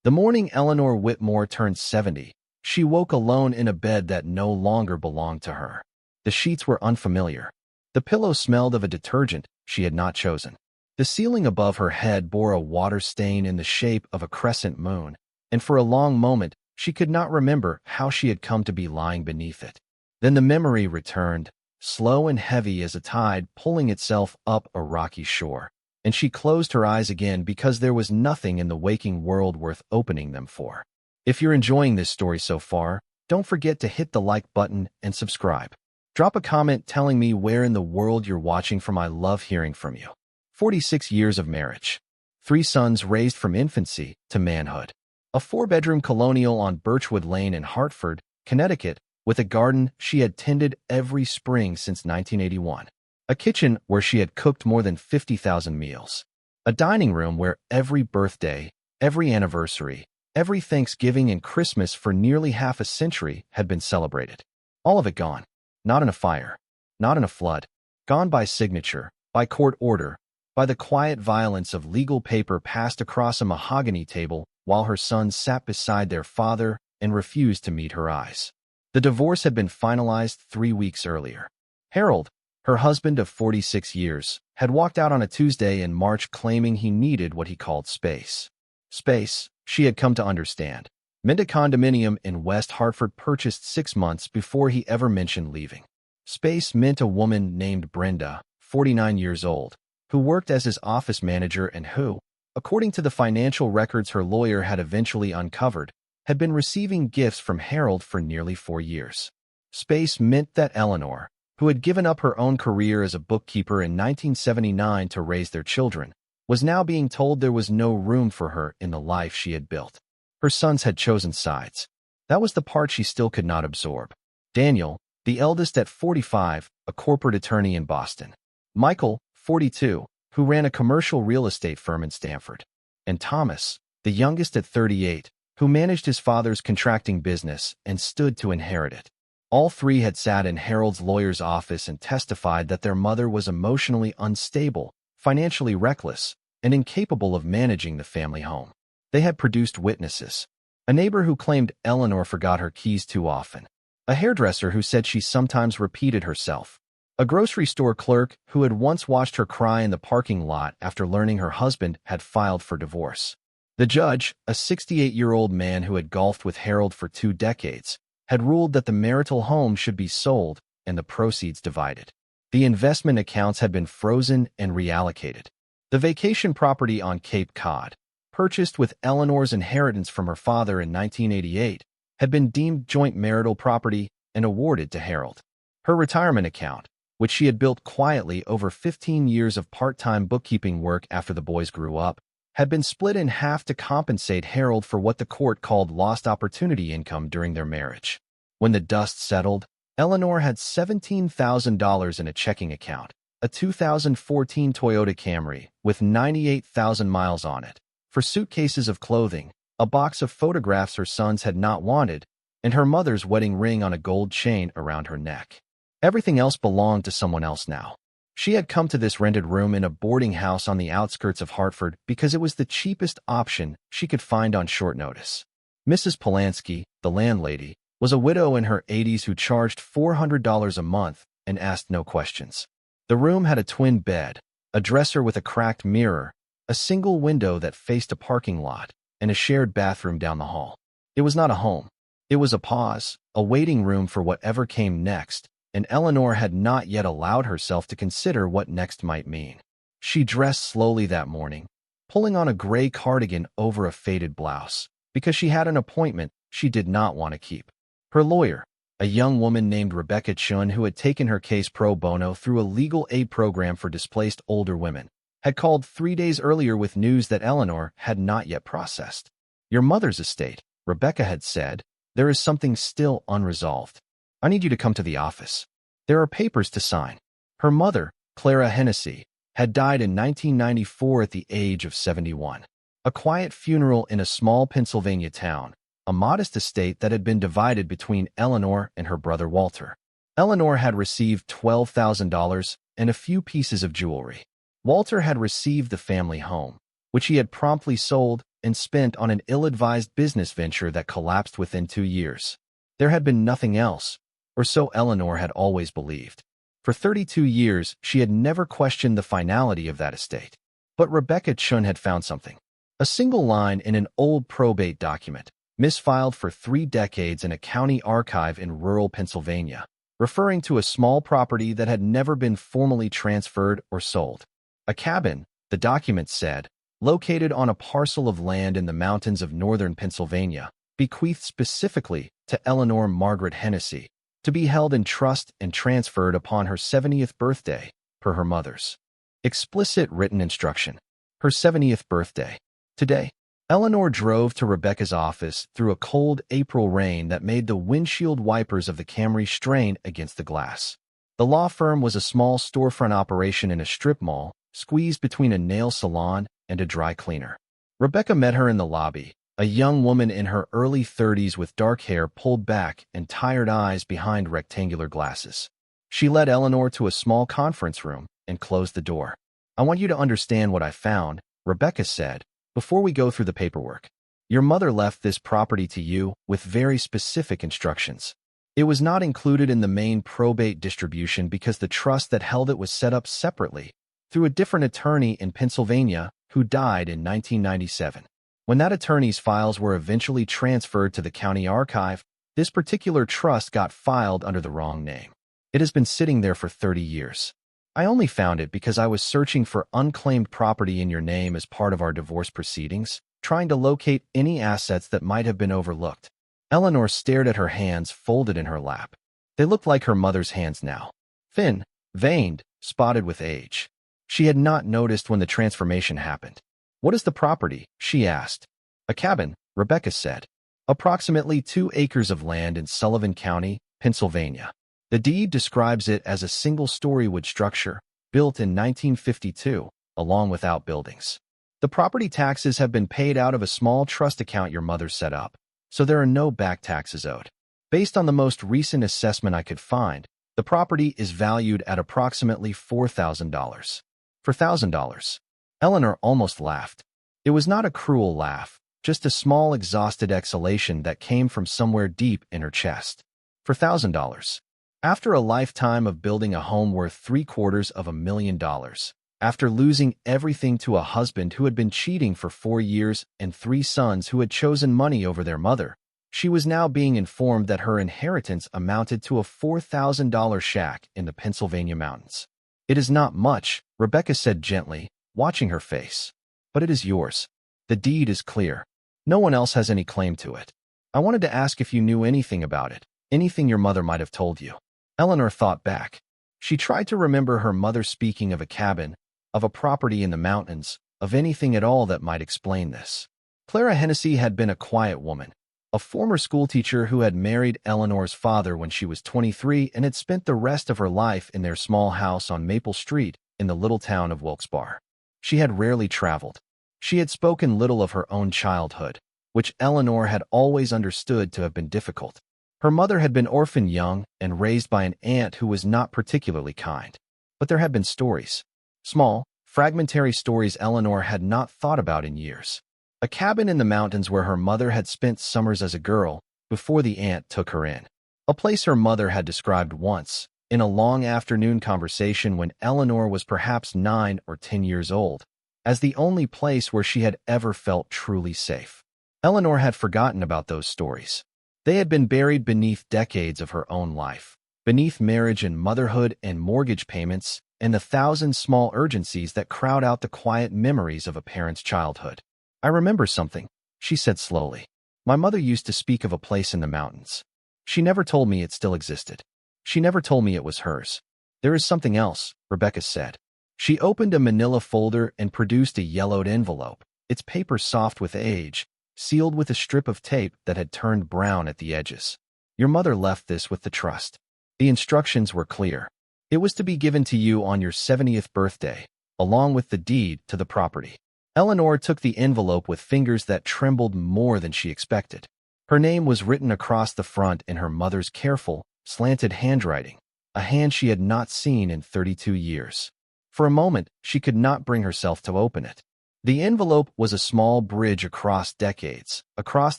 The morning Eleanor Whitmore turned 70, she woke alone in a bed that no longer belonged to her. The sheets were unfamiliar. The pillow smelled of a detergent she had not chosen. The ceiling above her head bore a water stain in the shape of a crescent moon, and for a long moment she could not remember how she had come to be lying beneath it. Then the memory returned, slow and heavy as a tide pulling itself up a rocky shore, and she closed her eyes again because there was nothing in the waking world worth opening them for. If you're enjoying this story so far, don't forget to hit the like button and subscribe. Drop a comment telling me where in the world you're watching from. I love hearing from you. 46 years of marriage. 3 sons raised from infancy to manhood. A 4-bedroom colonial on Birchwood Lane in Hartford, Connecticut, with a garden she had tended every spring since 1981. A kitchen where she had cooked more than 50,000 meals. A dining room where every birthday, every anniversary, every Thanksgiving and Christmas for nearly half a century had been celebrated. All of it gone. Not in a fire. Not in a flood. Gone by signature, by court order, by the quiet violence of legal paper passed across a mahogany table while her sons sat beside their father and refused to meet her eyes. The divorce had been finalized 3 weeks earlier. Harold, her husband of 46 years, had walked out on a Tuesday in March claiming he needed what he called space. Space, she had come to understand, meant a condominium in West Hartford purchased 6 months before he ever mentioned leaving. Space meant a woman named Brenda, 49 years old, who worked as his office manager and who, according to the financial records her lawyer had eventually uncovered, had been receiving gifts from Harold for nearly 4 years. Space meant that Eleanor, who had given up her own career as a bookkeeper in 1979 to raise their children, was now being told there was no room for her in the life she had built. Her sons had chosen sides. That was the part she still could not absorb. Daniel, the eldest at 45, a corporate attorney in Boston. Michael, 42, who ran a commercial real estate firm in Stamford. And Thomas, the youngest at 38, who managed his father's contracting business and stood to inherit it. All 3 had sat in Harold's lawyer's office and testified that their mother was emotionally unstable, financially reckless, and incapable of managing the family home. They had produced witnesses. A neighbor who claimed Eleanor forgot her keys too often. A hairdresser who said she sometimes repeated herself. A grocery store clerk who had once watched her cry in the parking lot after learning her husband had filed for divorce. The judge, a 68-year-old man who had golfed with Harold for 2 decades, had ruled that the marital home should be sold and the proceeds divided. The investment accounts had been frozen and reallocated. The vacation property on Cape Cod, purchased with Eleanor's inheritance from her father in 1988, had been deemed joint marital property and awarded to Harold. Her retirement account, which she had built quietly over 15 years of part-time bookkeeping work after the boys grew up, had been split in half to compensate Harold for what the court called lost opportunity income during their marriage. When the dust settled, Eleanor had $17,000 in a checking account, a 2014 Toyota Camry with 98,000 miles on it, for suitcases of clothing, a box of photographs her sons had not wanted, and her mother's wedding ring on a gold chain around her neck. Everything else belonged to someone else now. She had come to this rented room in a boarding house on the outskirts of Hartford because it was the cheapest option she could find on short notice. Mrs. Polanski, the landlady, was a widow in her 80s who charged $400 a month and asked no questions. The room had a twin bed, a dresser with a cracked mirror, a single window that faced a parking lot, and a shared bathroom down the hall. It was not a home. It was a pause, a waiting room for whatever came next, and Eleanor had not yet allowed herself to consider what next might mean. She dressed slowly that morning, pulling on a gray cardigan over a faded blouse, because she had an appointment she did not want to keep. Her lawyer, a young woman named Rebecca Chun who had taken her case pro bono through a legal aid program for displaced older women, had called 3 days earlier with news that Eleanor had not yet processed. "Your mother's estate," Rebecca had said, "there is something still unresolved. I need you to come to the office. There are papers to sign." Her mother, Clara Hennessy, had died in 1994 at the age of 71. A quiet funeral in a small Pennsylvania town, a modest estate that had been divided between Eleanor and her brother Walter. Eleanor had received $12,000 and a few pieces of jewelry. Walter had received the family home, which he had promptly sold and spent on an ill-advised business venture that collapsed within 2 years. There had been nothing else, or so Eleanor had always believed. For 32 years, she had never questioned the finality of that estate. But Rebecca Chun had found something. A single line in an old probate document, misfiled for 3 decades in a county archive in rural Pennsylvania, referring to a small property that had never been formally transferred or sold. A cabin, the document said, located on a parcel of land in the mountains of northern Pennsylvania, bequeathed specifically to Eleanor Margaret Hennessy, to be held in trust and transferred upon her 70th birthday, per her mother's explicit written instruction. Her 70th birthday. Today, Eleanor drove to Rebecca's office through a cold April rain that made the windshield wipers of the Camry strain against the glass. The law firm was a small storefront operation in a strip mall, squeezed between a nail salon and a dry cleaner. Rebecca met her in the lobby, a young woman in her early 30s with dark hair pulled back and tired eyes behind rectangular glasses. She led Eleanor to a small conference room and closed the door. "I want you to understand what I found," Rebecca said, "before we go through the paperwork. Your mother left this property to you with very specific instructions. It was not included in the main probate distribution because the trust that held it was set up separately, through a different attorney in Pennsylvania who died in 1997. When that attorney's files were eventually transferred to the county archive, this particular trust got filed under the wrong name. It has been sitting there for 30 years. I only found it because I was searching for unclaimed property in your name as part of our divorce proceedings, trying to locate any assets that might have been overlooked." Eleanor stared at her hands folded in her lap. They looked like her mother's hands now. Thin, veined, spotted with age. She had not noticed when the transformation happened. "What is the property?" she asked. "A cabin," Rebecca said. "Approximately 2 acres of land in Sullivan County, Pennsylvania. The deed describes it as a single-story wood structure, built in 1952, along with outbuildings. The property taxes have been paid out of a small trust account your mother set up, so there are no back taxes owed. Based on the most recent assessment I could find, the property is valued at approximately $4,000. $4,000. Eleanor almost laughed. It was not a cruel laugh, just a small exhausted exhalation that came from somewhere deep in her chest. $4,000. After a lifetime of building a home worth $750,000, after losing everything to a husband who had been cheating for 4 years and 3 sons who had chosen money over their mother, she was now being informed that her inheritance amounted to a $4,000 shack in the Pennsylvania mountains. "It is not much," Rebecca said gently, watching her face. "But it is yours. The deed is clear. No one else has any claim to it. I wanted to ask if you knew anything about it, anything your mother might have told you." Eleanor thought back. She tried to remember her mother speaking of a cabin, of a property in the mountains, of anything at all that might explain this. Clara Hennessy had been a quiet woman, a former schoolteacher who had married Eleanor's father when she was 23 and had spent the rest of her life in their small house on Maple Street in the little town of Wilkes-Barre. She had rarely traveled. She had spoken little of her own childhood, which Eleanor had always understood to have been difficult. Her mother had been orphaned young and raised by an aunt who was not particularly kind. But there had been stories. Small, fragmentary stories Eleanor had not thought about in years. A cabin in the mountains where her mother had spent summers as a girl, before the aunt took her in. A place her mother had described once, in a long afternoon conversation when Eleanor was perhaps 9 or 10 years old, as the only place where she had ever felt truly safe. Eleanor had forgotten about those stories. They had been buried beneath decades of her own life, beneath marriage and motherhood and mortgage payments and the 1,000 small urgencies that crowd out the quiet memories of a parent's childhood. "I remember something," she said slowly. "My mother used to speak of a place in the mountains. She never told me it still existed. She never told me it was hers." "There is something else," Rebecca said. She opened a manila folder and produced a yellowed envelope, its paper soft with age, sealed with a strip of tape that had turned brown at the edges. "Your mother left this with the trust. The instructions were clear. It was to be given to you on your 70th birthday, along with the deed to the property." Eleanor took the envelope with fingers that trembled more than she expected. Her name was written across the front in her mother's careful, slanted handwriting, a hand she had not seen in 32 years. For a moment, she could not bring herself to open it. The envelope was a small bridge across decades, across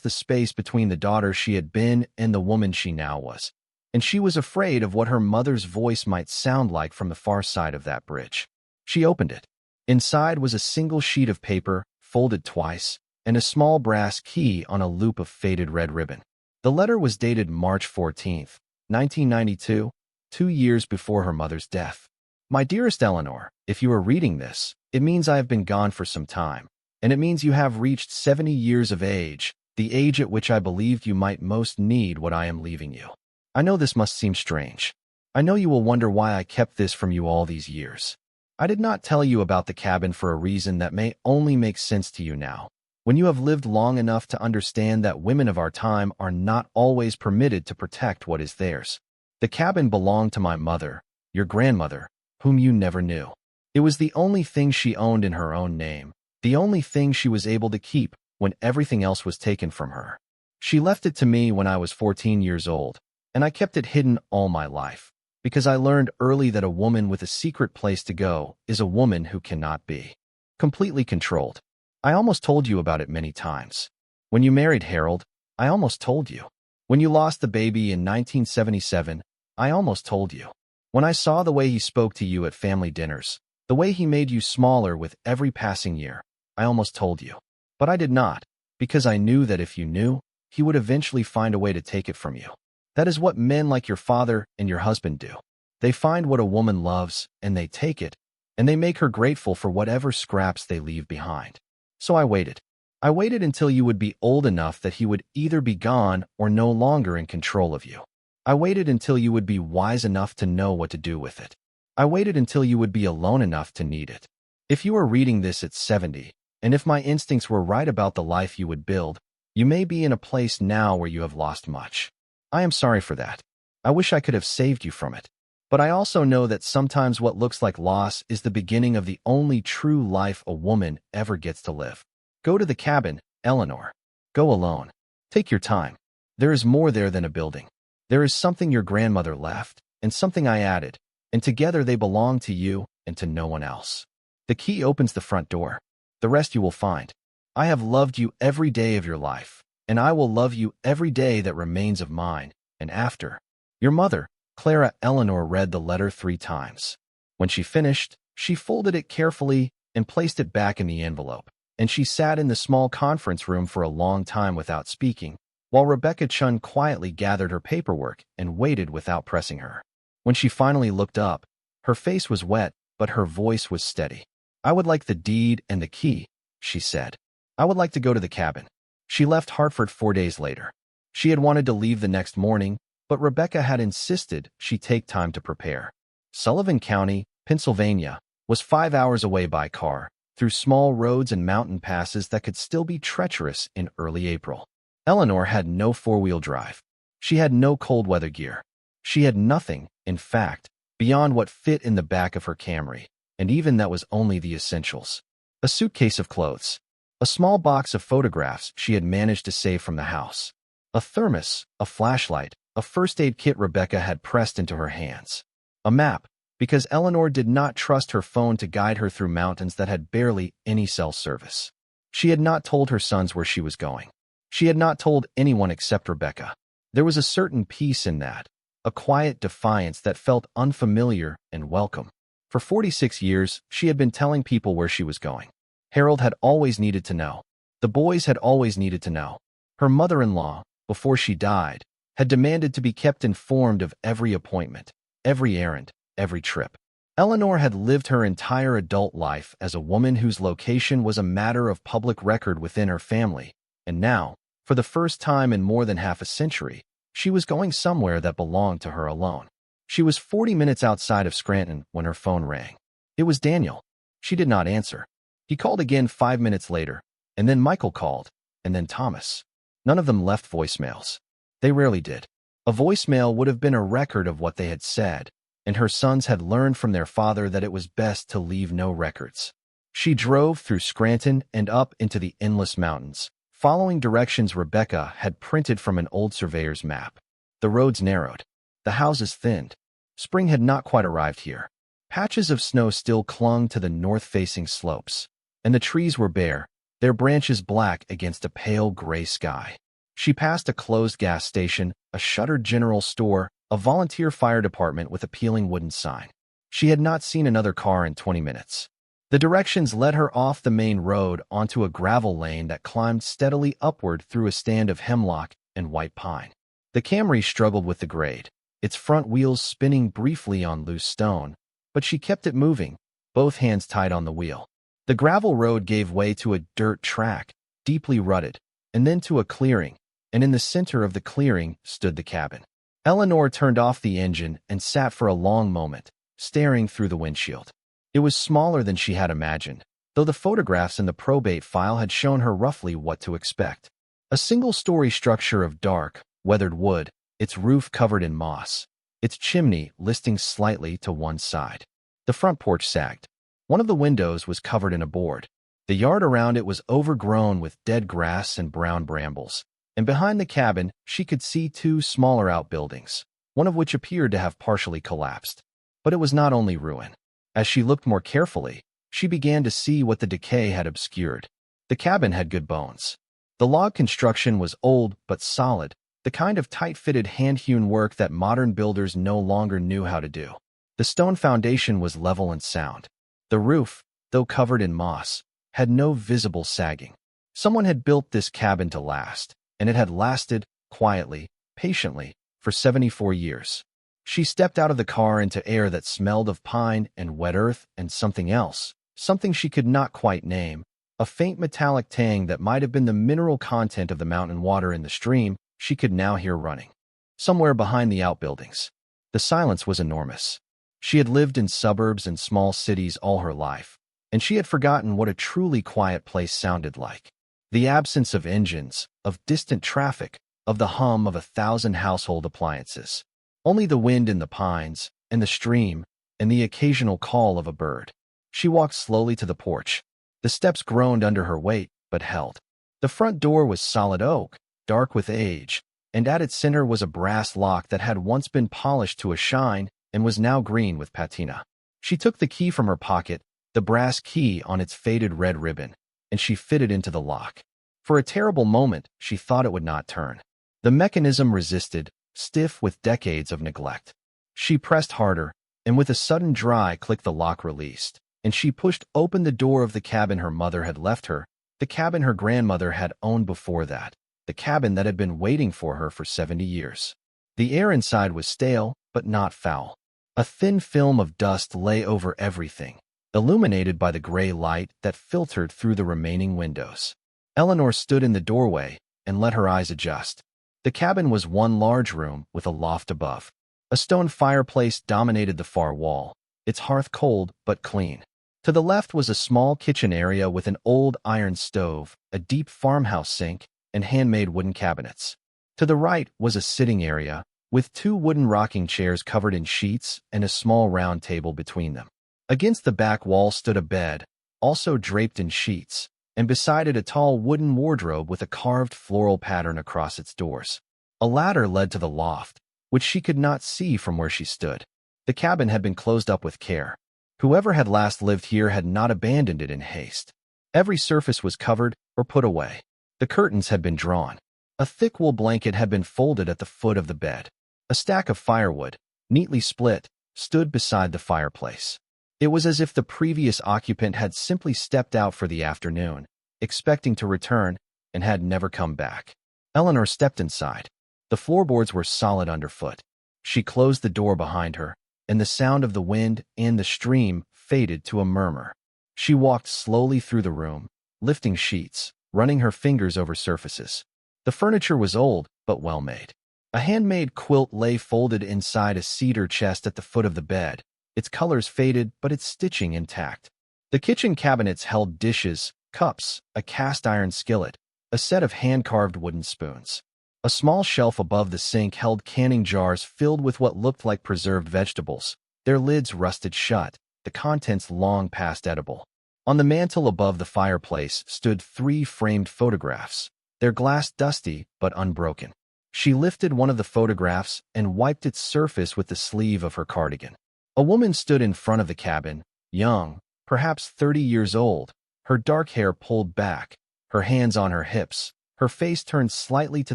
the space between the daughter she had been and the woman she now was. And she was afraid of what her mother's voice might sound like from the far side of that bridge. She opened it. Inside was a single sheet of paper, folded twice, and a small brass key on a loop of faded red ribbon. The letter was dated March 14th, 1992, 2 years before her mother's death. My dearest Eleanor, if you are reading this, it means I have been gone for some time, and it means you have reached 70 years of age, the age at which I believed you might most need what I am leaving you. I know this must seem strange. I know you will wonder why I kept this from you all these years. I did not tell you about the cabin for a reason that may only make sense to you now, when you have lived long enough to understand that women of our time are not always permitted to protect what is theirs. The cabin belonged to my mother, your grandmother, whom you never knew. It was the only thing she owned in her own name, the only thing she was able to keep when everything else was taken from her. She left it to me when I was 14 years old, and I kept it hidden all my life, because I learned early that a woman with a secret place to go is a woman who cannot be completely controlled. I almost told you about it many times. When you married Harold, I almost told you. When you lost the baby in 1977, I almost told you. When I saw the way he spoke to you at family dinners, the way he made you smaller with every passing year, I almost told you. But I did not, because I knew that if you knew, he would eventually find a way to take it from you. That is what men like your father and your husband do. They find what a woman loves, and they take it, and they make her grateful for whatever scraps they leave behind. So I waited. I waited until you would be old enough that he would either be gone or no longer in control of you. I waited until you would be wise enough to know what to do with it. I waited until you would be alone enough to need it. If you are reading this at 70, and if my instincts were right about the life you would build, you may be in a place now where you have lost much. I am sorry for that. I wish I could have saved you from it. But I also know that sometimes what looks like loss is the beginning of the only true life a woman ever gets to live. Go to the cabin, Eleanor. Go alone. Take your time. There is more there than a building. There is something your grandmother left, and something I added, and together they belong to you and to no one else. The key opens the front door. The rest you will find. I have loved you every day of your life, and I will love you every day that remains of mine, and after. Your mother, Clara. Eleanor read the letter 3 times. When she finished, she folded it carefully and placed it back in the envelope, and she sat in the small conference room for a long time without speaking, while Rebecca Chun quietly gathered her paperwork and waited without pressing her. When she finally looked up, her face was wet, but her voice was steady. I would like the deed and the key, she said. I would like to go to the cabin. She left Hartford 4 days later. She had wanted to leave the next morning, but Rebecca had insisted she take time to prepare. Sullivan County, Pennsylvania, was 5 hours away by car, through small roads and mountain passes that could still be treacherous in early April. Eleanor had no four-wheel drive. She had no cold weather gear. She had nothing, in fact, beyond what fit in the back of her Camry, and even that was only the essentials. A suitcase of clothes. A small box of photographs she had managed to save from the house. A thermos, a flashlight, a first aid kit Rebecca had pressed into her hands. A map, because Eleanor did not trust her phone to guide her through mountains that had barely any cell service. She had not told her sons where she was going. She had not told anyone except Rebecca. There was a certain peace in that, a quiet defiance that felt unfamiliar and welcome. For 46 years, she had been telling people where she was going. Harold had always needed to know. The boys had always needed to know. Her mother-in-law, before she died, had demanded to be kept informed of every appointment, every errand, every trip. Eleanor had lived her entire adult life as a woman whose location was a matter of public record within her family, and now, for the first time in more than half a century, she was going somewhere that belonged to her alone. She was 40 minutes outside of Scranton when her phone rang. It was Daniel. She did not answer. He called again 5 minutes later, and then Michael called, and then Thomas. None of them left voicemails. They rarely did. A voicemail would have been a record of what they had said, and her sons had learned from their father that it was best to leave no records. She drove through Scranton and up into the endless mountains, following directions Rebecca had printed from an old surveyor's map. The roads narrowed. The houses thinned. Spring had not quite arrived here. Patches of snow still clung to the north-facing slopes. and the trees were bare, their branches black against a pale gray sky. She passed a closed gas station, a shuttered general store, a volunteer fire department with a peeling wooden sign. She had not seen another car in 20 minutes. The directions led her off the main road onto a gravel lane that climbed steadily upward through a stand of hemlock and white pine. The Camry struggled with the grade, its front wheels spinning briefly on loose stone, but she kept it moving, both hands tied on the wheel. The gravel road gave way to a dirt track, deeply rutted, and then to a clearing, and in the center of the clearing stood the cabin. Eleanor turned off the engine and sat for a long moment, staring through the windshield. It was smaller than she had imagined, though the photographs in the probate file had shown her roughly what to expect. A single-story structure of dark, weathered wood, its roof covered in moss, its chimney listing slightly to one side. The front porch sagged. One of the windows was covered in a board. The yard around it was overgrown with dead grass and brown brambles, and behind the cabin she could see two smaller outbuildings, one of which appeared to have partially collapsed. But it was not only ruin. As she looked more carefully, she began to see what the decay had obscured. The cabin had good bones. The log construction was old but solid, the kind of tight-fitted hand-hewn work that modern builders no longer knew how to do. The stone foundation was level and sound. The roof, though covered in moss, had no visible sagging. Someone had built this cabin to last, and it had lasted, quietly, patiently, for 74 years. She stepped out of the car into air that smelled of pine and wet earth and something else, something she could not quite name, a faint metallic tang that might have been the mineral content of the mountain water in the stream she could now hear running. Somewhere behind the outbuildings. The silence was enormous. She had lived in suburbs and small cities all her life, and she had forgotten what a truly quiet place sounded like. The absence of engines, of distant traffic, of the hum of 1,000 household appliances. Only the wind in the pines, and the stream, and the occasional call of a bird. She walked slowly to the porch. The steps groaned under her weight, but held. The front door was solid oak, dark with age, and at its center was a brass lock that had once been polished to a shine and was now green with patina. She took the key from her pocket, the brass key on its faded red ribbon, and she fitted into the lock. For a terrible moment, she thought it would not turn. The mechanism resisted, stiff with decades of neglect. She pressed harder, and with a sudden dry click the lock released, and she pushed open the door of the cabin her mother had left her, the cabin her grandmother had owned before that, the cabin that had been waiting for her for 70 years. The air inside was stale, but not foul. A thin film of dust lay over everything, illuminated by the gray light that filtered through the remaining windows. Eleanor stood in the doorway and let her eyes adjust. The cabin was one large room with a loft above. A stone fireplace dominated the far wall, its hearth cold but clean. To the left was a small kitchen area with an old iron stove, a deep farmhouse sink, and handmade wooden cabinets. To the right was a sitting area, with two wooden rocking chairs covered in sheets and a small round table between them. Against the back wall stood a bed, also draped in sheets, and beside it a tall wooden wardrobe with a carved floral pattern across its doors. A ladder led to the loft, which she could not see from where she stood. The cabin had been closed up with care. Whoever had last lived here had not abandoned it in haste. Every surface was covered or put away. The curtains had been drawn. A thick wool blanket had been folded at the foot of the bed. A stack of firewood, neatly split, stood beside the fireplace. It was as if the previous occupant had simply stepped out for the afternoon, expecting to return, and had never come back. Eleanor stepped inside. The floorboards were solid underfoot. She closed the door behind her, and the sound of the wind and the stream faded to a murmur. She walked slowly through the room, lifting sheets, running her fingers over surfaces. The furniture was old, but well-made. A handmade quilt lay folded inside a cedar chest at the foot of the bed, its colors faded but its stitching intact. The kitchen cabinets held dishes, cups, a cast-iron skillet, a set of hand-carved wooden spoons. A small shelf above the sink held canning jars filled with what looked like preserved vegetables, their lids rusted shut, the contents long past edible. On the mantel above the fireplace stood 3 framed photographs, their glass dusty but unbroken. She lifted one of the photographs and wiped its surface with the sleeve of her cardigan. A woman stood in front of the cabin, young, perhaps 30 years old, her dark hair pulled back, her hands on her hips, her face turned slightly to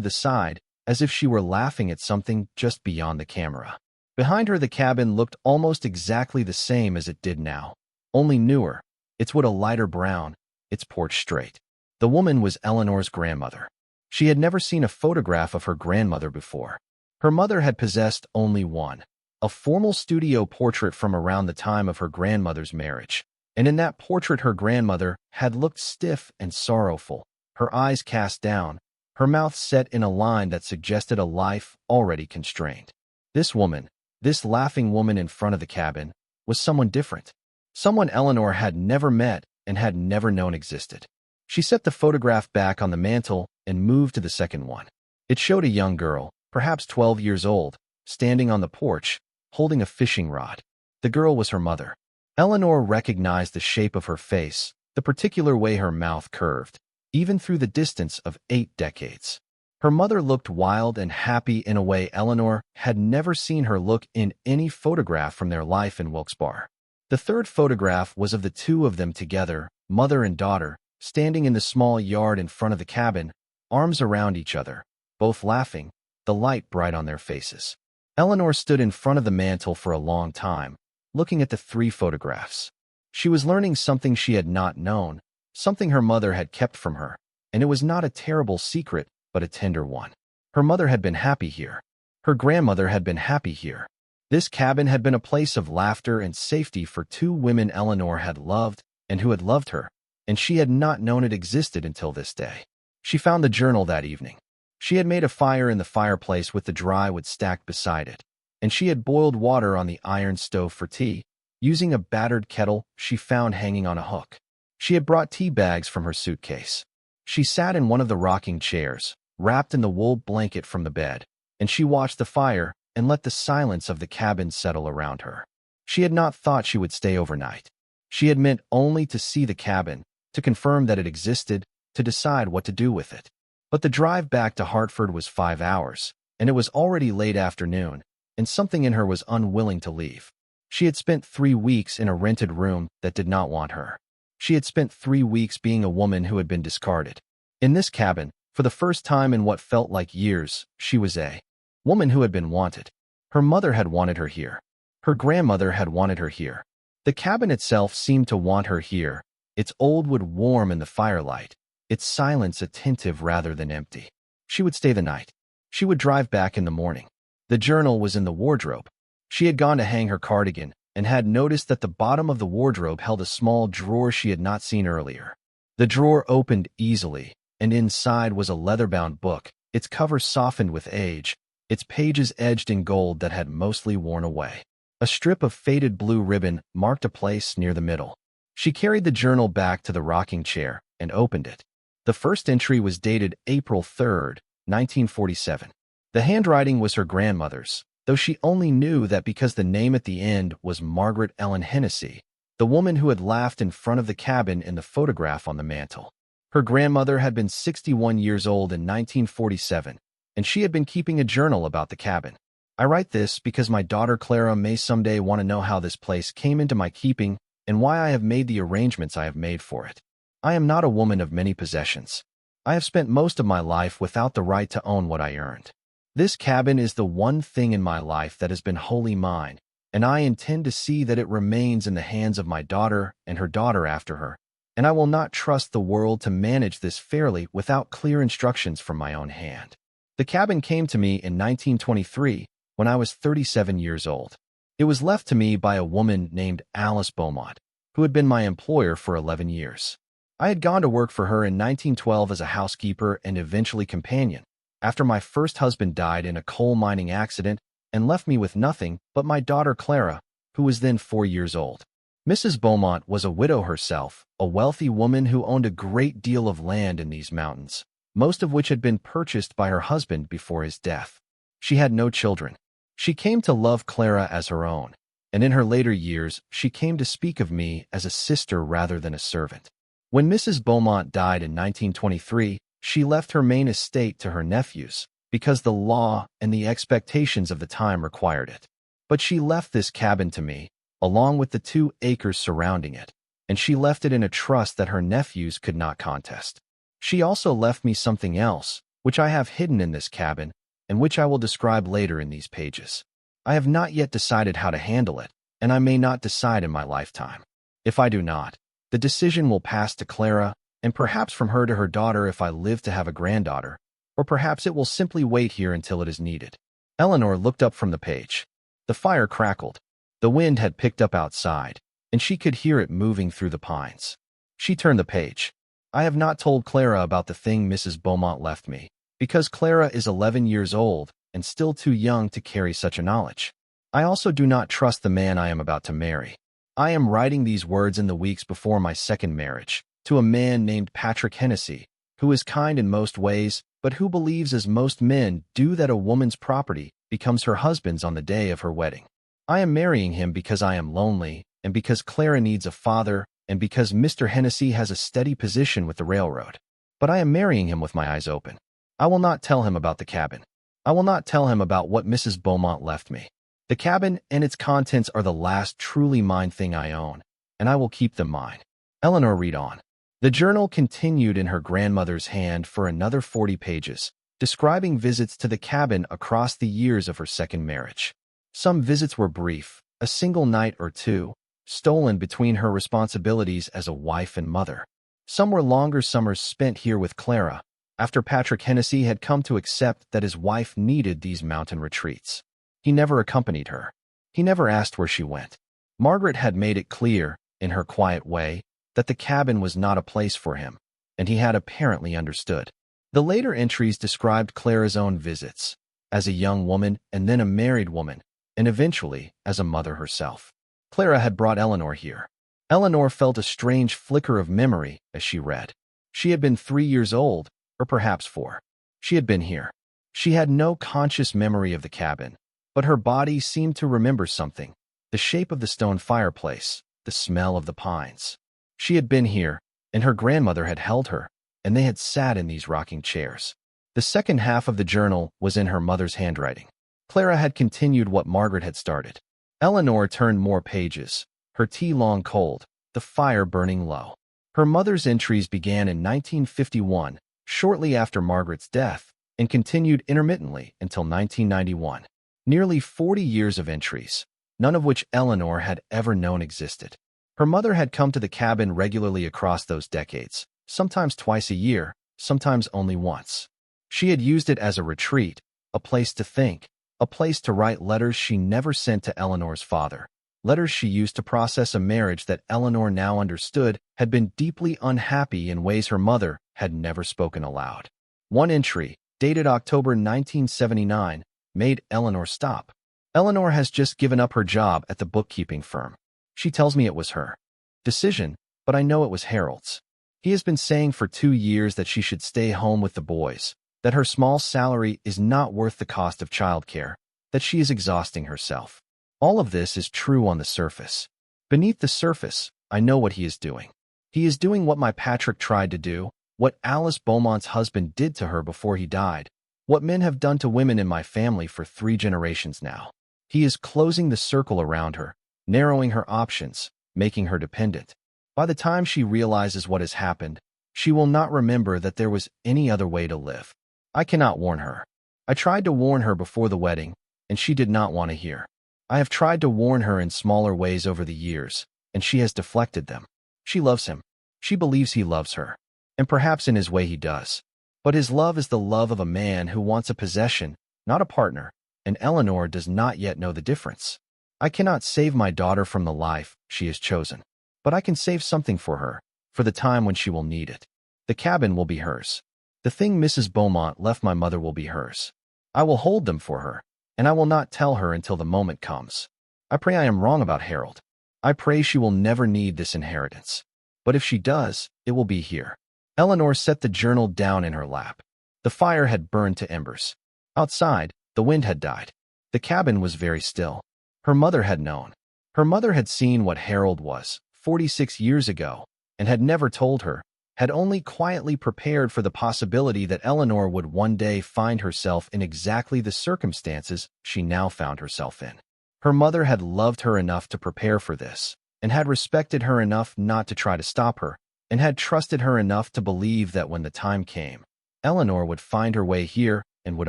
the side, as if she were laughing at something just beyond the camera. Behind her, the cabin looked almost exactly the same as it did now, only newer. Its wood a lighter brown, its porch straight. The woman was Eleanor's grandmother. She had never seen a photograph of her grandmother before. Her mother had possessed only one, a formal studio portrait from around the time of her grandmother's marriage. And in that portrait, her grandmother had looked stiff and sorrowful, her eyes cast down, her mouth set in a line that suggested a life already constrained. This woman, this laughing woman in front of the cabin, was someone different. Someone Eleanor had never met and had never known existed. She set the photograph back on the mantel and moved to the second one. It showed a young girl, perhaps 12 years old, standing on the porch, holding a fishing rod. The girl was her mother. Eleanor recognized the shape of her face, the particular way her mouth curved, even through the distance of 8 decades. Her mother looked wild and happy in a way Eleanor had never seen her look in any photograph from their life in Wilkes-Barre. The third photograph was of the two of them together, mother and daughter, standing in the small yard in front of the cabin, arms around each other, both laughing, the light bright on their faces. Eleanor stood in front of the mantel for a long time, looking at the 3 photographs. She was learning something she had not known, something her mother had kept from her, and it was not a terrible secret, but a tender one. Her mother had been happy here. Her grandmother had been happy here. This cabin had been a place of laughter and safety for 2 women Eleanor had loved and who had loved her, and she had not known it existed until this day. She found the journal that evening. She had made a fire in the fireplace with the dry wood stacked beside it, and she had boiled water on the iron stove for tea, using a battered kettle she found hanging on a hook. She had brought tea bags from her suitcase. She sat in one of the rocking chairs, wrapped in the wool blanket from the bed, and she watched the fire and let the silence of the cabin settle around her. She had not thought she would stay overnight. She had meant only to see the cabin, to confirm that it existed, to decide what to do with it. But the drive back to Hartford was 5 hours, and it was already late afternoon, and something in her was unwilling to leave. She had spent 3 weeks in a rented room that did not want her. She had spent 3 weeks being a woman who had been discarded. In this cabin, for the first time in what felt like years, she was a woman who had been wanted. Her mother had wanted her here. Her grandmother had wanted her here. The cabin itself seemed to want her here, its old wood warm in the firelight, its silence attentive rather than empty. She would stay the night. She would drive back in the morning. The journal was in the wardrobe. She had gone to hang her cardigan and had noticed that the bottom of the wardrobe held a small drawer she had not seen earlier. The drawer opened easily, and inside was a leather-bound book, its cover softened with age, its pages edged in gold that had mostly worn away. A strip of faded blue ribbon marked a place near the middle. She carried the journal back to the rocking chair and opened it. The first entry was dated April 3rd, 1947. The handwriting was her grandmother's, though she only knew that because the name at the end was Margaret Ellen Hennessy, the woman who had laughed in front of the cabin in the photograph on the mantel. Her grandmother had been 61 years old in 1947, and she had been keeping a journal about the cabin. I write this because my daughter Clara may someday want to know how this place came into my keeping and why I have made the arrangements I have made for it. I am not a woman of many possessions. I have spent most of my life without the right to own what I earned. This cabin is the one thing in my life that has been wholly mine, and I intend to see that it remains in the hands of my daughter and her daughter after her, and I will not trust the world to manage this fairly without clear instructions from my own hand. The cabin came to me in 1923 when I was 37 years old. It was left to me by a woman named Alice Beaumont, who had been my employer for 11 years. I had gone to work for her in 1912 as a housekeeper and eventually companion, after my first husband died in a coal mining accident and left me with nothing but my daughter Clara, who was then 4 years old. Mrs. Beaumont was a widow herself, a wealthy woman who owned a great deal of land in these mountains, most of which had been purchased by her husband before his death. She had no children. She came to love Clara as her own, and in her later years she came to speak of me as a sister rather than a servant. When Mrs. Beaumont died in 1923, she left her main estate to her nephews, because the law and the expectations of the time required it. But she left this cabin to me, along with the 2 acres surrounding it. and she left it in a trust that her nephews could not contest. She also left me something else, which I have hidden in this cabin, and which I will describe later in these pages. I have not yet decided how to handle it, and I may not decide in my lifetime. If I do not, the decision will pass to Clara, and perhaps from her to her daughter if I live to have a granddaughter, or perhaps it will simply wait here until it is needed. Eleanor looked up from the page. The fire crackled. The wind had picked up outside, and she could hear it moving through the pines. She turned the page. I have not told Clara about the thing Mrs. Beaumont left me, because Clara is 11 years old and still too young to carry such a knowledge. I also do not trust the man I am about to marry. I am writing these words in the weeks before my second marriage, to a man named Patrick Hennessy, who is kind in most ways, but who believes, as most men do, that a woman's property becomes her husband's on the day of her wedding. I am marrying him because I am lonely, and because Clara needs a father, and because Mr. Hennessy has a steady position with the railroad. But I am marrying him with my eyes open. I will not tell him about the cabin. I will not tell him about what Mrs. Beaumont left me. The cabin and its contents are the last truly mine thing I own, and I will keep them mine. Eleanor, read on. The journal continued in her grandmother's hand for another 40 pages, describing visits to the cabin across the years of her second marriage. Some visits were brief, a single night or two, stolen between her responsibilities as a wife and mother. Some were longer summers spent here with Clara, after Patrick Hennessy had come to accept that his wife needed these mountain retreats. He never accompanied her. He never asked where she went. Margaret had made it clear, in her quiet way, that the cabin was not a place for him, and he had apparently understood. The later entries described Clara's own visits, as a young woman and then a married woman, and eventually as a mother herself. Clara had brought Eleanor here. Eleanor felt a strange flicker of memory as she read. She had been 3 years old, or perhaps 4. She had been here. She had no conscious memory of the cabin, but her body seemed to remember something: the shape of the stone fireplace, the smell of the pines. She had been here, and her grandmother had held her, and they had sat in these rocking chairs. The second half of the journal was in her mother's handwriting. Clara had continued what Margaret had started. Eleanor turned more pages, her tea long cold, the fire burning low. Her mother's entries began in 1951, shortly after Margaret's death, and continued intermittently until 1991. Nearly 40 years of entries, none of which Eleanor had ever known existed. Her mother had come to the cabin regularly across those decades, sometimes twice a year, sometimes only once. She had used it as a retreat, a place to think, a place to write letters she never sent to Eleanor's father, letters she used to process a marriage that Eleanor now understood had been deeply unhappy in ways her mother had never spoken aloud. One entry, dated October 1979, made Eleanor stop. Eleanor has just given up her job at the bookkeeping firm. She tells me it was her decision, but I know it was Harold's. He has been saying for 2 years that she should stay home with the boys, that her small salary is not worth the cost of childcare, that she is exhausting herself. All of this is true on the surface. Beneath the surface, I know what he is doing. He is doing what my Patrick tried to do, what Alice Beaumont's husband did to her before he died, what men have done to women in my family for 3 generations now. He is closing the circle around her, narrowing her options, making her dependent. By the time she realizes what has happened, she will not remember that there was any other way to live. I cannot warn her. I tried to warn her before the wedding, and she did not want to hear. I have tried to warn her in smaller ways over the years, and she has deflected them. She loves him. She believes he loves her. And perhaps in his way he does. But his love is the love of a man who wants a possession, not a partner, and Eleanor does not yet know the difference. I cannot save my daughter from the life she has chosen. But I can save something for her, for the time when she will need it. The cabin will be hers. The thing Mrs. Beaumont left my mother will be hers. I will hold them for her, and I will not tell her until the moment comes. I pray I am wrong about Harold. I pray she will never need this inheritance. But if she does, it will be here. Eleanor set the journal down in her lap. The fire had burned to embers. Outside, the wind had died. The cabin was very still. Her mother had known. Her mother had seen what Harold was 46 years ago, and had never told her, had only quietly prepared for the possibility that Eleanor would one day find herself in exactly the circumstances she now found herself in. Her mother had loved her enough to prepare for this, and had respected her enough not to try to stop her, and had trusted her enough to believe that when the time came, Eleanor would find her way here and would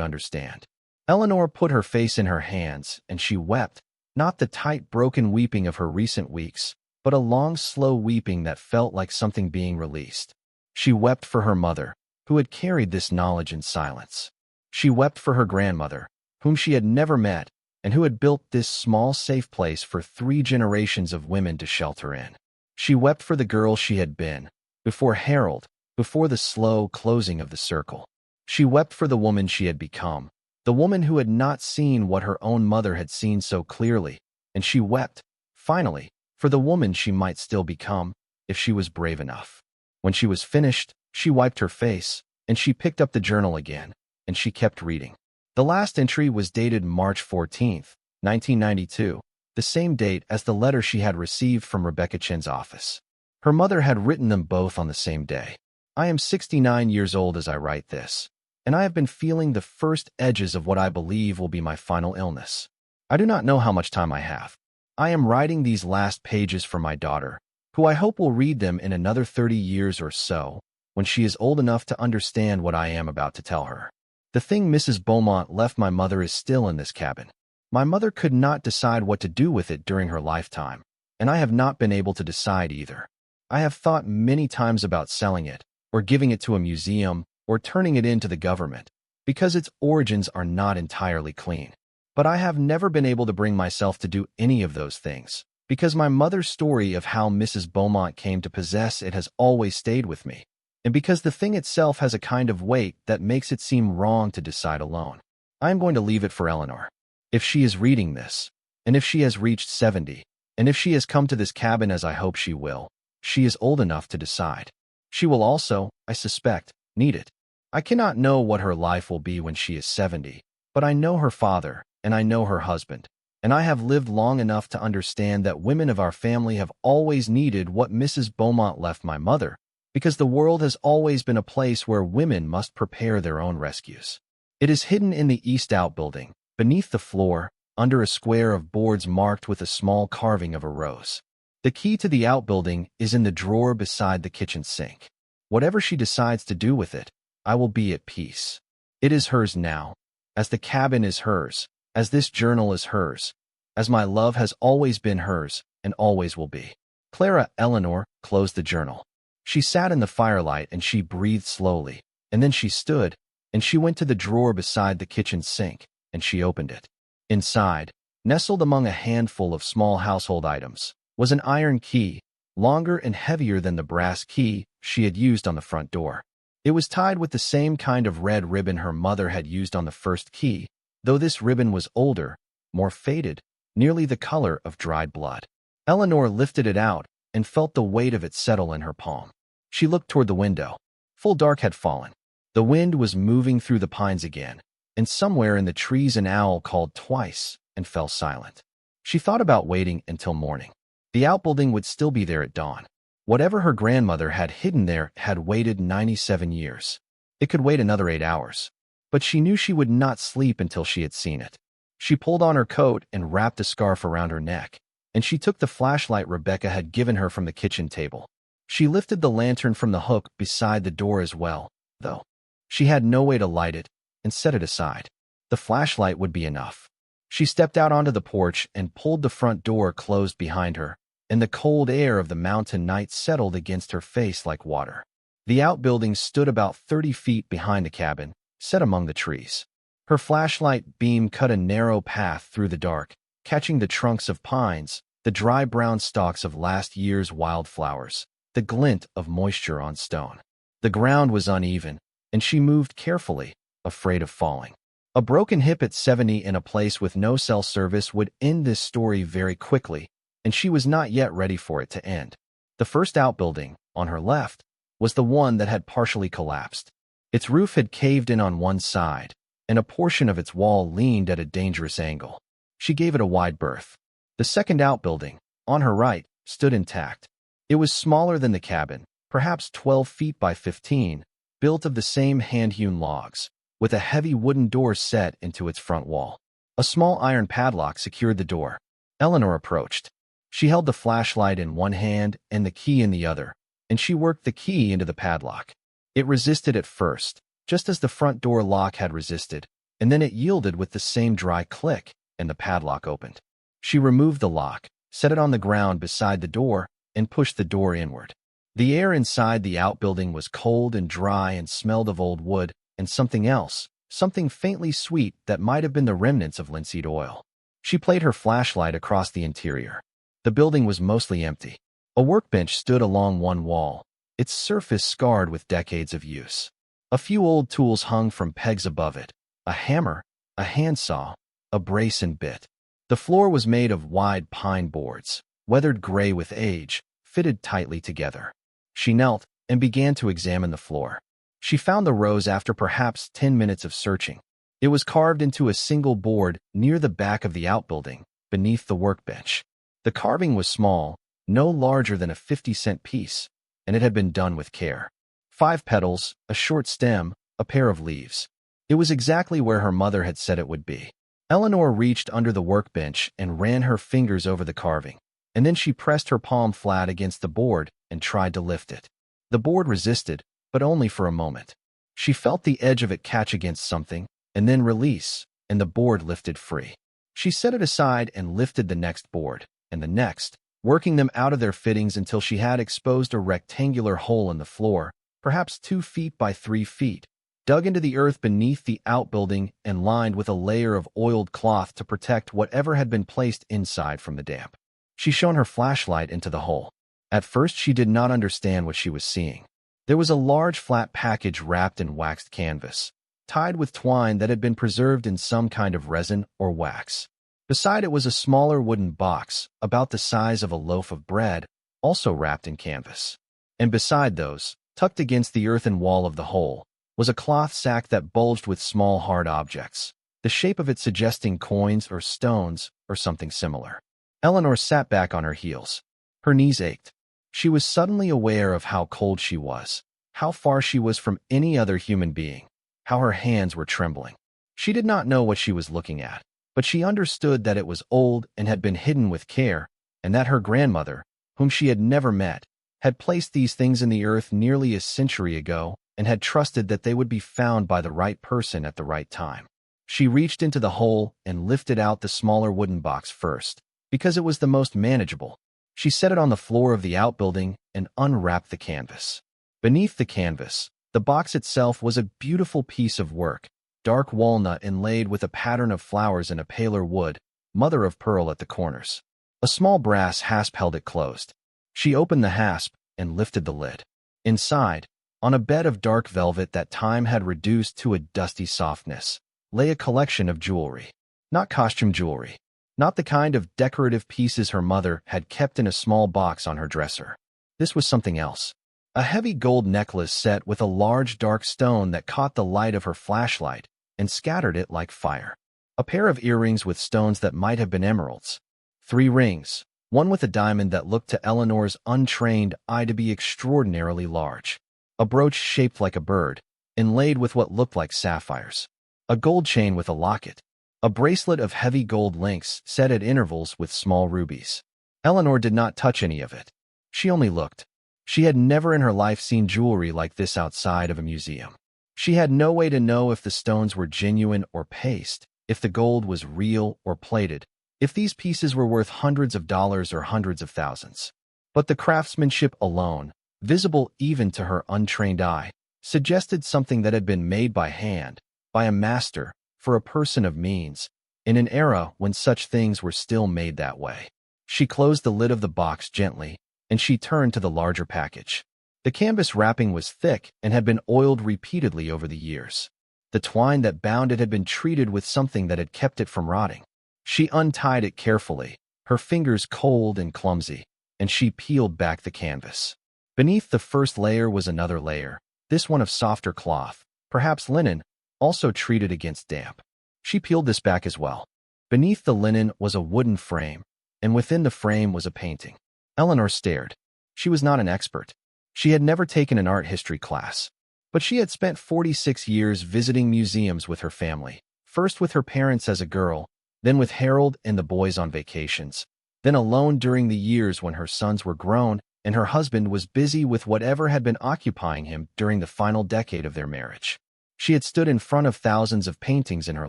understand. Eleanor put her face in her hands, and she wept, not the tight, broken weeping of her recent weeks, but a long, slow weeping that felt like something being released. She wept for her mother, who had carried this knowledge in silence. She wept for her grandmother, whom she had never met, and who had built this small, safe place for 3 generations of women to shelter in. She wept for the girl she had been, before Harold, before the slow closing of the circle. She wept for the woman she had become, the woman who had not seen what her own mother had seen so clearly, and she wept, finally, for the woman she might still become, if she was brave enough. When she was finished, she wiped her face, and she picked up the journal again, and she kept reading. The last entry was dated March 14, 1992, the same date as the letter she had received from Rebecca Chen's office. Her mother had written them both on the same day. I am 69 years old as I write this, and I have been feeling the first edges of what I believe will be my final illness. I do not know how much time I have. I am writing these last pages for my daughter, who I hope will read them in another 30 years or so, when she is old enough to understand what I am about to tell her. The thing Mrs. Beaumont left my mother is still in this cabin. My mother could not decide what to do with it during her lifetime, and I have not been able to decide either. I have thought many times about selling it, or giving it to a museum, or turning it into the government, because its origins are not entirely clean. But I have never been able to bring myself to do any of those things, because my mother's story of how Mrs. Beaumont came to possess it has always stayed with me, and because the thing itself has a kind of weight that makes it seem wrong to decide alone. I am going to leave it for Eleanor. If she is reading this, and if she has reached 70, and if she has come to this cabin as I hope she will, she is old enough to decide. She will also, I suspect, need it. I cannot know what her life will be when she is 70, but I know her father, and I know her husband, and I have lived long enough to understand that women of our family have always needed what Mrs. Beaumont left my mother, because the world has always been a place where women must prepare their own rescues. It is hidden in the east outbuilding, beneath the floor, under a square of boards marked with a small carving of a rose. The key to the outbuilding is in the drawer beside the kitchen sink. Whatever she decides to do with it, I will be at peace. It is hers now, as the cabin is hers, as this journal is hers, as my love has always been hers and always will be. Clara Eleanor closed the journal. She sat in the firelight and she breathed slowly, and then she stood, and she went to the drawer beside the kitchen sink, and she opened it. Inside, nestled among a handful of small household items, was an iron key, longer and heavier than the brass key she had used on the front door. It was tied with the same kind of red ribbon her mother had used on the first key, though this ribbon was older, more faded, nearly the color of dried blood. Eleanor lifted it out and felt the weight of it settle in her palm. She looked toward the window. Full dark had fallen. The wind was moving through the pines again, and somewhere in the trees an owl called twice and fell silent. She thought about waiting until morning. The outbuilding would still be there at dawn. Whatever her grandmother had hidden there had waited 97 years. It could wait another 8 hours. But she knew she would not sleep until she had seen it. She pulled on her coat and wrapped a scarf around her neck, and she took the flashlight Rebecca had given her from the kitchen table. She lifted the lantern from the hook beside the door as well, though. She had no way to light it, and set it aside. The flashlight would be enough. She stepped out onto the porch and pulled the front door closed behind her, and the cold air of the mountain night settled against her face like water. The outbuilding stood about 30 feet behind the cabin, set among the trees. Her flashlight beam cut a narrow path through the dark, catching the trunks of pines, the dry brown stalks of last year's wildflowers, the glint of moisture on stone. The ground was uneven, and she moved carefully, afraid of falling. A broken hip at 70 in a place with no cell service would end this story very quickly, and she was not yet ready for it to end. The first outbuilding, on her left, was the one that had partially collapsed. Its roof had caved in on one side, and a portion of its wall leaned at a dangerous angle. She gave it a wide berth. The second outbuilding, on her right, stood intact. It was smaller than the cabin, perhaps 12 feet by 15, built of the same hand-hewn logs, with a heavy wooden door set into its front wall. A small iron padlock secured the door. Eleanor approached. She held the flashlight in one hand and the key in the other, and she worked the key into the padlock. It resisted at first, just as the front door lock had resisted, and then it yielded with the same dry click, and the padlock opened. She removed the lock, set it on the ground beside the door, and pushed the door inward. The air inside the outbuilding was cold and dry and smelled of old wood and something else, something faintly sweet that might have been the remnants of linseed oil. She played her flashlight across the interior. The building was mostly empty. A workbench stood along one wall, its surface scarred with decades of use. A few old tools hung from pegs above it: a hammer, a handsaw, a brace and bit. The floor was made of wide pine boards, weathered gray with age, fitted tightly together. She knelt and began to examine the floor. She found the rose after perhaps 10 minutes of searching. It was carved into a single board near the back of the outbuilding, beneath the workbench. The carving was small, no larger than a 50-cent piece, and it had been done with care. 5 petals, a short stem, a pair of leaves. It was exactly where her mother had said it would be. Eleanor reached under the workbench and ran her fingers over the carving, and then she pressed her palm flat against the board and tried to lift it. The board resisted, but only for a moment. She felt the edge of it catch against something, and then release, and the board lifted free. She set it aside and lifted the next board, and the next, working them out of their fittings until she had exposed a rectangular hole in the floor, perhaps 2 feet by 3 feet, dug into the earth beneath the outbuilding and lined with a layer of oiled cloth to protect whatever had been placed inside from the damp. She shone her flashlight into the hole. At first, she did not understand what she was seeing. There was a large flat package wrapped in waxed canvas, tied with twine that had been preserved in some kind of resin or wax. Beside it was a smaller wooden box, about the size of a loaf of bread, also wrapped in canvas. And beside those, tucked against the earthen wall of the hole, was a cloth sack that bulged with small hard objects, the shape of it suggesting coins or stones or something similar. Eleanor sat back on her heels. Her knees ached. She was suddenly aware of how cold she was, how far she was from any other human being, how her hands were trembling. She did not know what she was looking at, but she understood that it was old and had been hidden with care, and that her grandmother, whom she had never met, had placed these things in the earth nearly a century ago and had trusted that they would be found by the right person at the right time. She reached into the hole and lifted out the smaller wooden box first, because it was the most manageable. She set it on the floor of the outbuilding and unwrapped the canvas. Beneath the canvas, the box itself was a beautiful piece of work, dark walnut inlaid with a pattern of flowers in a paler wood, mother of pearl at the corners. A small brass hasp held it closed. She opened the hasp and lifted the lid. Inside, on a bed of dark velvet that time had reduced to a dusty softness, lay a collection of jewelry. Not costume jewelry. Not the kind of decorative pieces her mother had kept in a small box on her dresser. This was something else. A heavy gold necklace set with a large dark stone that caught the light of her flashlight and scattered it like fire. A pair of earrings with stones that might have been emeralds. 3 rings, one with a diamond that looked to Eleanor's untrained eye to be extraordinarily large. A brooch shaped like a bird, inlaid with what looked like sapphires. A gold chain with a locket. A bracelet of heavy gold links set at intervals with small rubies. Eleanor did not touch any of it. She only looked. She had never in her life seen jewelry like this outside of a museum. She had no way to know if the stones were genuine or paste, if the gold was real or plated, if these pieces were worth hundreds of dollars or hundreds of thousands. But the craftsmanship alone, visible even to her untrained eye, suggested something that had been made by hand, by a master, for a person of means, in an era when such things were still made that way. She closed the lid of the box gently, and she turned to the larger package. The canvas wrapping was thick and had been oiled repeatedly over the years. The twine that bound it had been treated with something that had kept it from rotting. She untied it carefully, her fingers cold and clumsy, and she peeled back the canvas. Beneath the first layer was another layer, this one of softer cloth, perhaps linen, also treated against damp. She peeled this back as well. Beneath the linen was a wooden frame, and within the frame was a painting. Eleanor stared. She was not an expert. She had never taken an art history class. But she had spent 46 years visiting museums with her family, first with her parents as a girl, then with Harold and the boys on vacations, then alone during the years when her sons were grown and her husband was busy with whatever had been occupying him during the final decade of their marriage. She had stood in front of thousands of paintings in her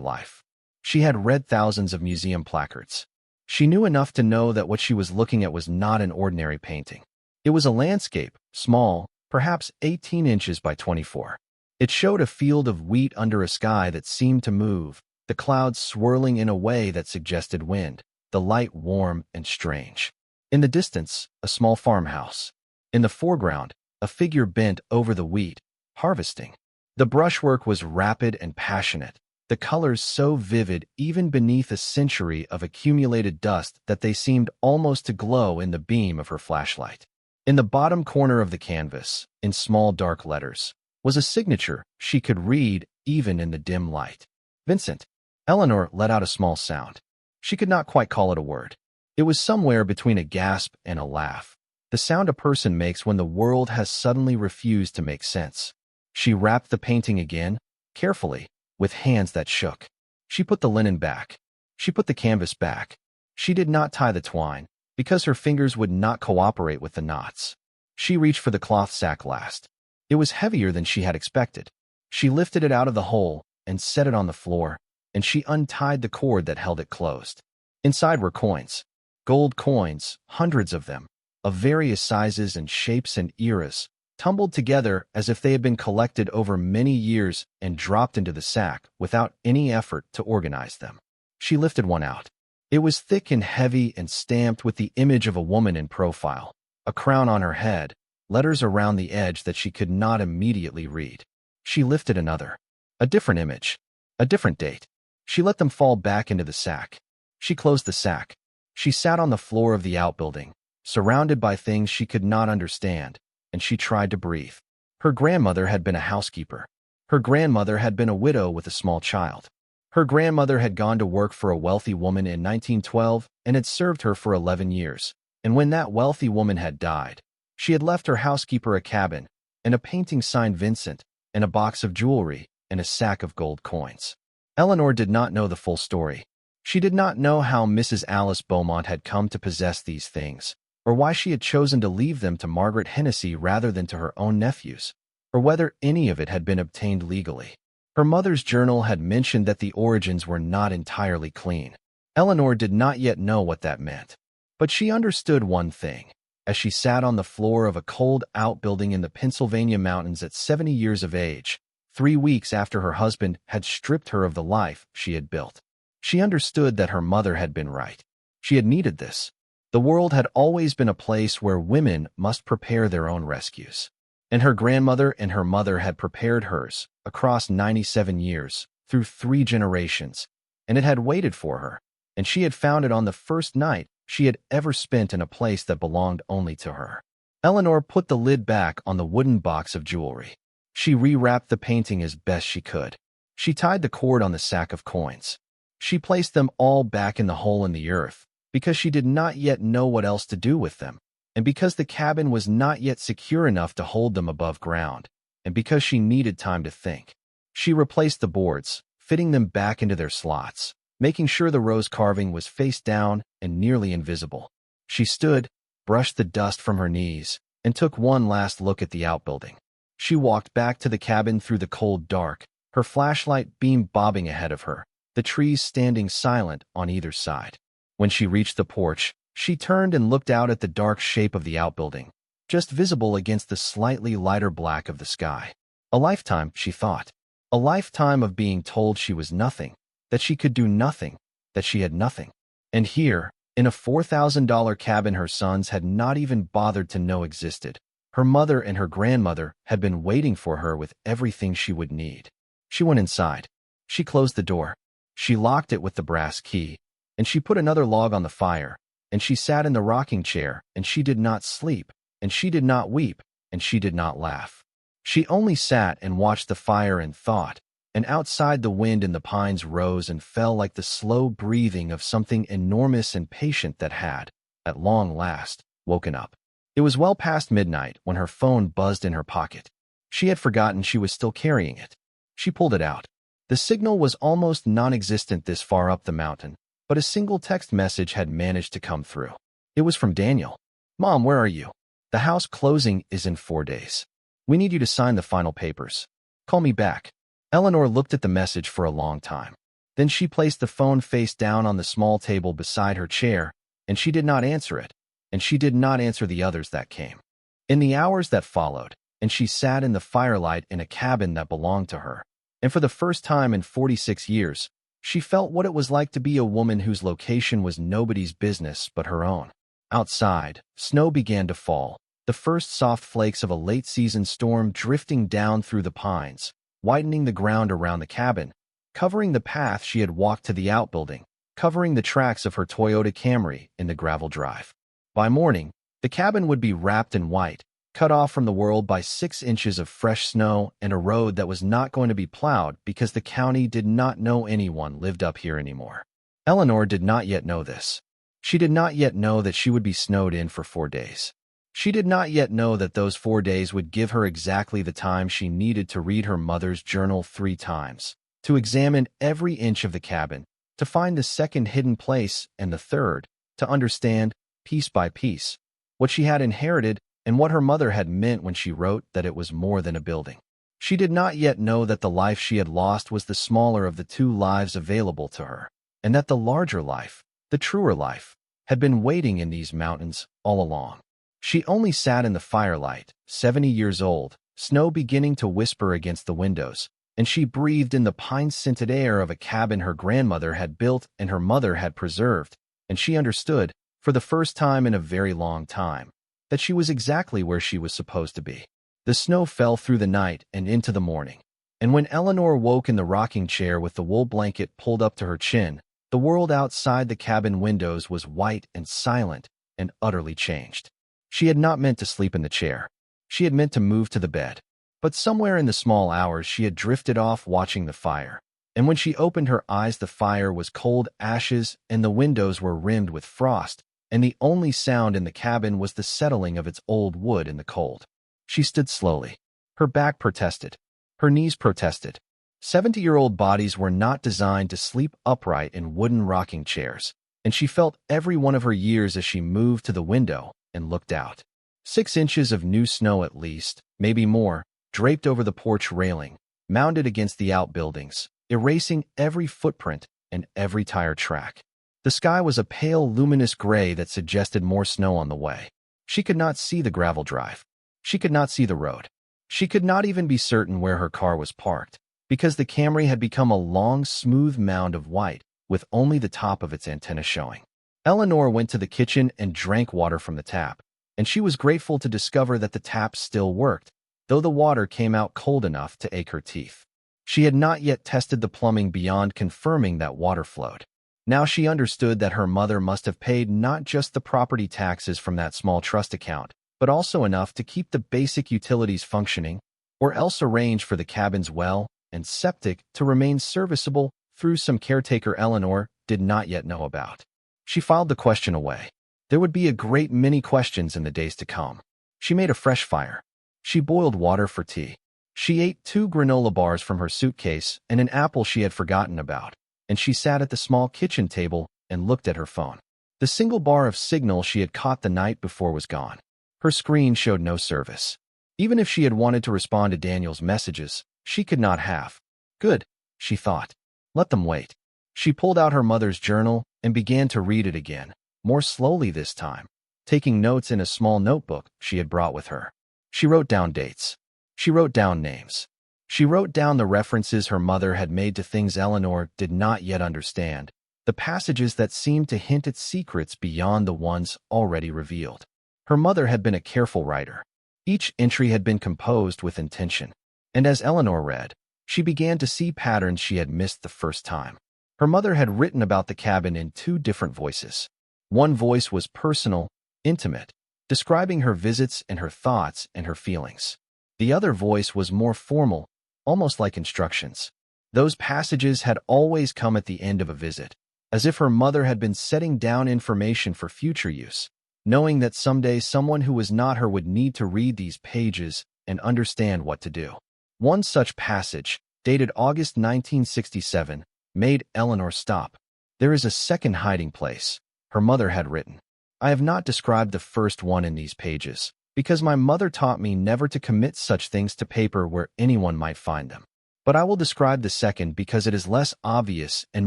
life. She had read thousands of museum placards. She knew enough to know that what she was looking at was not an ordinary painting. It was a landscape, small, perhaps 18 inches by 24. It showed a field of wheat under a sky that seemed to move, the clouds swirling in a way that suggested wind, the light warm and strange. In the distance, a small farmhouse. In the foreground, a figure bent over the wheat, harvesting. The brushwork was rapid and passionate, the colors so vivid even beneath a century of accumulated dust that they seemed almost to glow in the beam of her flashlight. In the bottom corner of the canvas, in small dark letters, was a signature she could read even in the dim light. Vincent. Eleanor let out a small sound. She could not quite call it a word. It was somewhere between a gasp and a laugh, the sound a person makes when the world has suddenly refused to make sense. She wrapped the painting again, carefully, with hands that shook. She put the linen back. She put the canvas back. She did not tie the twine, because her fingers would not cooperate with the knots. She reached for the cloth sack last. It was heavier than she had expected. She lifted it out of the hole and set it on the floor, and she untied the cord that held it closed. Inside were coins. Gold coins, hundreds of them, of various sizes and shapes and eras, tumbled together as if they had been collected over many years and dropped into the sack without any effort to organize them. She lifted one out. It was thick and heavy and stamped with the image of a woman in profile, a crown on her head, letters around the edge that she could not immediately read. She lifted another. A different image. A different date. She let them fall back into the sack. She closed the sack. She sat on the floor of the outbuilding, surrounded by things she could not understand, and she tried to breathe. Her grandmother had been a housekeeper. Her grandmother had been a widow with a small child. Her grandmother had gone to work for a wealthy woman in 1912 and had served her for 11 years. And when that wealthy woman had died, she had left her housekeeper a cabin, and a painting signed Vincent, and a box of jewelry, and a sack of gold coins. Eleanor did not know the full story. She did not know how Mrs. Alice Beaumont had come to possess these things, or why she had chosen to leave them to Margaret Hennessy rather than to her own nephews, or whether any of it had been obtained legally. Her mother's journal had mentioned that the origins were not entirely clean. Eleanor did not yet know what that meant, but she understood one thing. As she sat on the floor of a cold outbuilding in the Pennsylvania mountains at 70 years of age, 3 weeks after her husband had stripped her of the life she had built, she understood that her mother had been right. She had needed this. The world had always been a place where women must prepare their own rescues. And her grandmother and her mother had prepared hers, across 97 years, through 3 generations, and it had waited for her, and she had found it on the first night she had ever spent in a place that belonged only to her. Eleanor put the lid back on the wooden box of jewelry. She rewrapped the painting as best she could. She tied the cord on the sack of coins. She placed them all back in the hole in the earth, because she did not yet know what else to do with them, and because the cabin was not yet secure enough to hold them above ground, and because she needed time to think. She replaced the boards, fitting them back into their slots, making sure the rose carving was face down and nearly invisible. She stood, brushed the dust from her knees, and took one last look at the outbuilding. She walked back to the cabin through the cold dark, her flashlight beam bobbing ahead of her, the trees standing silent on either side. When she reached the porch, she turned and looked out at the dark shape of the outbuilding, just visible against the slightly lighter black of the sky. A lifetime, she thought. A lifetime of being told she was nothing, that she could do nothing, that she had nothing. And here, in a $4,000 cabin her sons had not even bothered to know existed, her mother and her grandmother had been waiting for her with everything she would need. She went inside. She closed the door. She locked it with the brass key, and she put another log on the fire, and she sat in the rocking chair, and she did not sleep, and she did not weep, and she did not laugh. She only sat and watched the fire and thought, and outside the wind in the pines rose and fell like the slow breathing of something enormous and patient that had, at long last, woken up. It was well past midnight when her phone buzzed in her pocket. She had forgotten she was still carrying it. She pulled it out. The signal was almost non-existent this far up the mountain, but a single text message had managed to come through. It was from Daniel. "Mom, where are you? The house closing is in 4 days. We need you to sign the final papers. Call me back." Eleanor looked at the message for a long time. Then she placed the phone face down on the small table beside her chair, and she did not answer it, and she did not answer the others that came. In the hours that followed, and she sat in the firelight in a cabin that belonged to her, and for the first time in 46 years, she felt what it was like to be a woman whose location was nobody's business but her own. Outside, snow began to fall, the first soft flakes of a late-season storm drifting down through the pines, whitening the ground around the cabin, covering the path she had walked to the outbuilding, covering the tracks of her Toyota Camry in the gravel drive. By morning, the cabin would be wrapped in white, cut off from the world by 6 inches of fresh snow and a road that was not going to be plowed because the county did not know anyone lived up here anymore. Eleanor did not yet know this. She did not yet know that she would be snowed in for 4 days. She did not yet know that those 4 days would give her exactly the time she needed to read her mother's journal 3 times, to examine every inch of the cabin, to find the second hidden place and the third, to understand, piece by piece, what she had inherited and what her mother had meant when she wrote that it was more than a building. She did not yet know that the life she had lost was the smaller of the 2 lives available to her, and that the larger life, the truer life, had been waiting in these mountains all along. She only sat in the firelight, 70 years old, snow beginning to whisper against the windows, and she breathed in the pine-scented air of a cabin her grandmother had built and her mother had preserved, and she understood, for the first time in a very long time, that she was exactly where she was supposed to be. The snow fell through the night and into the morning, and when Eleanor woke in the rocking chair with the wool blanket pulled up to her chin, the world outside the cabin windows was white and silent and utterly changed. She had not meant to sleep in the chair. She had meant to move to the bed. But somewhere in the small hours she had drifted off watching the fire, and when she opened her eyes the fire was cold ashes and the windows were rimmed with frost, and the only sound in the cabin was the settling of its old wood in the cold. She stood slowly. Her back protested. Her knees protested. 70-year-old bodies were not designed to sleep upright in wooden rocking chairs, and she felt every one of her years as she moved to the window and looked out. 6 inches of new snow at least, maybe more, draped over the porch railing, mounded against the outbuildings, erasing every footprint and every tire track. The sky was a pale, luminous gray that suggested more snow on the way. She could not see the gravel drive. She could not see the road. She could not even be certain where her car was parked, because the Camry had become a long, smooth mound of white, with only the top of its antenna showing. Eleanor went to the kitchen and drank water from the tap, and she was grateful to discover that the tap still worked, though the water came out cold enough to ache her teeth. She had not yet tested the plumbing beyond confirming that water flowed. Now she understood that her mother must have paid not just the property taxes from that small trust account, but also enough to keep the basic utilities functioning, or else arrange for the cabin's well and septic to remain serviceable through some caretaker Eleanor did not yet know about. She filed the question away. There would be a great many questions in the days to come. She made a fresh fire. She boiled water for tea. She ate 2 granola bars from her suitcase and an apple she had forgotten about, and she sat at the small kitchen table and looked at her phone. The single bar of signal she had caught the night before was gone. Her screen showed no service. Even if she had wanted to respond to Daniel's messages, she could not have. Good, she thought. Let them wait. She pulled out her mother's journal and began to read it again, more slowly this time, taking notes in a small notebook she had brought with her. She wrote down dates. She wrote down names. She wrote down the references her mother had made to things Eleanor did not yet understand, the passages that seemed to hint at secrets beyond the ones already revealed. Her mother had been a careful writer. Each entry had been composed with intention, and as Eleanor read, she began to see patterns she had missed the first time. Her mother had written about the cabin in 2 different voices. One voice was personal, intimate, describing her visits and her thoughts and her feelings. The other voice was more formal, almost like instructions. Those passages had always come at the end of a visit, as if her mother had been setting down information for future use, knowing that someday someone who was not her would need to read these pages and understand what to do. One such passage, dated August 1967, made Eleanor stop. "There is a second hiding place," her mother had written. I have not described the first one in these pages, because my mother taught me never to commit such things to paper where anyone might find them. But I will describe the second because it is less obvious and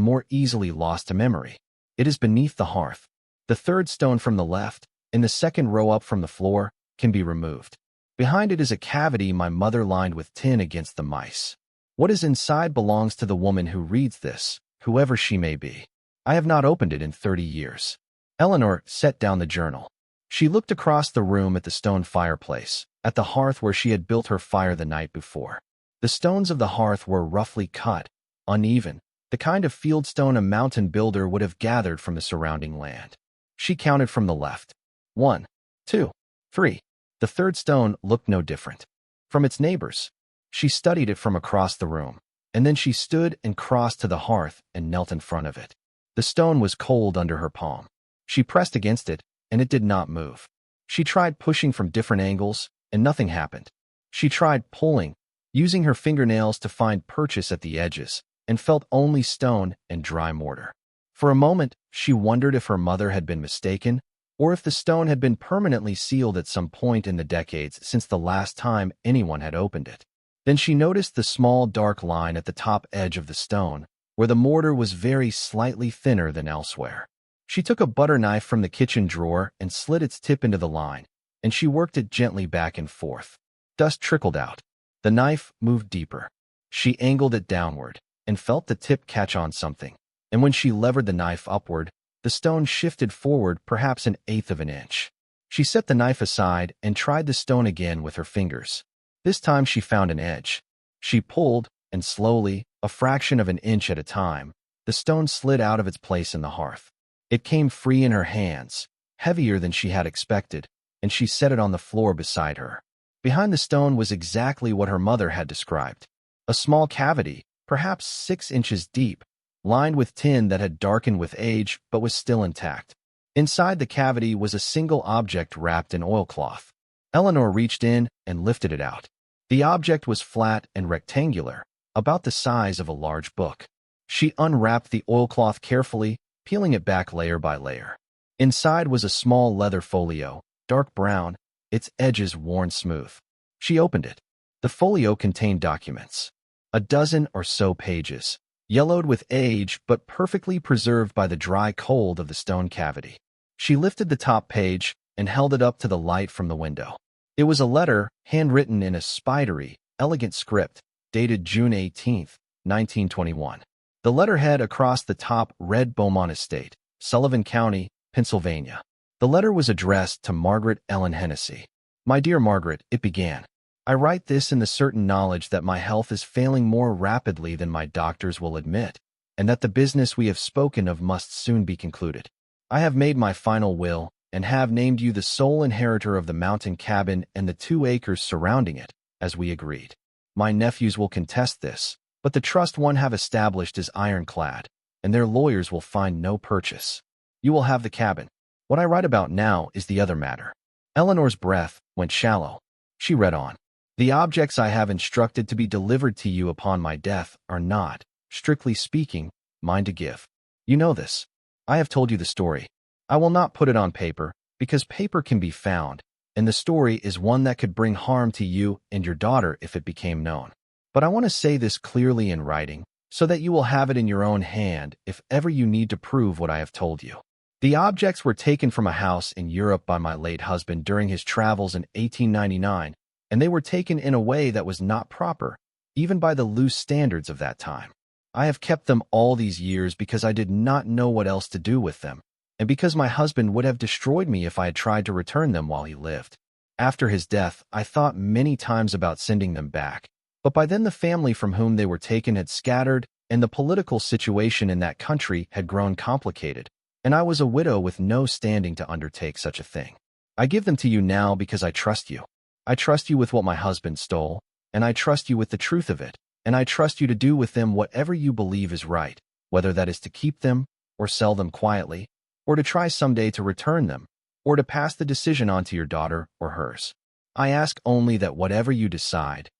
more easily lost to memory. It is beneath the hearth. The third stone from the left, in the second row up from the floor, can be removed. Behind it is a cavity my mother lined with tin against the mice. What is inside belongs to the woman who reads this, whoever she may be. I have not opened it in 30 years. Eleanor set down the journal. She looked across the room at the stone fireplace, at the hearth where she had built her fire the night before. The stones of the hearth were roughly cut, uneven, the kind of fieldstone a mountain builder would have gathered from the surrounding land. She counted from the left. 1, 2, 3. The third stone looked no different from its neighbors. She studied it from across the room, and then she stood and crossed to the hearth and knelt in front of it. The stone was cold under her palm. She pressed against it, and it did not move. She tried pushing from different angles, and nothing happened. She tried pulling, using her fingernails to find purchase at the edges, and felt only stone and dry mortar. For a moment, she wondered if her mother had been mistaken, or if the stone had been permanently sealed at some point in the decades since the last time anyone had opened it. Then she noticed the small dark line at the top edge of the stone, where the mortar was very slightly thinner than elsewhere. She took a butter knife from the kitchen drawer and slid its tip into the line, and she worked it gently back and forth. Dust trickled out. The knife moved deeper. She angled it downward, and felt the tip catch on something, and when she levered the knife upward, the stone shifted forward perhaps 1/8 of an inch. She set the knife aside and tried the stone again with her fingers. This time she found an edge. She pulled, and slowly, a fraction of an inch at a time, the stone slid out of its place in the hearth. It came free in her hands, heavier than she had expected, and she set it on the floor beside her. Behind the stone was exactly what her mother had described. A small cavity, perhaps 6 inches deep, lined with tin that had darkened with age but was still intact. Inside the cavity was a single object wrapped in oilcloth. Eleanor reached in and lifted it out. The object was flat and rectangular, about the size of a large book. She unwrapped the oilcloth carefully, peeling it back layer by layer. Inside was a small leather folio, dark brown, its edges worn smooth. She opened it. The folio contained documents. 12 or so pages, yellowed with age but perfectly preserved by the dry cold of the stone cavity. She lifted the top page and held it up to the light from the window. It was a letter, handwritten in a spidery, elegant script, dated June 18, 1921. The letterhead across the top read Beaumont Estate, Sullivan County, Pennsylvania. The letter was addressed to Margaret Ellen Hennessy. "My dear Margaret," it began, "I write this in the certain knowledge that my health is failing more rapidly than my doctors will admit, and that the business we have spoken of must soon be concluded. I have made my final will, and have named you the sole inheritor of the mountain cabin and the 2 acres surrounding it, as we agreed. My nephews will contest this, but the trust one have established is ironclad, and their lawyers will find no purchase. You will have the cabin. What I write about now is the other matter." Eleanor's breath went shallow. She read on. "The objects I have instructed to be delivered to you upon my death are not, strictly speaking, mine to give. You know this. I have told you the story. I will not put it on paper, because paper can be found, and the story is one that could bring harm to you and your daughter if it became known. But I want to say this clearly in writing, so that you will have it in your own hand if ever you need to prove what I have told you. The objects were taken from a house in Europe by my late husband during his travels in 1899, and they were taken in a way that was not proper, even by the loose standards of that time. I have kept them all these years because I did not know what else to do with them, and because my husband would have destroyed me if I had tried to return them while he lived. After his death, I thought many times about sending them back, but by then the family from whom they were taken had scattered, and the political situation in that country had grown complicated, and I was a widow with no standing to undertake such a thing. I give them to you now because I trust you. I trust you with what my husband stole, and I trust you with the truth of it, and I trust you to do with them whatever you believe is right, whether that is to keep them, or sell them quietly, or to try someday to return them, or to pass the decision on to your daughter or hers. I ask only that whatever you decide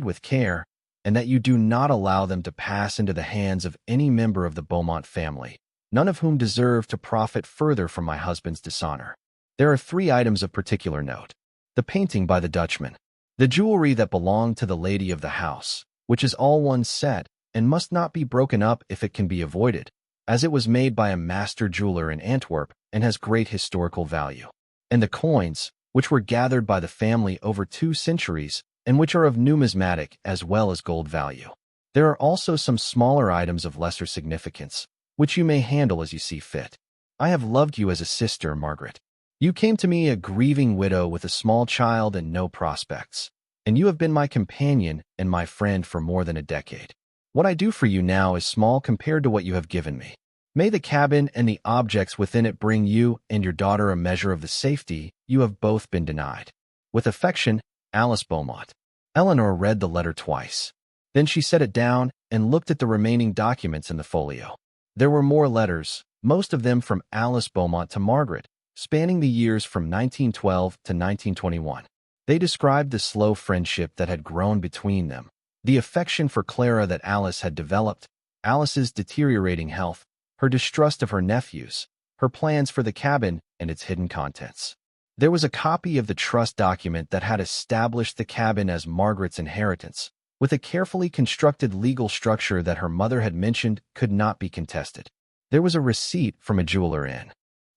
with care, and that you do not allow them to pass into the hands of any member of the Beaumont family, none of whom deserve to profit further from my husband's dishonor. There are 3 items of particular note. The painting by the Dutchman, the jewelry that belonged to the lady of the house, which is all one set and must not be broken up if it can be avoided, as it was made by a master jeweler in Antwerp and has great historical value. And the coins, which were gathered by the family over 2 centuries and which are of numismatic as well as gold value. There are also some smaller items of lesser significance, which you may handle as you see fit. I have loved you as a sister, Margaret. You came to me a grieving widow with a small child and no prospects, and you have been my companion and my friend for more than a decade. What I do for you now is small compared to what you have given me. May the cabin and the objects within it bring you and your daughter a measure of the safety you have both been denied. With affection, Alice Beaumont. Eleanor read the letter twice. Then she set it down and looked at the remaining documents in the folio. There were more letters, most of them from Alice Beaumont to Margaret, spanning the years from 1912 to 1921. They described the slow friendship that had grown between them, the affection for Clara that Alice had developed, Alice's deteriorating health, her distrust of her nephews, her plans for the cabin and its hidden contents. There was a copy of the trust document that had established the cabin as Margaret's inheritance, with a carefully constructed legal structure that her mother had mentioned could not be contested. There was a receipt from a jeweler in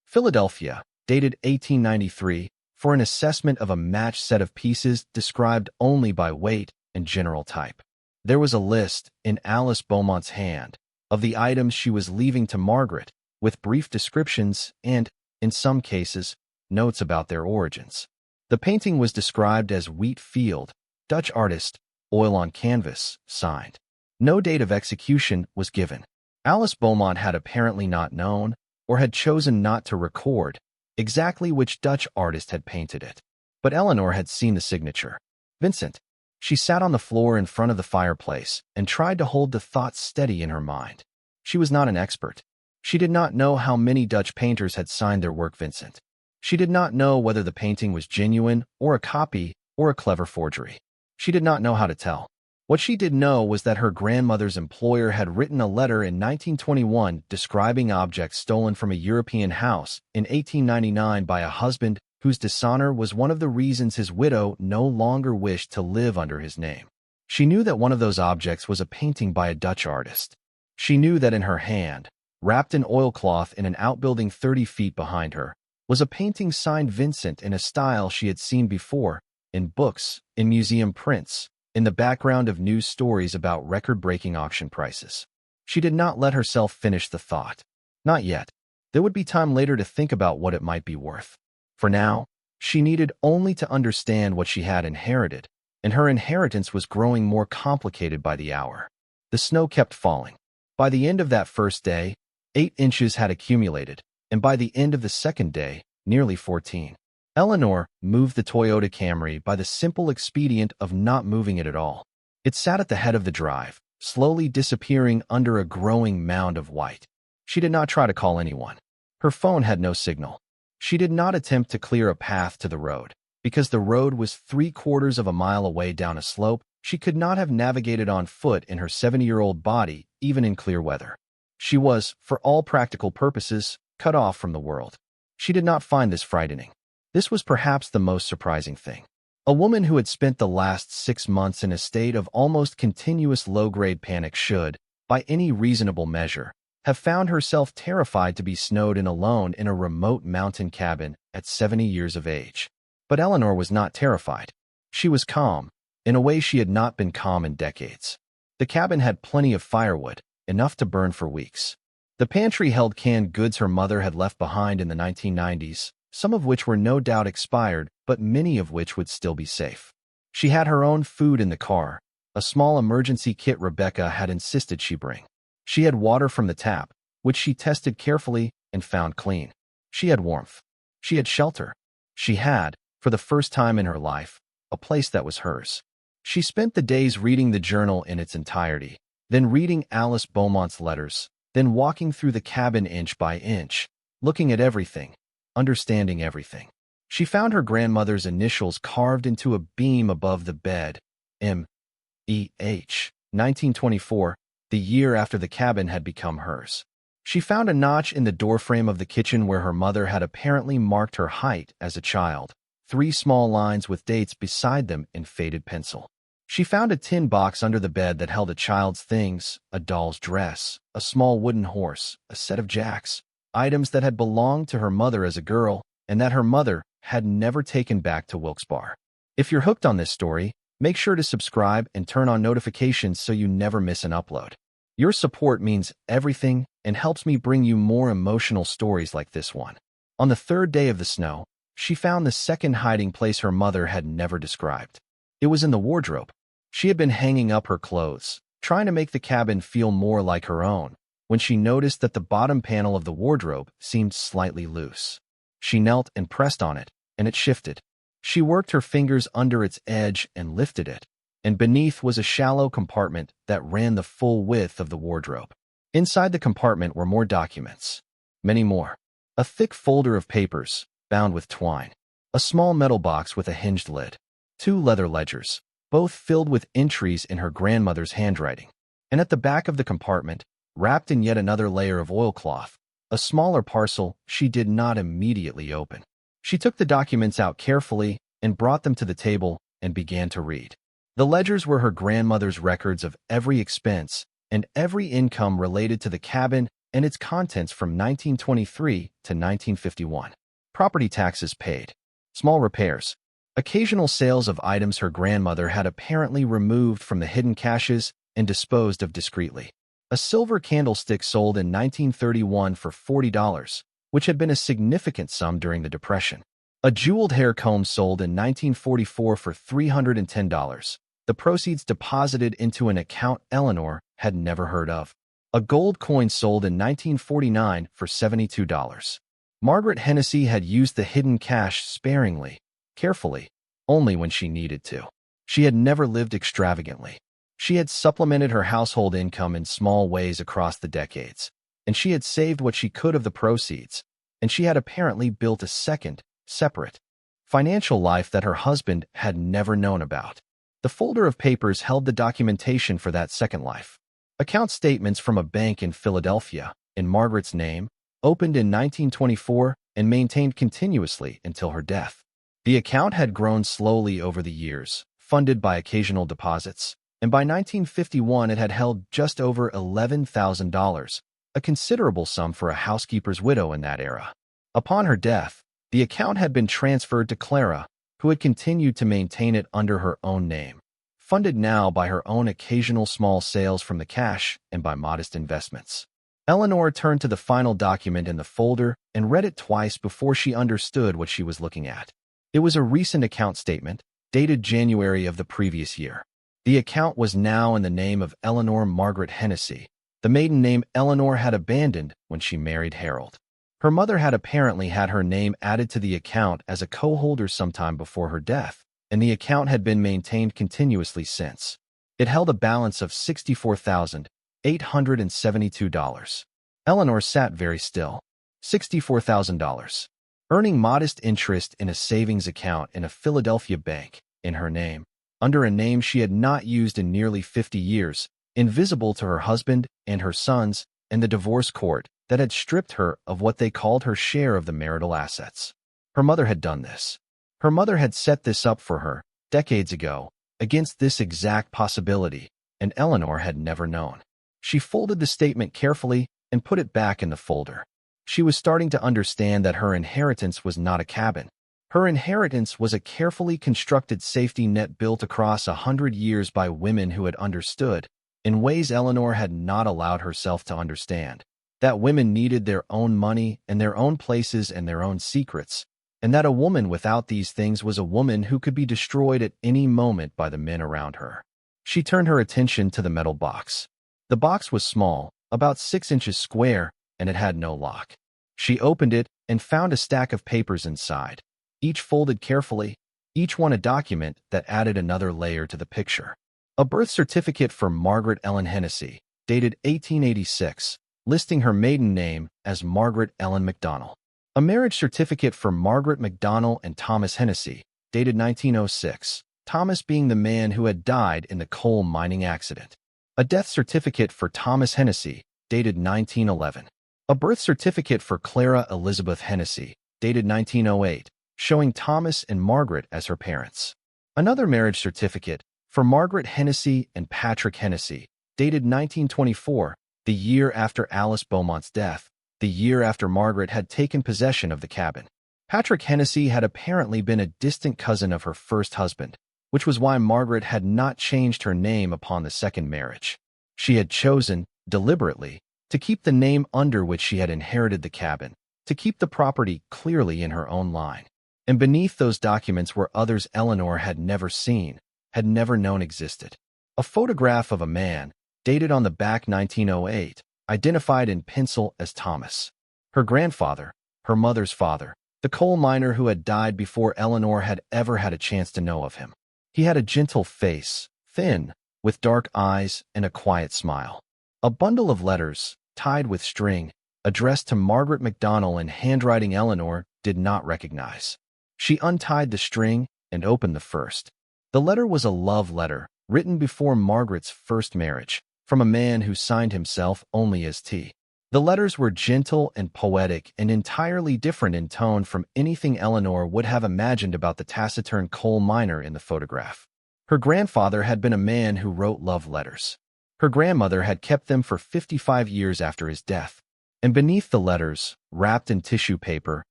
Philadelphia, dated 1893, for an assessment of a matched set of pieces described only by weight and general type. There was a list, in Alice Beaumont's hand, of the items she was leaving to Margaret, with brief descriptions and, in some cases, notes about their origins. The painting was described as Wheat Field, Dutch artist, oil on canvas, signed. No date of execution was given. Alice Beaumont had apparently not known, or had chosen not to record, exactly which Dutch artist had painted it. But Eleanor had seen the signature. Vincent. She sat on the floor in front of the fireplace and tried to hold the thoughts steady in her mind. She was not an expert. She did not know how many Dutch painters had signed their work Vincent. She did not know whether the painting was genuine or a copy or a clever forgery. She did not know how to tell. What she did know was that her grandmother's employer had written a letter in 1921 describing objects stolen from a European house in 1899 by a husband whose dishonor was one of the reasons his widow no longer wished to live under his name. She knew that one of those objects was a painting by a Dutch artist. She knew that in her hand, wrapped in oilcloth in an outbuilding 30 feet behind her, was a painting signed Vincent in a style she had seen before, in books, in museum prints, in the background of news stories about record-breaking auction prices. She did not let herself finish the thought. Not yet. There would be time later to think about what it might be worth. For now, she needed only to understand what she had inherited, and her inheritance was growing more complicated by the hour. The snow kept falling. By the end of that first day, 8 inches had accumulated, and by the end of the second day, nearly 14. Eleanor moved the Toyota Camry by the simple expedient of not moving it at all. It sat at the head of the drive, slowly disappearing under a growing mound of white. She did not try to call anyone. Her phone had no signal. She did not attempt to clear a path to the road. Because the road was 3/4 of a mile away down a slope, she could not have navigated on foot in her 70-year-old body, even in clear weather. She was, for all practical purposes, cut off from the world. She did not find this frightening. This was perhaps the most surprising thing. A woman who had spent the last 6 months in a state of almost continuous low-grade panic should, by any reasonable measure, have found herself terrified to be snowed in alone in a remote mountain cabin at 70 years of age. But Eleanor was not terrified. She was calm, in a way she had not been calm in decades. The cabin had plenty of firewood, enough to burn for weeks. The pantry held canned goods her mother had left behind in the 1990s, some of which were no doubt expired, but many of which would still be safe. She had her own food in the car, a small emergency kit Rebecca had insisted she bring. She had water from the tap, which she tested carefully and found clean. She had warmth. She had shelter. She had, for the first time in her life, a place that was hers. She spent the days reading the journal in its entirety, then reading Alice Beaumont's letters, then walking through the cabin inch by inch, looking at everything, understanding everything. She found her grandmother's initials carved into a beam above the bed, M.E.H., 1924, the year after the cabin had become hers. She found a notch in the doorframe of the kitchen where her mother had apparently marked her height as a child, 3 small lines with dates beside them in faded pencil. She found a tin box under the bed that held a child's things, a doll's dress, a small wooden horse, a set of jacks, items that had belonged to her mother as a girl and that her mother had never taken back to Wilkes-Barre. If you're hooked on this story, make sure to subscribe and turn on notifications so you never miss an upload. Your support means everything and helps me bring you more emotional stories like this one. On the 3rd day of the snow, she found the second hiding place her mother had never described. It was in the wardrobe. She had been hanging up her clothes, trying to make the cabin feel more like her own, when she noticed that the bottom panel of the wardrobe seemed slightly loose. She knelt and pressed on it, and it shifted. She worked her fingers under its edge and lifted it, and beneath was a shallow compartment that ran the full width of the wardrobe. Inside the compartment were more documents, many more. A thick folder of papers, bound with twine. A small metal box with a hinged lid. 2 leather ledgers, both filled with entries in her grandmother's handwriting. And at the back of the compartment, wrapped in yet another layer of oilcloth, a smaller parcel she did not immediately open. She took the documents out carefully and brought them to the table and began to read. The ledgers were her grandmother's records of every expense and every income related to the cabin and its contents from 1923 to 1951. Property taxes paid. Small repairs. Occasional sales of items her grandmother had apparently removed from the hidden caches and disposed of discreetly. A silver candlestick sold in 1931 for $40, which had been a significant sum during the Depression. A jeweled hair comb sold in 1944 for $310, the proceeds deposited into an account Eleanor had never heard of. A gold coin sold in 1949 for $72. Margaret Hennessy had used the hidden cash sparingly, carefully, only when she needed to. She had never lived extravagantly. She had supplemented her household income in small ways across the decades, and she had saved what she could of the proceeds, and she had apparently built a second, separate, financial life that her husband had never known about. The folder of papers held the documentation for that second life. Account statements from a bank in Philadelphia, in Margaret's name, opened in 1924 and maintained continuously until her death. The account had grown slowly over the years, funded by occasional deposits, and by 1951 it had held just over $11,000, a considerable sum for a housekeeper's widow in that era. Upon her death, the account had been transferred to Clara, who had continued to maintain it under her own name, funded now by her own occasional small sales from the cash and by modest investments. Eleanor turned to the final document in the folder and read it twice before she understood what she was looking at. It was a recent account statement, dated January of the previous year. The account was now in the name of Eleanor Margaret Hennessy. The maiden name Eleanor had abandoned when she married Harold. Her mother had apparently had her name added to the account as a co-holder sometime before her death, and the account had been maintained continuously since. It held a balance of $64,872. Eleanor sat very still. $64,000. Earning modest interest in a savings account in a Philadelphia bank, in her name, under a name she had not used in nearly 50 years, invisible to her husband and her sons and the divorce court that had stripped her of what they called her share of the marital assets. Her mother had done this. Her mother had set this up for her, decades ago, against this exact possibility, and Eleanor had never known. She folded the statement carefully and put it back in the folder. She was starting to understand that her inheritance was not a cabin. Her inheritance was a carefully constructed safety net built across 100 years by women who had understood, in ways Eleanor had not allowed herself to understand, that women needed their own money and their own places and their own secrets, and that a woman without these things was a woman who could be destroyed at any moment by the men around her. She turned her attention to the metal box. The box was small, about 6 inches square, and it had no lock. She opened it and found a stack of papers inside, each folded carefully, each one a document that added another layer to the picture. A birth certificate for Margaret Ellen Hennessy, dated 1886, listing her maiden name as Margaret Ellen McDonnell. A marriage certificate for Margaret McDonnell and Thomas Hennessy, dated 1906, Thomas being the man who had died in the coal mining accident. A death certificate for Thomas Hennessy, dated 1911. A birth certificate for Clara Elizabeth Hennessy, dated 1908, showing Thomas and Margaret as her parents. Another marriage certificate for Margaret Hennessy and Patrick Hennessy, dated 1924, the year after Alice Beaumont's death, the year after Margaret had taken possession of the cabin. Patrick Hennessy had apparently been a distant cousin of her first husband, which was why Margaret had not changed her name upon the second marriage. She had chosen, deliberately, to keep the name under which she had inherited the cabin, to keep the property clearly in her own line. And beneath those documents were others Eleanor had never seen, had never known existed. A photograph of a man, dated on the back 1908, identified in pencil as Thomas. Her grandfather, her mother's father, the coal miner who had died before Eleanor had ever had a chance to know of him. He had a gentle face, thin, with dark eyes and a quiet smile. A bundle of letters, tied with string, addressed to Margaret MacDonald in handwriting Eleanor did not recognize. She untied the string and opened the first. The letter was a love letter, written before Margaret's first marriage, from a man who signed himself only as T. The letters were gentle and poetic and entirely different in tone from anything Eleanor would have imagined about the taciturn coal miner in the photograph. Her grandfather had been a man who wrote love letters. Her grandmother had kept them for 55 years after his death. And beneath the letters, wrapped in tissue paper,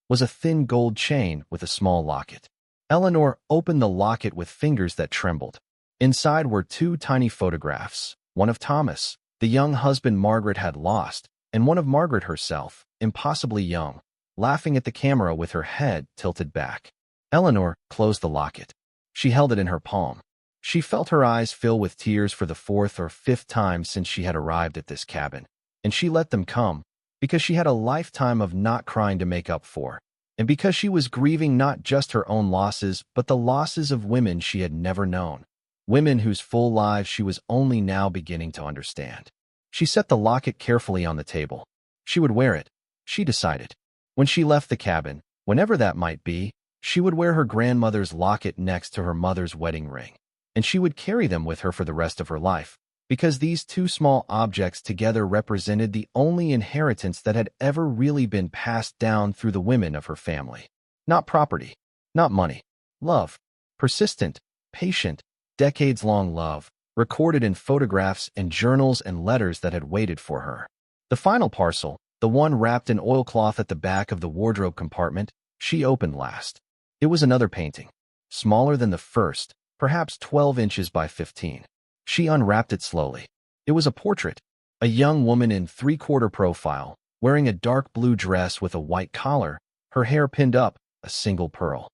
was a thin gold chain with a small locket. Eleanor opened the locket with fingers that trembled. Inside were two tiny photographs, one of Thomas, the young husband Margaret had lost, and one of Margaret herself, impossibly young, laughing at the camera with her head tilted back. Eleanor closed the locket. She held it in her palm. She felt her eyes fill with tears for the fourth or fifth time since she had arrived at this cabin, and she let them come, because she had a lifetime of not crying to make up for, and because she was grieving not just her own losses, but the losses of women she had never known, women whose full lives she was only now beginning to understand. She set the locket carefully on the table. She would wear it, she decided. When she left the cabin, whenever that might be, she would wear her grandmother's locket next to her mother's wedding ring, and she would carry them with her for the rest of her life, because these two small objects together represented the only inheritance that had ever really been passed down through the women of her family. Not property, not money. Love. Persistent, patient, decades-long love, recorded in photographs and journals and letters that had waited for her. The final parcel, the one wrapped in oilcloth at the back of the wardrobe compartment, she opened last. It was another painting, smaller than the first, perhaps 12 inches by 15. She unwrapped it slowly. It was a portrait, a young woman in three-quarter profile, wearing a dark blue dress with a white collar, her hair pinned up, a single pearl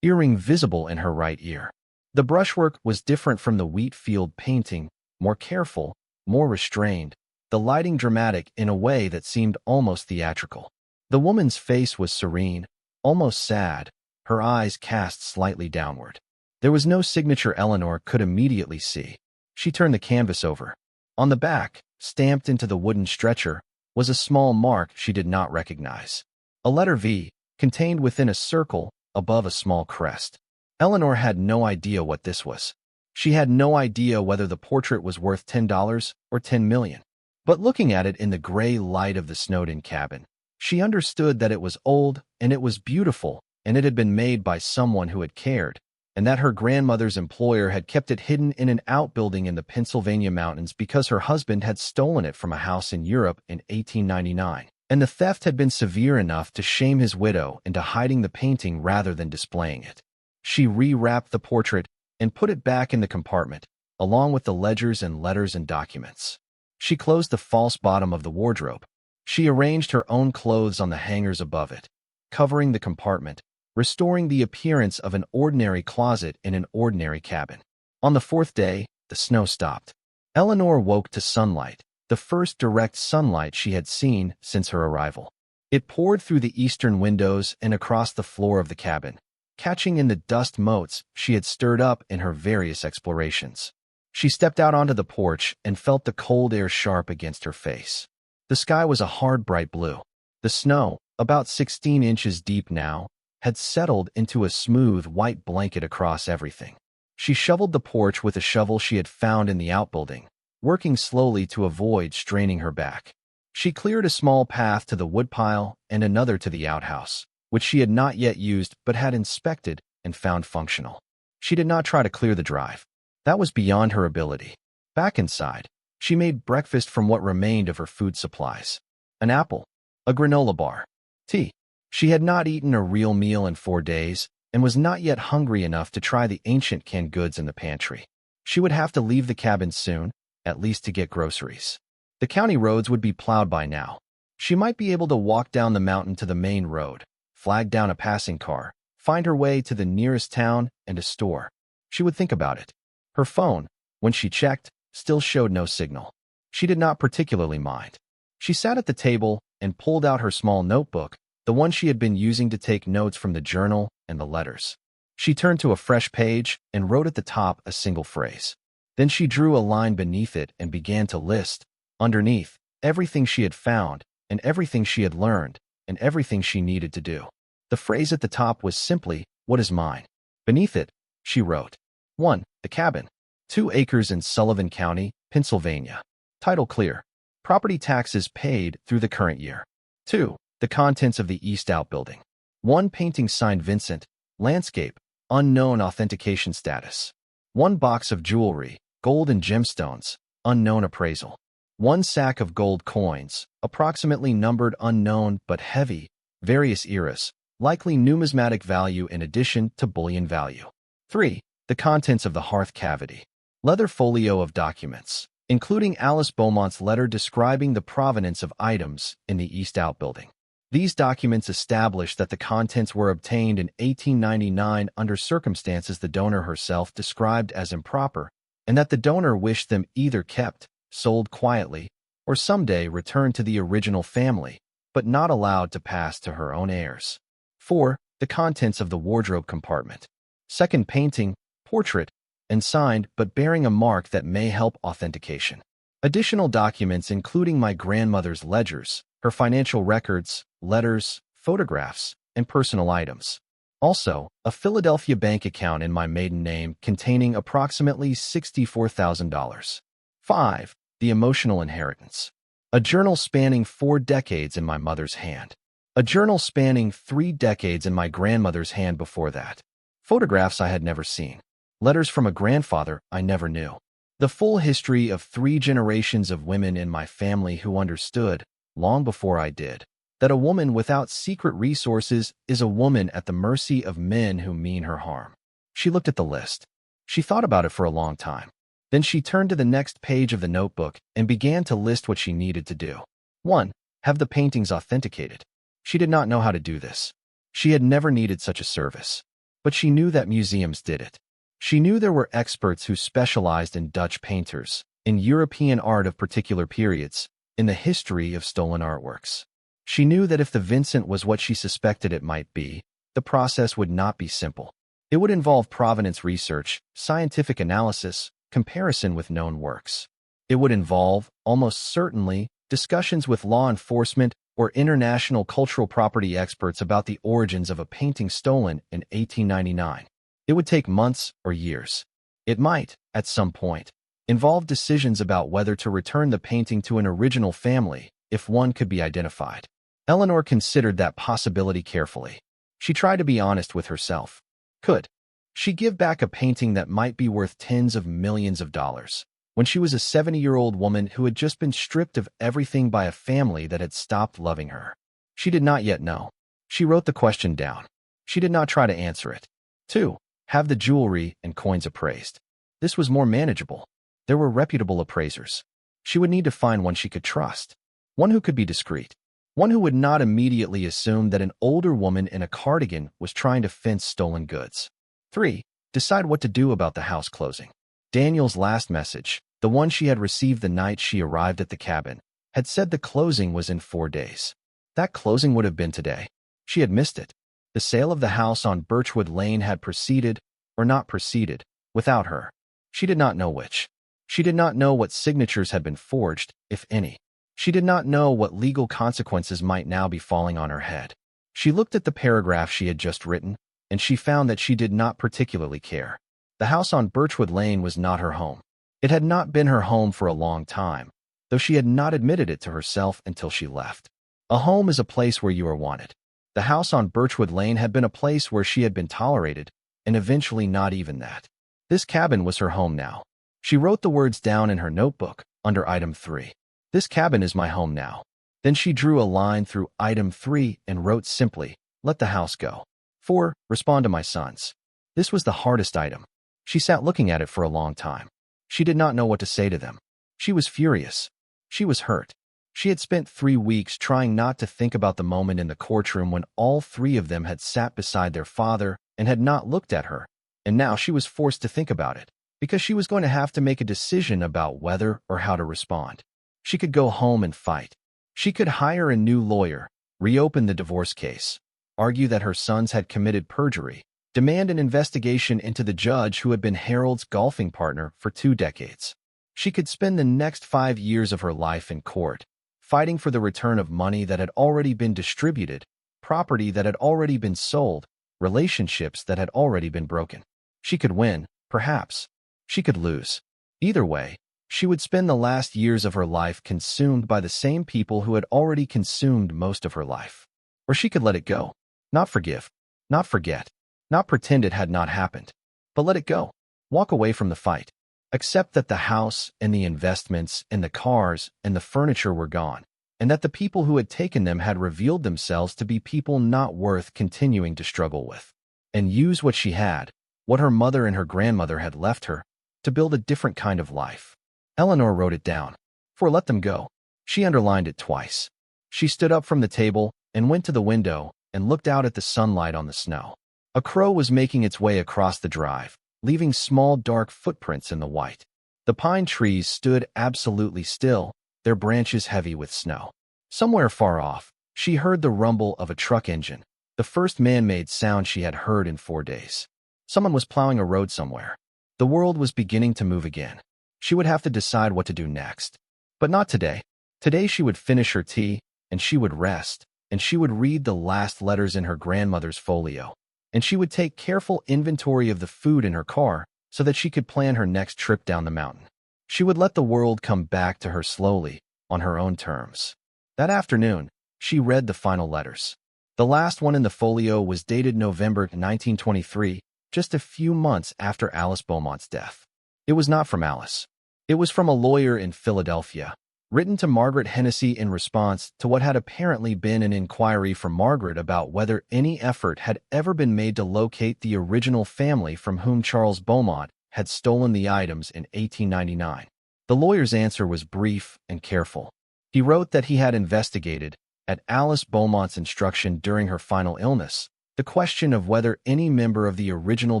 earring visible in her right ear. The brushwork was different from the wheat field painting, more careful, more restrained, the lighting dramatic in a way that seemed almost theatrical. The woman's face was serene, almost sad, her eyes cast slightly downward. There was no signature Eleanor could immediately see. She turned the canvas over. On the back, stamped into the wooden stretcher, was a small mark she did not recognize. A letter V, contained within a circle, above a small crest. Eleanor had no idea what this was. She had no idea whether the portrait was worth $10 or $10 million. But looking at it in the gray light of the snowed-in cabin, she understood that it was old, and it was beautiful, and it had been made by someone who had cared, and that her grandmother's employer had kept it hidden in an outbuilding in the Pennsylvania mountains because her husband had stolen it from a house in Europe in 1899, and the theft had been severe enough to shame his widow into hiding the painting rather than displaying it. She rewrapped the portrait and put it back in the compartment, along with the ledgers and letters and documents. She closed the false bottom of the wardrobe. She arranged her own clothes on the hangers above it, covering the compartment, restoring the appearance of an ordinary closet in an ordinary cabin. On the fourth day, the snow stopped. Eleanor woke to sunlight, the first direct sunlight she had seen since her arrival. It poured through the eastern windows and across the floor of the cabin, catching in the dust motes she had stirred up in her various explorations. She stepped out onto the porch and felt the cold air sharp against her face. The sky was a hard, bright blue. The snow, about 16 inches deep now, had settled into a smooth white blanket across everything. She shoveled the porch with a shovel she had found in the outbuilding, working slowly to avoid straining her back. She cleared a small path to the woodpile and another to the outhouse, which she had not yet used but had inspected and found functional. She did not try to clear the drive. That was beyond her ability. Back inside, she made breakfast from what remained of her food supplies. An apple, a granola bar, tea. She had not eaten a real meal in 4 days and was not yet hungry enough to try the ancient canned goods in the pantry. She would have to leave the cabin soon, at least to get groceries. The county roads would be plowed by now. She might be able to walk down the mountain to the main road, flag down a passing car, find her way to the nearest town and a store. She would think about it. Her phone, when she checked, still showed no signal. She did not particularly mind. She sat at the table and pulled out her small notebook, the one she had been using to take notes from the journal and the letters. She turned to a fresh page and wrote at the top a single phrase. Then she drew a line beneath it and began to list, underneath, everything she had found and everything she had learned and everything she needed to do. The phrase at the top was simply, "What is mine?" Beneath it, she wrote, 1. The cabin. 2 acres in Sullivan County, Pennsylvania. Title clear. Property taxes paid through the current year. 2. The contents of the east outbuilding. 1 painting signed Vincent, landscape, unknown authentication status. 1 box of jewelry, gold and gemstones, unknown appraisal. 1 sack of gold coins, approximately numbered unknown but heavy, various eras, likely numismatic value in addition to bullion value. 3. The contents of the hearth cavity. Leather folio of documents, including Alice Beaumont's letter describing the provenance of items in the east outbuilding. These documents established that the contents were obtained in 1899 under circumstances the donor herself described as improper, and that the donor wished them either kept, sold quietly, or someday returned to the original family, but not allowed to pass to her own heirs. 4. The contents of the wardrobe compartment. 2nd painting, portrait, and signed but bearing a mark that may help authentication. Additional documents including my grandmother's ledgers, her financial records, letters, photographs, and personal items. Also, a Philadelphia bank account in my maiden name containing approximately $64,000. 5. The emotional inheritance. A journal spanning 4 decades in my mother's hand. A journal spanning 3 decades in my grandmother's hand before that. Photographs I had never seen. Letters from a grandfather I never knew. The full history of 3 generations of women in my family who understood, long before I did, that a woman without secret resources is a woman at the mercy of men who mean her harm. She looked at the list. She thought about it for a long time. Then she turned to the next page of the notebook and began to list what she needed to do. 1. Have the paintings authenticated. She did not know how to do this. She had never needed such a service. But she knew that museums did it. She knew there were experts who specialized in Dutch painters, in European art of particular periods, in the history of stolen artworks. She knew that if the Vincent was what she suspected it might be, the process would not be simple. It would involve provenance research, scientific analysis, comparison with known works. It would involve, almost certainly, discussions with law enforcement or international cultural property experts about the origins of a painting stolen in 1899. It would take months or years. It might, at some point, involve decisions about whether to return the painting to an original family if one could be identified. Eleanor considered that possibility carefully. She tried to be honest with herself. Could she give back a painting that might be worth tens of millions of dollars when she was a 70-year-old woman who had just been stripped of everything by a family that had stopped loving her? She did not yet know. She wrote the question down. She did not try to answer it. 2. Have the jewelry and coins appraised. This was more manageable. There were reputable appraisers. She would need to find one she could trust. One who could be discreet. One who would not immediately assume that an older woman in a cardigan was trying to fence stolen goods. 3. Decide what to do about the house closing. Daniel's last message, the one she had received the night she arrived at the cabin, had said the closing was in 4 days. That closing would have been today. She had missed it. The sale of the house on Birchwood Lane had proceeded, or not proceeded, without her. She did not know which. She did not know what signatures had been forged, if any. She did not know what legal consequences might now be falling on her head. She looked at the paragraph she had just written, and she found that she did not particularly care. The house on Birchwood Lane was not her home. It had not been her home for a long time. though she had not admitted it to herself until she left. A home is a place where you are wanted. The house on Birchwood Lane had been a place where she had been tolerated, and eventually not even that. This cabin was her home now. She wrote the words down in her notebook, under item 3. This cabin is my home now. Then she drew a line through item 3 and wrote simply, let the house go. 4. Respond to my sons. This was the hardest item. She sat looking at it for a long time. She did not know what to say to them. She was furious. She was hurt. She had spent 3 weeks trying not to think about the moment in the courtroom when all 3 of them had sat beside their father and had not looked at her, and now she was forced to think about it, because she was going to have to make a decision about whether or how to respond. She could go home and fight. She could hire a new lawyer, reopen the divorce case, argue that her sons had committed perjury, demand an investigation into the judge who had been Harold's golfing partner for 2 decades. She could spend the next 5 years of her life in court, fighting for the return of money that had already been distributed, property that had already been sold, relationships that had already been broken. She could win, perhaps. She could lose. Either way, she would spend the last years of her life consumed by the same people who had already consumed most of her life. Or she could let it go. Not forgive. Not forget. Not pretend it had not happened. But let it go. Walk away from the fight. Accept that the house and the investments and the cars and the furniture were gone, and that the people who had taken them had revealed themselves to be people not worth continuing to struggle with. And use what she had, what her mother and her grandmother had left her, to build a different kind of life. Eleanor wrote it down. For let them go. She underlined it twice. She stood up from the table and went to the window and looked out at the sunlight on the snow. A crow was making its way across the drive, leaving small dark footprints in the white. The pine trees stood absolutely still, their branches heavy with snow. Somewhere far off, she heard the rumble of a truck engine, the first man-made sound she had heard in 4 days. Someone was plowing a road somewhere. The world was beginning to move again. She would have to decide what to do next. But not today. Today she would finish her tea, and she would rest, and she would read the last letters in her grandmother's folio. And she would take careful inventory of the food in her car so that she could plan her next trip down the mountain. She would let the world come back to her slowly, on her own terms. That afternoon, she read the final letters. The last one in the folio was dated November 1923, just a few months after Alice Beaumont's death. It was not from Alice. It was from a lawyer in Philadelphia, written to Margaret Hennessy in response to what had apparently been an inquiry from Margaret about whether any effort had ever been made to locate the original family from whom Charles Beaumont had stolen the items in 1899. The lawyer's answer was brief and careful. He wrote that he had investigated, at Alice Beaumont's instruction during her final illness, the question of whether any member of the original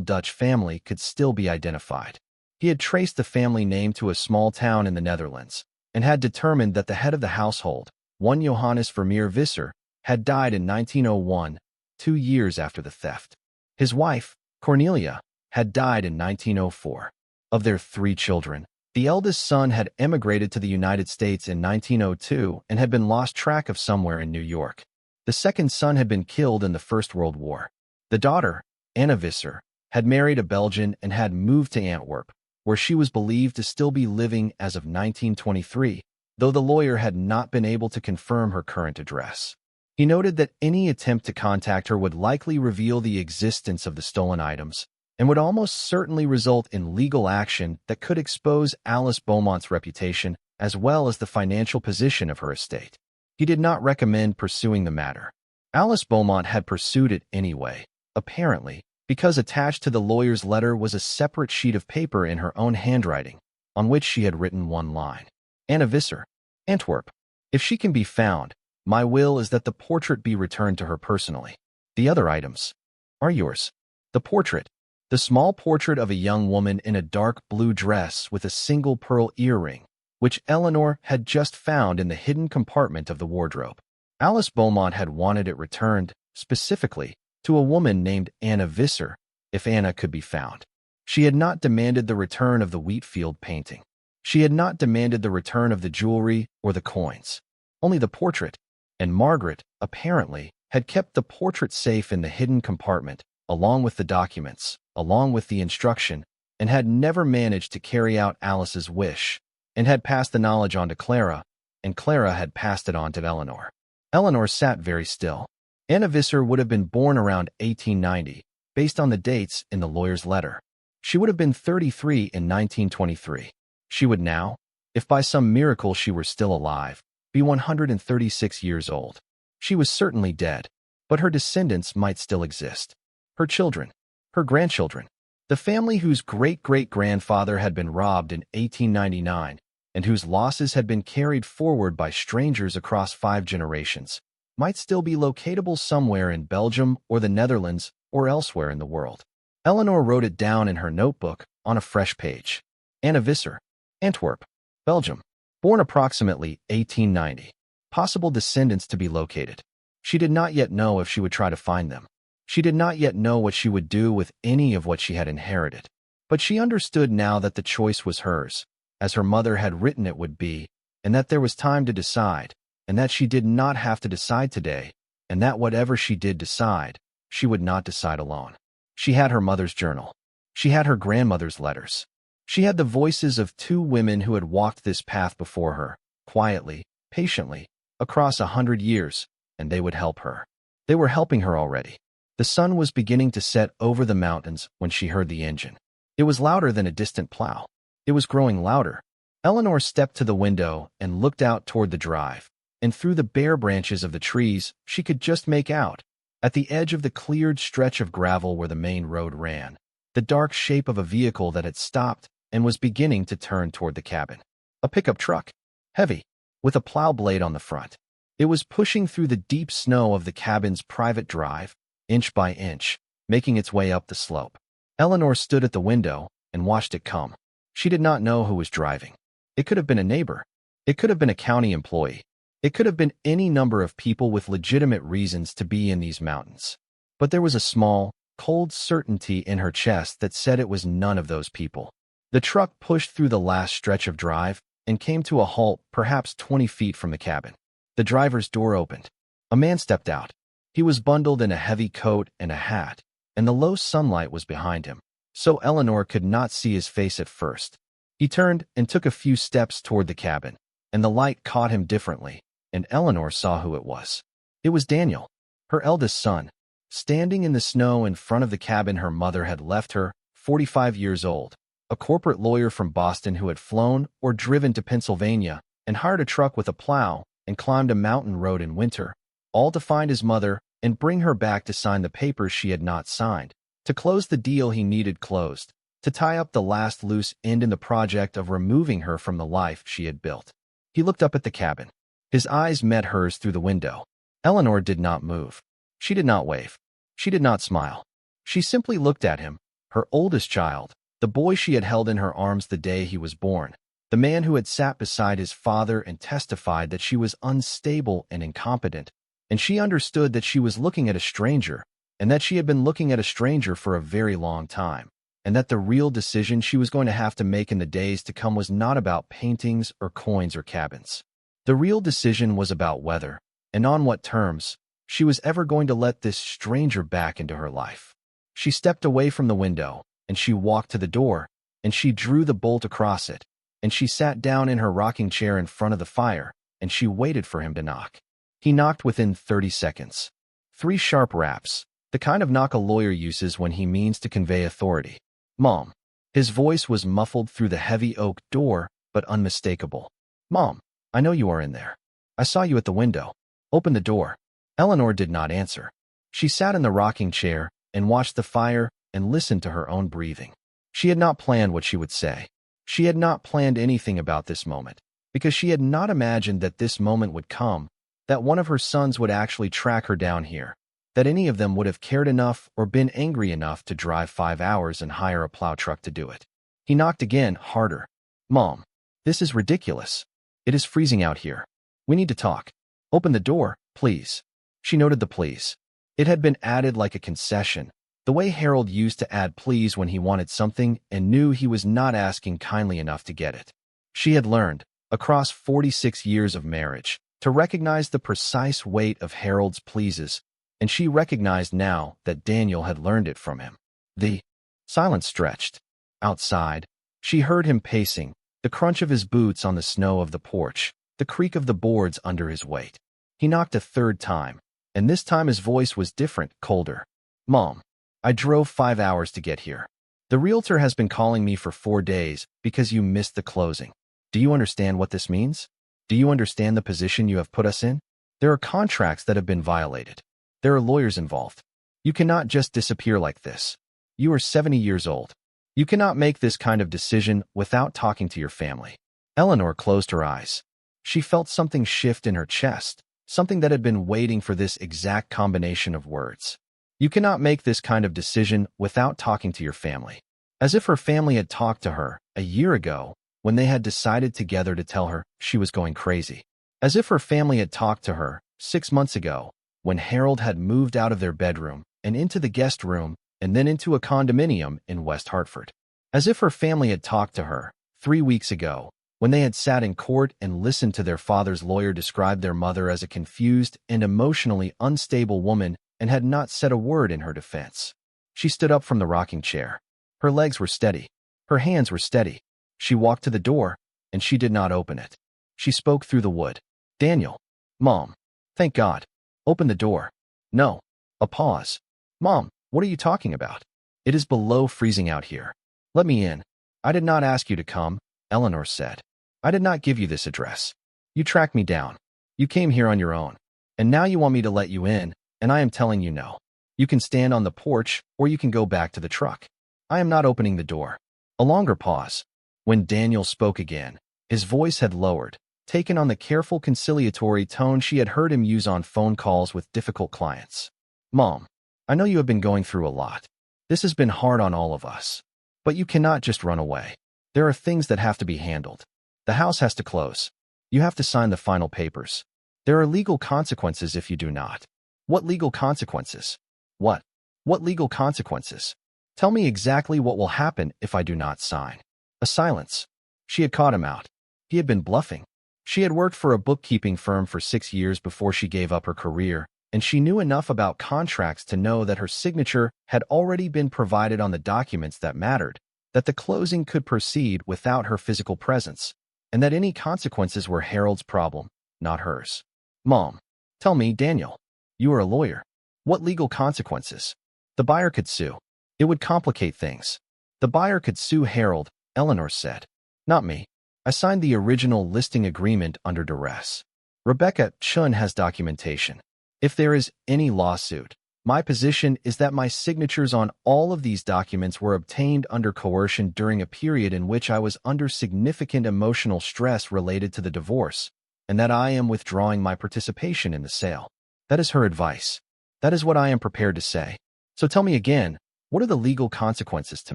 Dutch family could still be identified. He had traced the family name to a small town in the Netherlands, and had determined that the head of the household, one Johannes Vermeer Visser, had died in 1901, 2 years after the theft. His wife, Cornelia, had died in 1904. Of their 3 children, the eldest son had emigrated to the United States in 1902 and had been lost track of somewhere in New York. The second son had been killed in the First World War. The daughter, Anna Visser, had married a Belgian and had moved to Antwerp, where she was believed to still be living as of 1923, though the lawyer had not been able to confirm her current address. He noted that any attempt to contact her would likely reveal the existence of the stolen items and would almost certainly result in legal action that could expose Alice Beaumont's reputation as well as the financial position of her estate. He did not recommend pursuing the matter. Alice Beaumont had pursued it anyway, apparently, because attached to the lawyer's letter was a separate sheet of paper in her own handwriting, on which she had written one line. Anna Visser, Antwerp. If she can be found, my will is that the portrait be returned to her personally. The other items are yours. The portrait, the small portrait of a young woman in a dark blue dress with a single pearl earring, which Eleanor had just found in the hidden compartment of the wardrobe. Alice Beaumont had wanted it returned, specifically, to a woman named Anna Visser, if Anna could be found. She had not demanded the return of the Wheatfield painting. She had not demanded the return of the jewelry or the coins. Only the portrait, and Margaret, apparently, had kept the portrait safe in the hidden compartment, along with the documents, along with the instruction, and had never managed to carry out Alice's wish, and had passed the knowledge on to Clara, and Clara had passed it on to Eleanor. Eleanor sat very still. Anna Visser would have been born around 1890, based on the dates in the lawyer's letter. She would have been 33 in 1923. She would now, if by some miracle she were still alive, be 136 years old. She was certainly dead, but her descendants might still exist. Her children, her grandchildren, the family whose great-great-grandfather had been robbed in 1899 and whose losses had been carried forward by strangers across 5 generations, might still be locatable somewhere in Belgium or the Netherlands or elsewhere in the world. Eleanor wrote it down in her notebook on a fresh page. Anna Visser, Antwerp, Belgium, born approximately 1890. Possible descendants to be located. She did not yet know if she would try to find them. She did not yet know what she would do with any of what she had inherited. But she understood now that the choice was hers, as her mother had written it would be, and that there was time to decide, and that she did not have to decide today, and that whatever she did decide, she would not decide alone. She had her mother's journal. She had her grandmother's letters. She had the voices of 2 women who had walked this path before her, quietly, patiently, across 100 years, and they would help her. They were helping her already. The sun was beginning to set over the mountains when she heard the engine. It was louder than a distant plow. It was growing louder. Eleanor stepped to the window and looked out toward the drive, and through the bare branches of the trees she could just make out, at the edge of the cleared stretch of gravel where the main road ran, the dark shape of a vehicle that had stopped and was beginning to turn toward the cabin. A pickup truck, heavy, with a plow blade on the front. It was pushing through the deep snow of the cabin's private drive, inch by inch, making its way up the slope. Eleanor stood at the window and watched it come. She did not know who was driving. It could have been a neighbor. It could have been a county employee. It could have been any number of people with legitimate reasons to be in these mountains. But there was a small, cold certainty in her chest that said it was none of those people. The truck pushed through the last stretch of drive and came to a halt perhaps 20 feet from the cabin. The driver's door opened. A man stepped out. He was bundled in a heavy coat and a hat, and the low sunlight was behind him, so Eleanor could not see his face at first. He turned and took a few steps toward the cabin, and the light caught him differently, and Eleanor saw who it was. It was Daniel, her eldest son, standing in the snow in front of the cabin her mother had left her, 45 years old, a corporate lawyer from Boston who had flown or driven to Pennsylvania and hired a truck with a plow and climbed a mountain road in winter, all to find his mother and bring her back to sign the papers she had not signed, to close the deal he needed closed, to tie up the last loose end in the project of removing her from the life she had built. He looked up at the cabin. His eyes met hers through the window. Eleanor did not move. She did not wave. She did not smile. She simply looked at him, her oldest child, the boy she had held in her arms the day he was born, the man who had sat beside his father and testified that she was unstable and incompetent, and she understood that she was looking at a stranger, and that she had been looking at a stranger for a very long time, and that the real decision she was going to have to make in the days to come was not about paintings or coins or cabins. The real decision was about whether, and on what terms, she was ever going to let this stranger back into her life. She stepped away from the window, and she walked to the door, and she drew the bolt across it, and she sat down in her rocking chair in front of the fire, and she waited for him to knock. He knocked within 30 seconds. 3 sharp raps, the kind of knock a lawyer uses when he means to convey authority. Mom. His voice was muffled through the heavy oak door, but unmistakable. Mom, I know you are in there. I saw you at the window. Open the door. Eleanor did not answer. She sat in the rocking chair and watched the fire and listened to her own breathing. She had not planned what she would say. She had not planned anything about this moment, because she had not imagined that this moment would come, that one of her sons would actually track her down here, that any of them would have cared enough or been angry enough to drive 5 hours and hire a plow truck to do it. He knocked again, harder. Mom, this is ridiculous. It is freezing out here. We need to talk. Open the door, please. She noted the please. It had been added like a concession, the way Harold used to add please when he wanted something and knew he was not asking kindly enough to get it. She had learned, across 46 years of marriage, to recognize the precise weight of Harold's pleases, and she recognized now that Daniel had learned it from him. The silence stretched. Outside, she heard him pacing, The crunch of his boots on the snow of the porch, the creak of the boards under his weight. He knocked a third time, and this time his voice was different, colder. Mom, I drove 5 hours to get here. The realtor has been calling me for 4 days because you missed the closing. Do you understand what this means? Do you understand the position you have put us in? There are contracts that have been violated. There are lawyers involved. You cannot just disappear like this. You are 70 years old. You cannot make this kind of decision without talking to your family. Eleanor closed her eyes. She felt something shift in her chest, something that had been waiting for this exact combination of words. You cannot make this kind of decision without talking to your family. As if her family had talked to her a year ago when they had decided together to tell her she was going crazy. As if her family had talked to her 6 months ago when Harold had moved out of their bedroom and into the guest room and then into a condominium in West Hartford. As if her family had talked to her 3 weeks ago when they had sat in court and listened to their father's lawyer describe their mother as a confused and emotionally unstable woman and had not said a word in her defense. She stood up from the rocking chair. Her legs were steady. Her hands were steady. She walked to the door, and she did not open it. She spoke through the wood. Daniel. Mom. Thank God. Open the door. No. A pause. Mom, what are you talking about? It is below freezing out here. Let me in. I did not ask you to come, Eleanor said. I did not give you this address. You tracked me down. You came here on your own. And now you want me to let you in, and I am telling you no. You can stand on the porch, or you can go back to the truck. I am not opening the door. A longer pause. When Daniel spoke again, his voice had lowered, taken on the careful conciliatory tone she had heard him use on phone calls with difficult clients. Mom, I know you have been going through a lot. This has been hard on all of us. But you cannot just run away. There are things that have to be handled. The house has to close. You have to sign the final papers. There are legal consequences if you do not. What legal consequences? What? What legal consequences? Tell me exactly what will happen if I do not sign. A silence. She had caught him out. He had been bluffing. She had worked for a bookkeeping firm for 6 years before she gave up her career, and she knew enough about contracts to know that her signature had already been provided on the documents that mattered, that the closing could proceed without her physical presence, and that any consequences were Harold's problem, not hers. Mom, tell me, Daniel. You are a lawyer. What legal consequences? The buyer could sue. It would complicate things. The buyer could sue Harold, Eleanor said. Not me. I signed the original listing agreement under duress. Rebecca Chun has documentation. If there is any lawsuit, my position is that my signatures on all of these documents were obtained under coercion during a period in which I was under significant emotional stress related to the divorce, and that I am withdrawing my participation in the sale. That is her advice. That is what I am prepared to say. So tell me again, what are the legal consequences to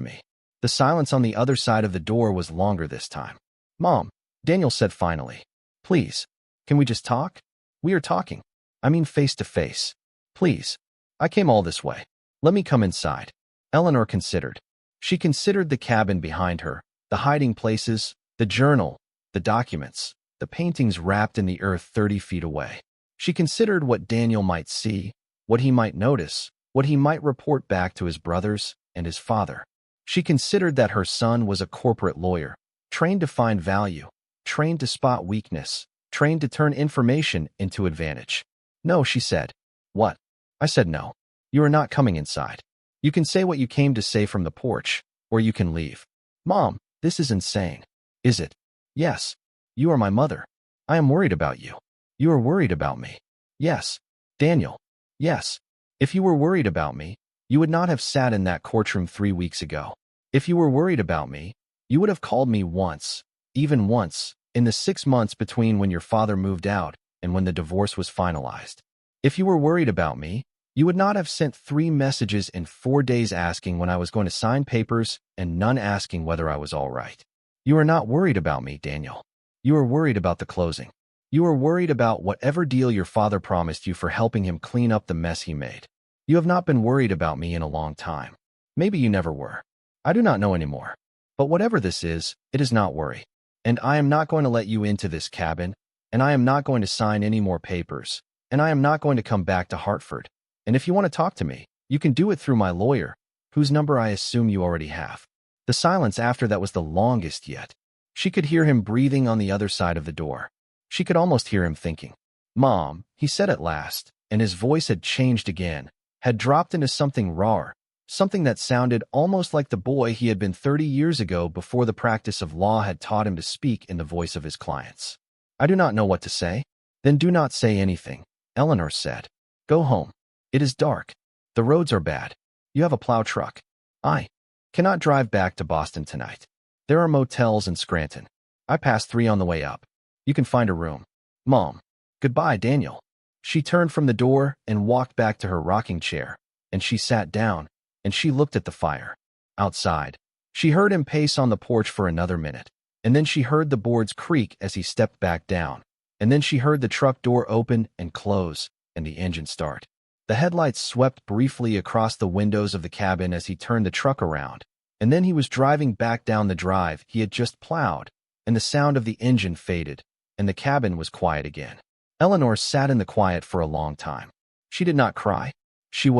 me? The silence on the other side of the door was longer this time. Mom, Daniel said finally. Please, can we just talk? We are talking. I mean face to face. Please. I came all this way. Let me come inside. Eleanor considered. She considered the cabin behind her, the hiding places, the journal, the documents, the paintings wrapped in the earth 30 feet away. She considered what Daniel might see, what he might notice, what he might report back to his brothers and his father. She considered that her son was a corporate lawyer, trained to find value, trained to spot weakness, trained to turn information into advantage. No, she said. What? I said no. You are not coming inside. You can say what you came to say from the porch, or you can leave. Mom, this is insane. Is it? Yes. You are my mother. I am worried about you. You are worried about me. Yes. Daniel. Yes. If you were worried about me, you would not have sat in that courtroom 3 weeks ago. If you were worried about me, you would have called me once, even once, in the 6 months between when your father moved out and when the divorce was finalized. If you were worried about me, you would not have sent 3 messages in 4 days asking when I was going to sign papers and none asking whether I was all right. You are not worried about me, Daniel. You are worried about the closing. You are worried about whatever deal your father promised you for helping him clean up the mess he made. You have not been worried about me in a long time. Maybe you never were. I do not know anymore. But whatever this is, it is not worry. And I am not going to let you into this cabin, and I am not going to sign any more papers, and I am not going to come back to Hartford. And if you want to talk to me, you can do it through my lawyer, whose number I assume you already have. The silence after that was the longest yet. She could hear him breathing on the other side of the door. She could almost hear him thinking. "Mom," he said at last, and his voice had changed again, had dropped into something rawer, something that sounded almost like the boy he had been 30 years ago before the practice of law had taught him to speak in the voice of his clients. "I do not know what to say." "Then do not say anything," Eleanor said. "Go home. It is dark. The roads are bad. You have a plow truck. I cannot drive back to Boston tonight. There are motels in Scranton. I passed 3 on the way up. You can find a room. Mom." "Goodbye, Daniel." She turned from the door and walked back to her rocking chair, and she sat down, and she looked at the fire. Outside, she heard him pace on the porch for another minute, and then she heard the boards creak as he stepped back down, and then she heard the truck door open and close, and the engine start. The headlights swept briefly across the windows of the cabin as he turned the truck around, and then he was driving back down the drive he had just plowed, and the sound of the engine faded, and the cabin was quiet again. Eleanor sat in the quiet for a long time. She did not cry. She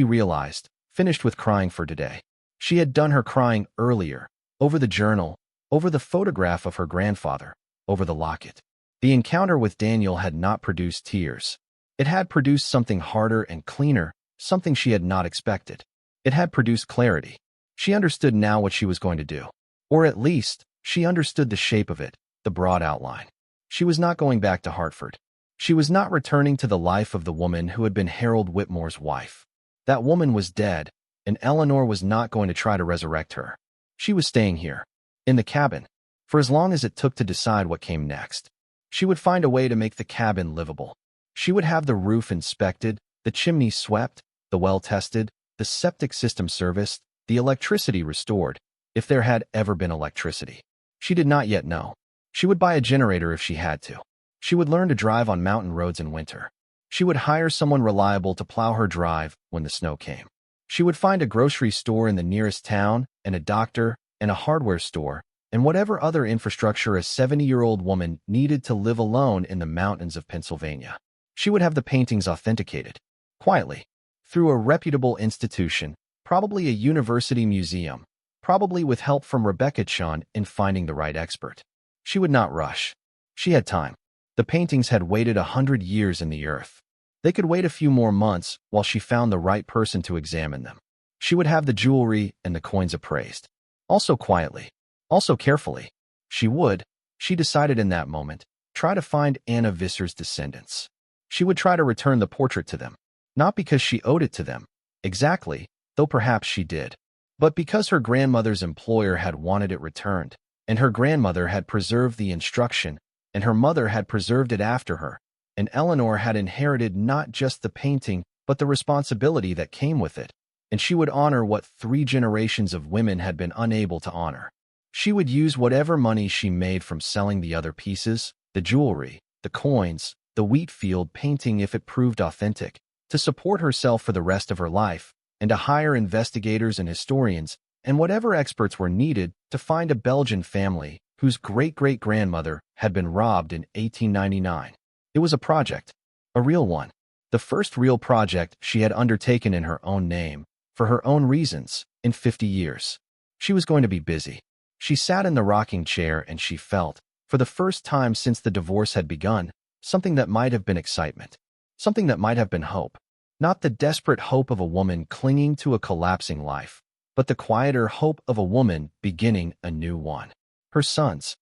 realized, finished with crying for today. She had done her crying earlier, over the journal, over the photograph of her grandfather, over the locket. The encounter with Daniel had not produced tears. It had produced something harder and cleaner, something she had not expected. It had produced clarity. She understood now what she was going to do. Or at least, she understood the shape of it, the broad outline. She was not going back to Hartford. She was not returning to the life of the woman who had been Harold Whitmore's wife. That woman was dead, and Eleanor was not going to try to resurrect her. She was staying here, in the cabin, for as long as it took to decide what came next. She would find a way to make the cabin livable. She would have the roof inspected, the chimney swept, the well tested, the septic system serviced, the electricity restored, if there had ever been electricity. She did not yet know. She would buy a generator if she had to. She would learn to drive on mountain roads in winter. She would hire someone reliable to plow her drive when the snow came. She would find a grocery store in the nearest town, and a doctor, and a hardware store, and whatever other infrastructure a 70-year-old woman needed to live alone in the mountains of Pennsylvania. She would have the paintings authenticated, quietly, through a reputable institution, probably a university museum, probably with help from Rebecca Chun in finding the right expert. She would not rush. She had time. The paintings had waited 100 years in the earth. They could wait a few more months while she found the right person to examine them. She would have the jewelry and the coins appraised. Also quietly. Also carefully. She decided in that moment, try to find Anna Visser's descendants. She would try to return the portrait to them. Not because she owed it to them, exactly, though perhaps she did, but because her grandmother's employer had wanted it returned, and her grandmother had preserved the instruction, and her mother had preserved it after her, and Eleanor had inherited not just the painting, but the responsibility that came with it, and she would honor what 3 generations of women had been unable to honor. She would use whatever money she made from selling the other pieces, the jewelry, the coins, the wheat field painting if it proved authentic, to support herself for the rest of her life, and to hire investigators and historians, and whatever experts were needed to find a Belgian family whose great-great-grandmother had been robbed in 1899. It was a project, a real one, the first real project she had undertaken in her own name, for her own reasons, in 50 years. She was going to be busy. She sat in the rocking chair and she felt, for the first time since the divorce had begun, something that might have been excitement, something that might have been hope. Not the desperate hope of a woman clinging to a collapsing life, but the quieter hope of a woman beginning a new one. Her sons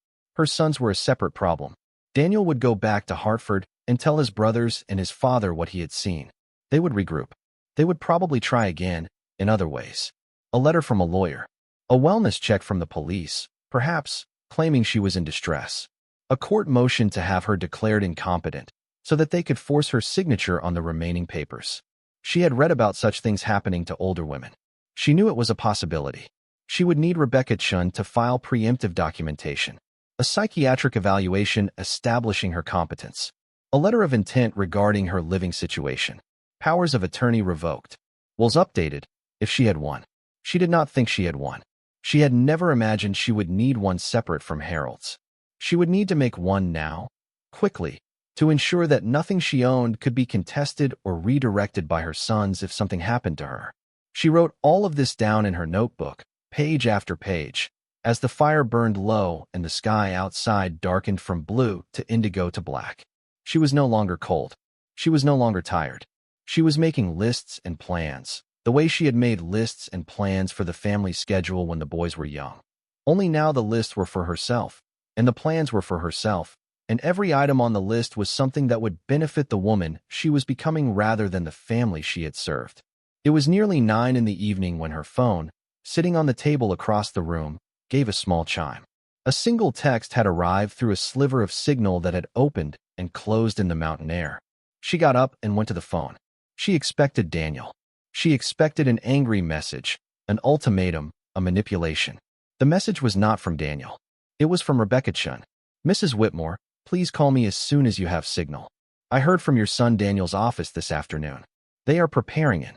were a separate problem. Daniel would go back to Hartford and tell his brothers and his father what he had seen. They would regroup. They would probably try again, in other ways. A letter from a lawyer. A wellness check from the police, perhaps, claiming she was in distress. A court motion to have her declared incompetent, so that they could force her signature on the remaining papers. She had read about such things happening to older women. She knew it was a possibility. She would need Rebecca Chun to file preemptive documentation, a psychiatric evaluation establishing her competence, a letter of intent regarding her living situation, powers of attorney revoked, wills updated, if she had one. She did not think she had one. She had never imagined she would need one separate from Harold's. She would need to make one now, quickly, to ensure that nothing she owned could be contested or redirected by her sons if something happened to her. She wrote all of this down in her notebook, page after page, as the fire burned low and the sky outside darkened from blue to indigo to black. She was no longer cold. She was no longer tired. She was making lists and plans, the way she had made lists and plans for the family schedule when the boys were young. Only now the lists were for herself, and the plans were for herself, and every item on the list was something that would benefit the woman she was becoming rather than the family she had served. It was nearly 9 in the evening when her phone, sitting on the table across the room, gave a small chime. A single text had arrived through a sliver of signal that had opened and closed in the mountain air. She got up and went to the phone. She expected Daniel. She expected an angry message, an ultimatum, a manipulation. The message was not from Daniel. It was from Rebecca Chun. "Mrs. Whitmore, please call me as soon as you have signal. I heard from your son Daniel's office this afternoon. They are preparing an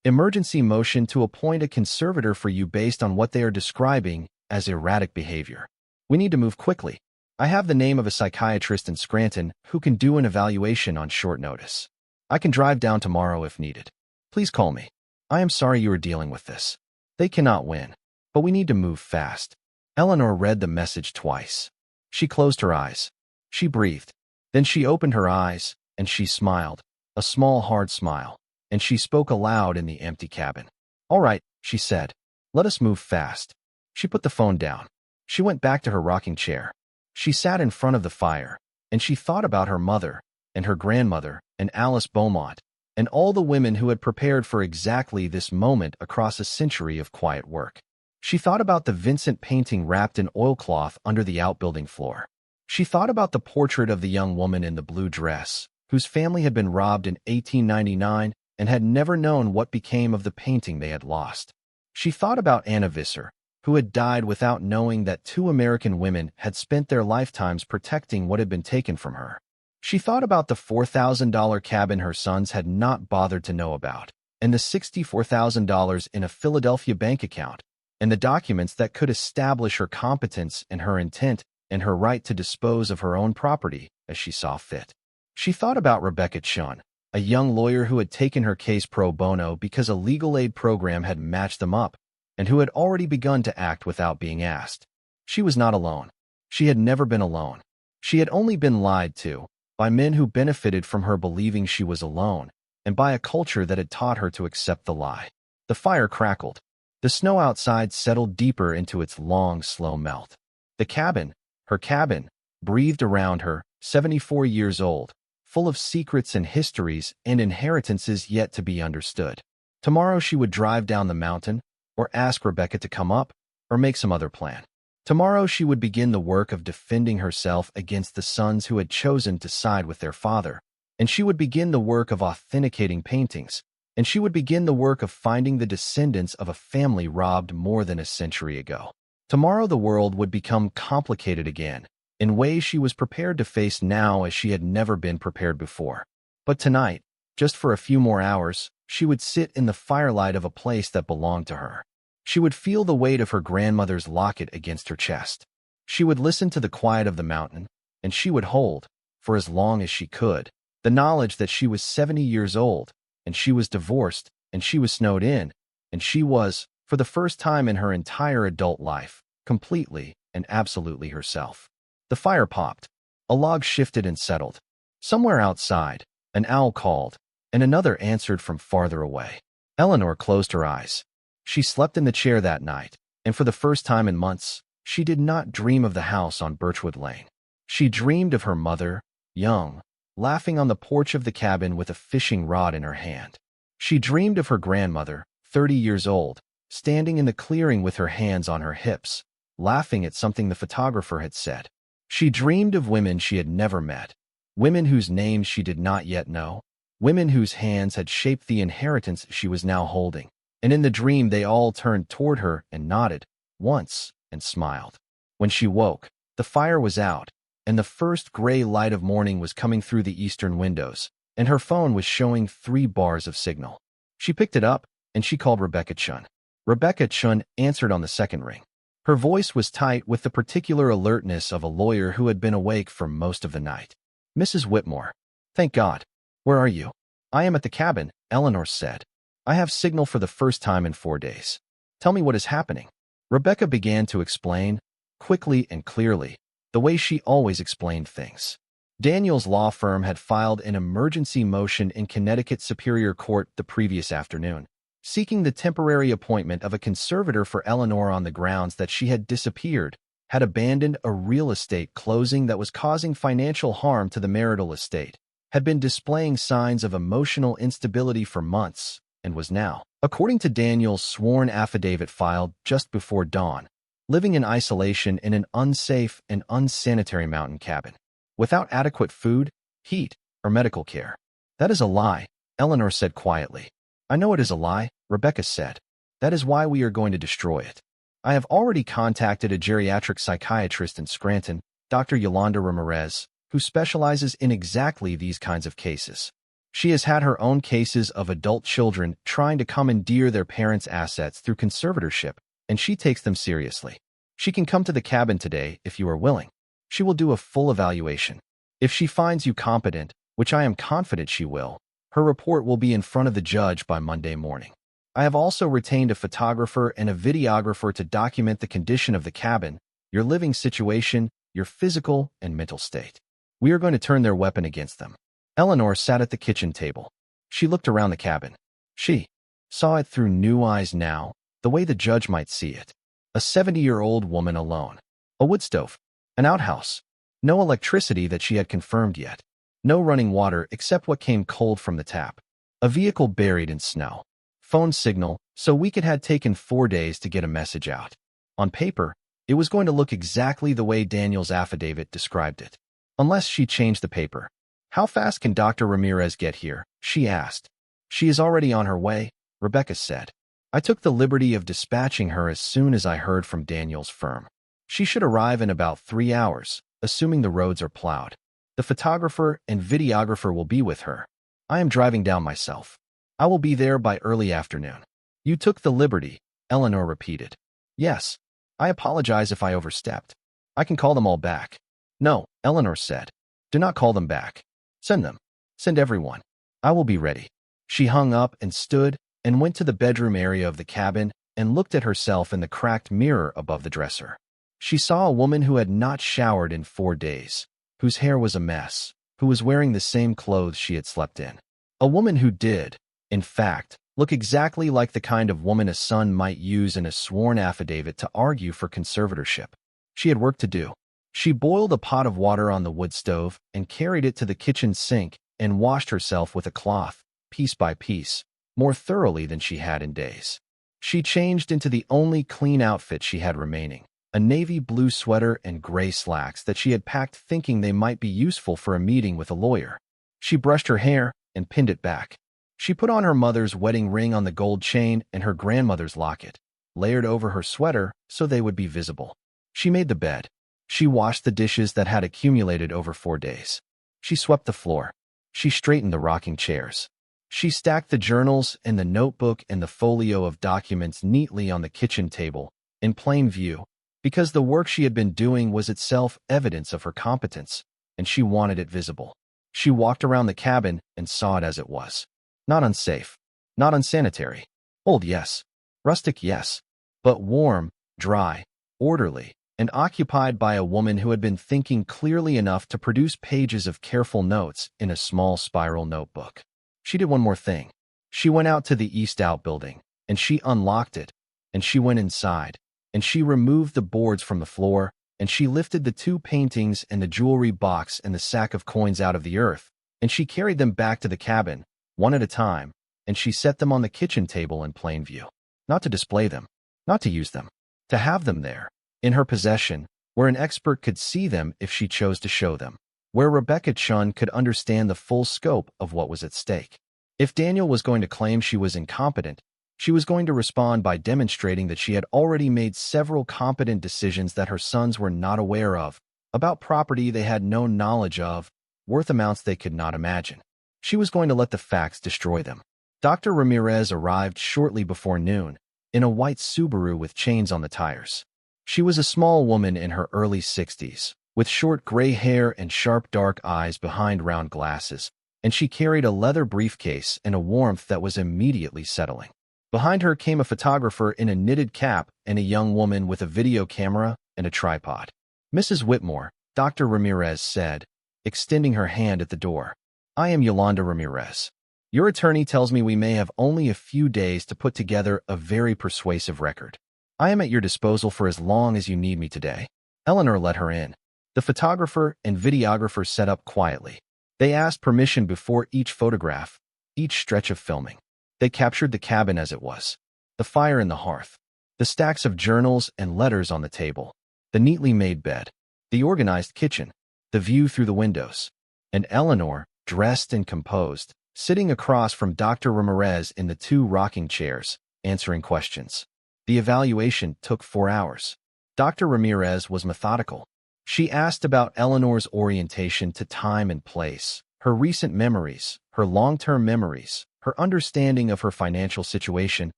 emergency motion to appoint a conservator for you based on what they are describing as erratic behavior. We need to move quickly. I have the name of a psychiatrist in Scranton who can do an evaluation on short notice. I can drive down tomorrow if needed. Please call me. I am sorry you are dealing with this. They cannot win, but we need to move fast." Eleanor read the message twice. She closed her eyes. She breathed. Then she opened her eyes, and she smiled, a small hard smile, and she spoke aloud in the empty cabin. "All right," she said. "Let us move fast." She put the phone down. She went back to her rocking chair. She sat in front of the fire, and she thought about her mother, and her grandmother, and Alice Beaumont, and all the women who had prepared for exactly this moment across a century of quiet work. She thought about the Vincent painting wrapped in oilcloth under the outbuilding floor. She thought about the portrait of the young woman in the blue dress, whose family had been robbed in 1899 and had never known what became of the painting they had lost. She thought about Anna Visser, who had died without knowing that 2 American women had spent their lifetimes protecting what had been taken from her. She thought about the $4,000 cabin her sons had not bothered to know about, and the $64,000 in a Philadelphia bank account, and the documents that could establish her competence and her intent and her right to dispose of her own property as she saw fit. She thought about Rebecca Chun, a young lawyer who had taken her case pro bono because a legal aid program had matched them up, and who had already begun to act without being asked. She was not alone. She had never been alone. She had only been lied to, by men who benefited from her believing she was alone, and by a culture that had taught her to accept the lie. The fire crackled. The snow outside settled deeper into its long, slow melt. The cabin, her cabin, breathed around her, 74 years old, full of secrets and histories and inheritances yet to be understood. Tomorrow she would drive down the mountain, or ask Rebecca to come up, or make some other plan. Tomorrow she would begin the work of defending herself against the sons who had chosen to side with their father, and she would begin the work of authenticating paintings, and she would begin the work of finding the descendants of a family robbed more than a century ago. Tomorrow the world would become complicated again, in ways she was prepared to face now as she had never been prepared before. But tonight, just for a few more hours, she would sit in the firelight of a place that belonged to her. She would feel the weight of her grandmother's locket against her chest. She would listen to the quiet of the mountain, and she would hold, for as long as she could, the knowledge that she was 70 years old, and she was divorced, and she was snowed in, and she was, for the first time in her entire adult life, completely and absolutely herself. The fire popped. A log shifted and settled. Somewhere outside, an owl called, and another answered from farther away. Eleanor closed her eyes. She slept in the chair that night, and for the first time in months, she did not dream of the house on Birchwood Lane. She dreamed of her mother, young, laughing on the porch of the cabin with a fishing rod in her hand. She dreamed of her grandmother, 30 years old, standing in the clearing with her hands on her hips, laughing at something the photographer had said. She dreamed of women she had never met, women whose names she did not yet know, women whose hands had shaped the inheritance she was now holding. And in the dream they all turned toward her and nodded, once, and smiled. When she woke, the fire was out, and the first gray light of morning was coming through the eastern windows, and her phone was showing 3 bars of signal. She picked it up, and she called Rebecca Chun. Rebecca Chun answered on the second ring. Her voice was tight with the particular alertness of a lawyer who had been awake for most of the night. "Mrs. Whitmore. Thank God. Where are you?" "I am at the cabin," Eleanor said. "I have signal for the first time in 4 days. Tell me what is happening." Rebecca began to explain, quickly and clearly, the way she always explained things. Daniel's law firm had filed an emergency motion in Connecticut Superior Court the previous afternoon, seeking the temporary appointment of a conservator for Eleanor on the grounds that she had disappeared, had abandoned a real estate closing that was causing financial harm to the marital estate, had been displaying signs of emotional instability for months, and was now, according to Daniel's sworn affidavit filed just before dawn, living in isolation in an unsafe and unsanitary mountain cabin, without adequate food, heat, or medical care. That is a lie, Eleanor said quietly. I know it is a lie, Rebecca said. That is why we are going to destroy it. I have already contacted a geriatric psychiatrist in Scranton, Dr. Yolanda Ramirez, who specializes in exactly these kinds of cases. She has had her own cases of adult children trying to commandeer their parents' assets through conservatorship, and she takes them seriously. She can come to the cabin today if you are willing. She will do a full evaluation. If she finds you competent, which I am confident she will, her report will be in front of the judge by Monday morning. I have also retained a photographer and a videographer to document the condition of the cabin, your living situation, your physical and mental state. We are going to turn their weapon against them. Eleanor sat at the kitchen table. She looked around the cabin. She saw it through new eyes now, the way the judge might see it. A 70-year-old woman alone. A wood stove. An outhouse. No electricity that she had confirmed yet. No running water except what came cold from the tap. A vehicle buried in snow. Phone signal, so week it had taken 4 days to get a message out. On paper, it was going to look exactly the way Daniel's affidavit described it. Unless she changed the paper. How fast can Dr. Ramirez get here? She asked. She is already on her way, Rebecca said. I took the liberty of dispatching her as soon as I heard from Daniel's firm. She should arrive in about 3 hours, assuming the roads are plowed. The photographer and videographer will be with her. I am driving down myself. I will be there by early afternoon. You took the liberty, Eleanor repeated. Yes. I apologize if I overstepped. I can call them all back. No, Eleanor said. Do not call them back. Send them. Send everyone. I will be ready. She hung up and stood and went to the bedroom area of the cabin and looked at herself in the cracked mirror above the dresser. She saw a woman who had not showered in 4 days, whose hair was a mess, who was wearing the same clothes she had slept in. A woman who did, in fact, look exactly like the kind of woman a son might use in a sworn affidavit to argue for conservatorship. She had work to do. She boiled a pot of water on the wood stove and carried it to the kitchen sink and washed herself with a cloth, piece by piece, more thoroughly than she had in days. She changed into the only clean outfit she had remaining, a navy blue sweater and gray slacks that she had packed thinking they might be useful for a meeting with a lawyer. She brushed her hair and pinned it back. She put on her mother's wedding ring on the gold chain and her grandmother's locket, layered over her sweater so they would be visible. She made the bed. She washed the dishes that had accumulated over 4 days. She swept the floor. She straightened the rocking chairs. She stacked the journals and the notebook and the folio of documents neatly on the kitchen table, in plain view, because the work she had been doing was itself evidence of her competence, and she wanted it visible. She walked around the cabin and saw it as it was. Not unsafe, not unsanitary. Old, yes. Rustic, yes. But warm, dry, orderly, and occupied by a woman who had been thinking clearly enough to produce pages of careful notes in a small spiral notebook. She did one more thing. She went out to the east outbuilding, and she unlocked it, and she went inside, and she removed the boards from the floor, and she lifted the 2 paintings and the jewelry box and the sack of coins out of the earth, and she carried them back to the cabin, one at a time, and she set them on the kitchen table in plain view. Not to display them, not to use them, to have them there, in her possession, where an expert could see them if she chose to show them, where Rebecca Chun could understand the full scope of what was at stake. If Daniel was going to claim she was incompetent, she was going to respond by demonstrating that she had already made several competent decisions that her sons were not aware of, about property they had no knowledge of, worth amounts they could not imagine. She was going to let the facts destroy them. Dr. Ramirez arrived shortly before noon, in a white Subaru with chains on the tires. She was a small woman in her early 60s, with short gray hair and sharp dark eyes behind round glasses, and she carried a leather briefcase and a warmth that was immediately settling. Behind her came a photographer in a knitted cap and a young woman with a video camera and a tripod. Mrs. Whitmore, Dr. Ramirez said, extending her hand at the door. I am Yolanda Ramirez. Your attorney tells me we may have only a few days to put together a very persuasive record. I am at your disposal for as long as you need me today. Eleanor let her in. The photographer and videographer set up quietly. They asked permission before each photograph, each stretch of filming. They captured the cabin as it was, the fire in the hearth, the stacks of journals and letters on the table, the neatly made bed, the organized kitchen, the view through the windows, and Eleanor, dressed and composed, sitting across from Dr. Ramirez in the two rocking chairs, answering questions. The evaluation took 4 hours. Dr. Ramirez was methodical. She asked about Eleanor's orientation to time and place, her recent memories, her long-term memories, her understanding of her financial situation,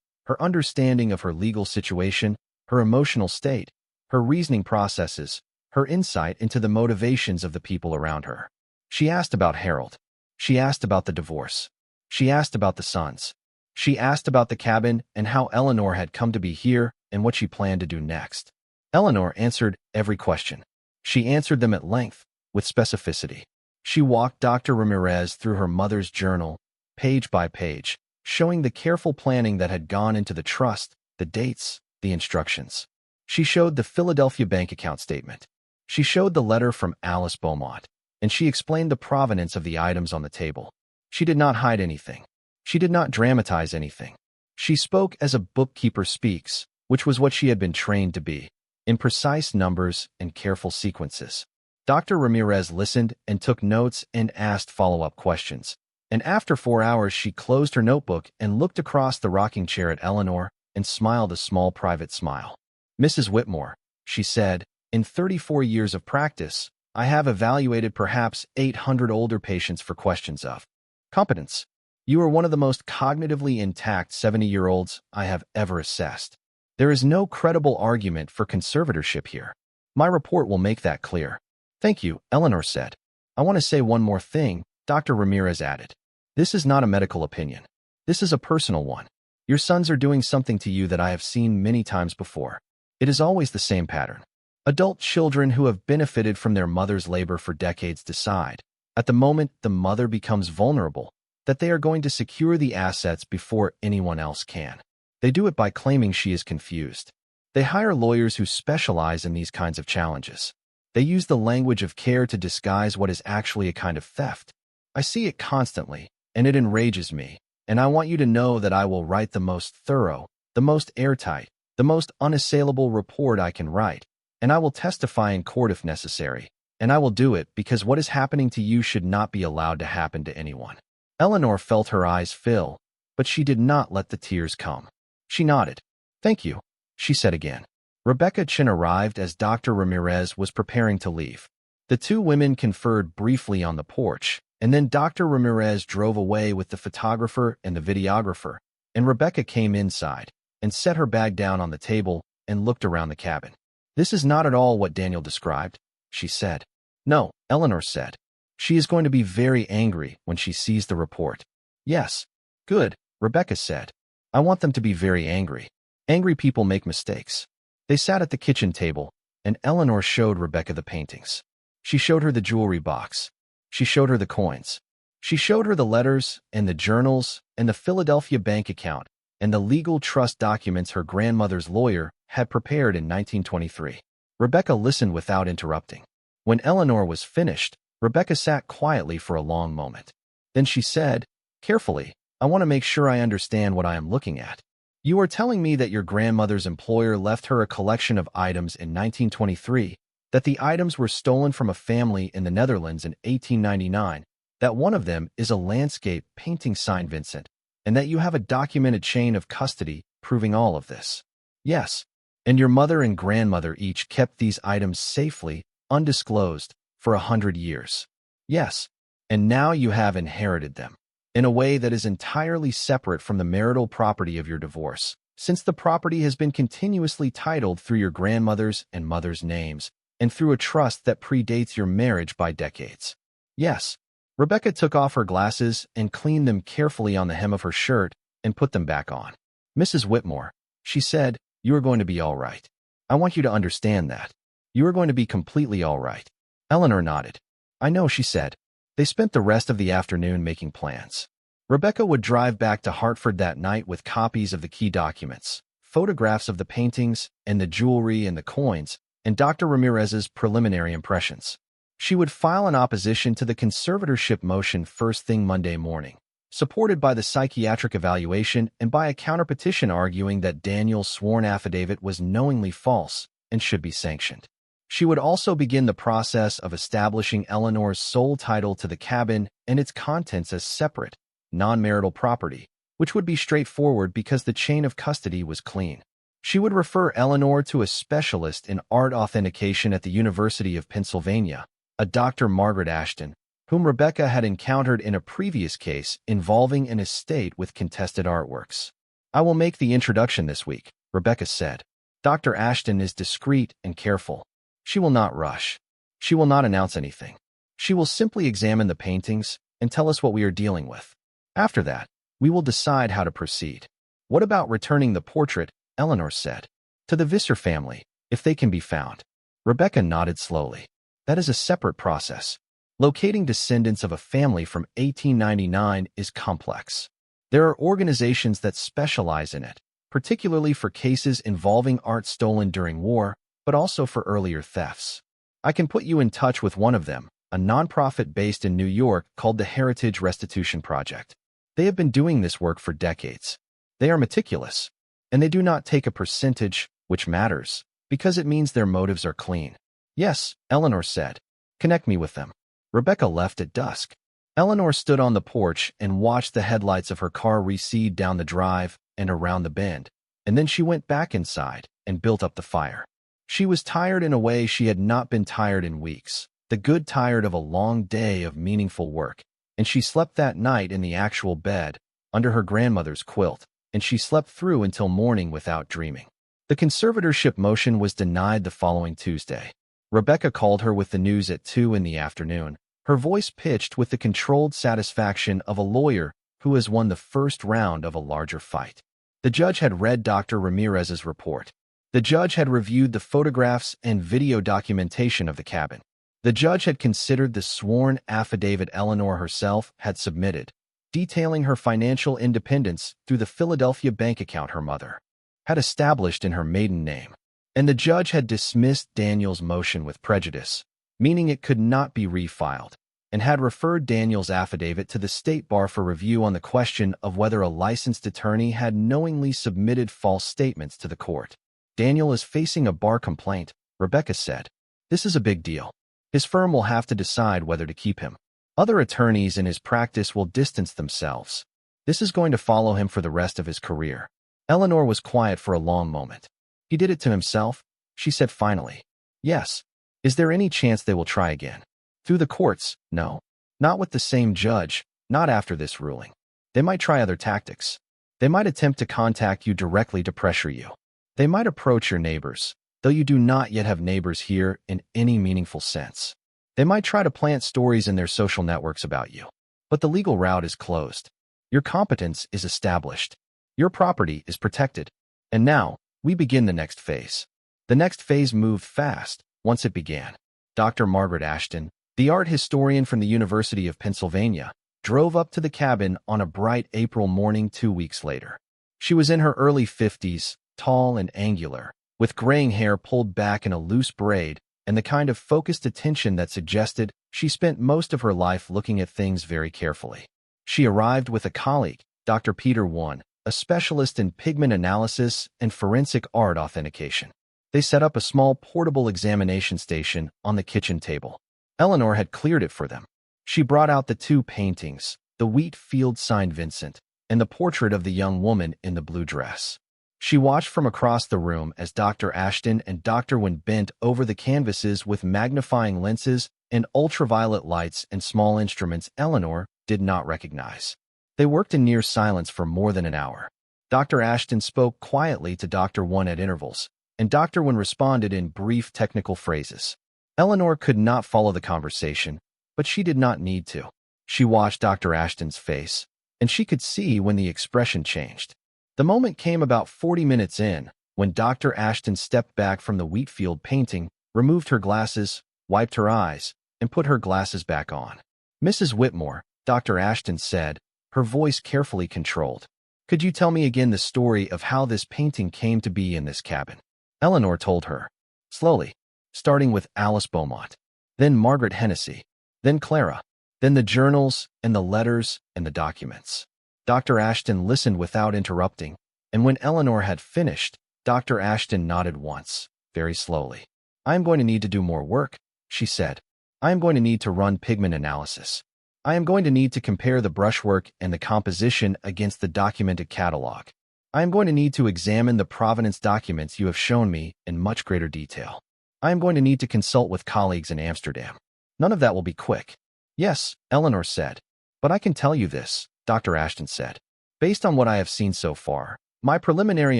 her understanding of her legal situation, her emotional state, her reasoning processes, her insight into the motivations of the people around her. She asked about Harold. She asked about the divorce. She asked about the sons. She asked about the cabin and how Eleanor had come to be here and what she planned to do next. Eleanor answered every question. She answered them at length, with specificity. She walked Dr. Ramirez through her mother's journal, page by page, showing the careful planning that had gone into the trust, the dates, the instructions. She showed the Philadelphia bank account statement. She showed the letter from Alice Beaumont, and she explained the provenance of the items on the table. She did not hide anything. She did not dramatize anything. She spoke as a bookkeeper speaks, which was what she had been trained to be, in precise numbers and careful sequences. Dr. Ramirez listened and took notes and asked follow-up questions. And after 4 hours, she closed her notebook and looked across the rocking chair at Eleanor and smiled a small private smile. Mrs. Whitmore, she said, in 34 years of practice, I have evaluated perhaps 800 older patients for questions of competence. You are one of the most cognitively intact 70-year-olds I have ever assessed. There is no credible argument for conservatorship here. My report will make that clear. Thank you, Eleanor said. I want to say one more thing, Dr. Ramirez added. This is not a medical opinion. This is a personal one. Your sons are doing something to you that I have seen many times before. It is always the same pattern. Adult children who have benefited from their mother's labor for decades decide, at the moment the mother becomes vulnerable, that they are going to secure the assets before anyone else can. They do it by claiming she is confused. They hire lawyers who specialize in these kinds of challenges. They use the language of care to disguise what is actually a kind of theft. I see it constantly, and it enrages me, and I want you to know that I will write the most thorough, the most airtight, the most unassailable report I can write, and I will testify in court if necessary, and I will do it because what is happening to you should not be allowed to happen to anyone. Eleanor felt her eyes fill, but she did not let the tears come. She nodded. Thank you, she said again. Rebecca Chin arrived as Dr. Ramirez was preparing to leave. The two women conferred briefly on the porch, and then Dr. Ramirez drove away with the photographer and the videographer, and Rebecca came inside and set her bag down on the table and looked around the cabin. This is not at all what Daniel described, she said. No, Eleanor said. She is going to be very angry when she sees the report. Yes. Good, Rebecca said. I want them to be very angry. Angry people make mistakes. They sat at the kitchen table, and Eleanor showed Rebecca the paintings. She showed her the jewelry box. She showed her the coins. She showed her the letters and the journals and the Philadelphia bank account and the legal trust documents her grandmother's lawyer had prepared in 1923. Rebecca listened without interrupting. When Eleanor was finished, Rebecca sat quietly for a long moment. Then she said, carefully, I want to make sure I understand what I am looking at. You are telling me that your grandmother's employer left her a collection of items in 1923, that the items were stolen from a family in the Netherlands in 1899, that one of them is a landscape painting signed Vincent, and that you have a documented chain of custody proving all of this. Yes, and your mother and grandmother each kept these items safely, undisclosed, for 100 years. Yes, and now you have inherited them, in a way that is entirely separate from the marital property of your divorce, since the property has been continuously titled through your grandmother's and mother's names, and through a trust that predates your marriage by decades. Yes. Rebecca took off her glasses and cleaned them carefully on the hem of her shirt and put them back on. "Mrs. Whitmore," she said, "you are going to be all right. I want you to understand that. You are going to be completely all right." Eleanor nodded. "I know," she said. They spent the rest of the afternoon making plans. Rebecca would drive back to Hartford that night with copies of the key documents, photographs of the paintings and the jewelry and the coins, and Dr. Ramirez's preliminary impressions. She would file an opposition to the conservatorship motion first thing Monday morning, supported by the psychiatric evaluation and by a counterpetition arguing that Daniel's sworn affidavit was knowingly false and should be sanctioned. She would also begin the process of establishing Eleanor's sole title to the cabin and its contents as separate, non-marital property, which would be straightforward because the chain of custody was clean. She would refer Eleanor to a specialist in art authentication at the University of Pennsylvania, a Dr. Margaret Ashton, whom Rebecca had encountered in a previous case involving an estate with contested artworks. "I will make the introduction this week," Rebecca said. "Dr. Ashton is discreet and careful. She will not rush. She will not announce anything. She will simply examine the paintings and tell us what we are dealing with. After that, we will decide how to proceed." "What about returning the portrait?" Eleanor said. "To the Visser family, if they can be found." Rebecca nodded slowly. "That is a separate process. Locating descendants of a family from 1899 is complex. There are organizations that specialize in it, particularly for cases involving art stolen during war, but also for earlier thefts. I can put you in touch with one of them, a nonprofit based in New York called the Heritage Restitution Project. They have been doing this work for decades. They are meticulous, and they do not take a percentage, which matters, because it means their motives are clean." "Yes," Eleanor said. "Connect me with them." Rebecca left at dusk. Eleanor stood on the porch and watched the headlights of her car recede down the drive and around the bend, and then she went back inside and built up the fire. She was tired in a way she had not been tired in weeks, the good tired of a long day of meaningful work, and she slept that night in the actual bed, under her grandmother's quilt, and she slept through until morning without dreaming. The conservatorship motion was denied the following Tuesday. Rebecca called her with the news at 2 in the afternoon, her voice pitched with the controlled satisfaction of a lawyer who has won the first round of a larger fight. The judge had read Dr. Ramirez's report. The judge had reviewed the photographs and video documentation of the cabin. The judge had considered the sworn affidavit Eleanor herself had submitted, detailing her financial independence through the Philadelphia bank account her mother had established in her maiden name. And the judge had dismissed Daniel's motion with prejudice, meaning it could not be refiled, and had referred Daniel's affidavit to the state bar for review on the question of whether a licensed attorney had knowingly submitted false statements to the court. "Daniel is facing a bar complaint," Rebecca said. "This is a big deal. His firm will have to decide whether to keep him. Other attorneys in his practice will distance themselves. This is going to follow him for the rest of his career." Eleanor was quiet for a long moment. "He did it to himself?" she said finally. "Yes. Is there any chance they will try again?" "Through the courts, no. Not with the same judge, not after this ruling. They might try other tactics. They might attempt to contact you directly to pressure you. They might approach your neighbors, though you do not yet have neighbors here in any meaningful sense. They might try to plant stories in their social networks about you. But the legal route is closed. Your competence is established. Your property is protected. And now, we begin the next phase." The next phase moved fast once it began. Dr. Margaret Ashton, the art historian from the University of Pennsylvania, drove up to the cabin on a bright April morning 2 weeks later. She was in her early 50s, tall and angular, with graying hair pulled back in a loose braid and the kind of focused attention that suggested she spent most of her life looking at things very carefully. She arrived with a colleague, Dr. Peter One, a specialist in pigment analysis and forensic art authentication. They set up a small portable examination station on the kitchen table. Eleanor had cleared it for them. She brought out the 2 paintings, the wheat field signed Vincent, and the portrait of the young woman in the blue dress. She watched from across the room as Dr. Ashton and Dr. Wen bent over the canvases with magnifying lenses and ultraviolet lights and small instruments Eleanor did not recognize. They worked in near silence for more than an hour. Dr. Ashton spoke quietly to Dr. Wen at intervals, and Dr. Wen responded in brief technical phrases. Eleanor could not follow the conversation, but she did not need to. She watched Dr. Ashton's face, and she could see when the expression changed. The moment came about 40 minutes in, when Dr. Ashton stepped back from the wheat field painting, removed her glasses, wiped her eyes, and put her glasses back on. "Mrs. Whitmore," Dr. Ashton said, her voice carefully controlled. "Could you tell me again the story of how this painting came to be in this cabin?" Eleanor told her, slowly, starting with Alice Beaumont, then Margaret Hennessy, then Clara, then the journals and the letters and the documents. Dr. Ashton listened without interrupting, and when Eleanor had finished, Dr. Ashton nodded once, very slowly. "I am going to need to do more work," she said. "I am going to need to run pigment analysis. I am going to need to compare the brushwork and the composition against the documented catalog. I am going to need to examine the provenance documents you have shown me in much greater detail. I am going to need to consult with colleagues in Amsterdam. None of that will be quick." "Yes," Eleanor said. "But I can tell you this," Dr. Ashton said. "Based on what I have seen so far, my preliminary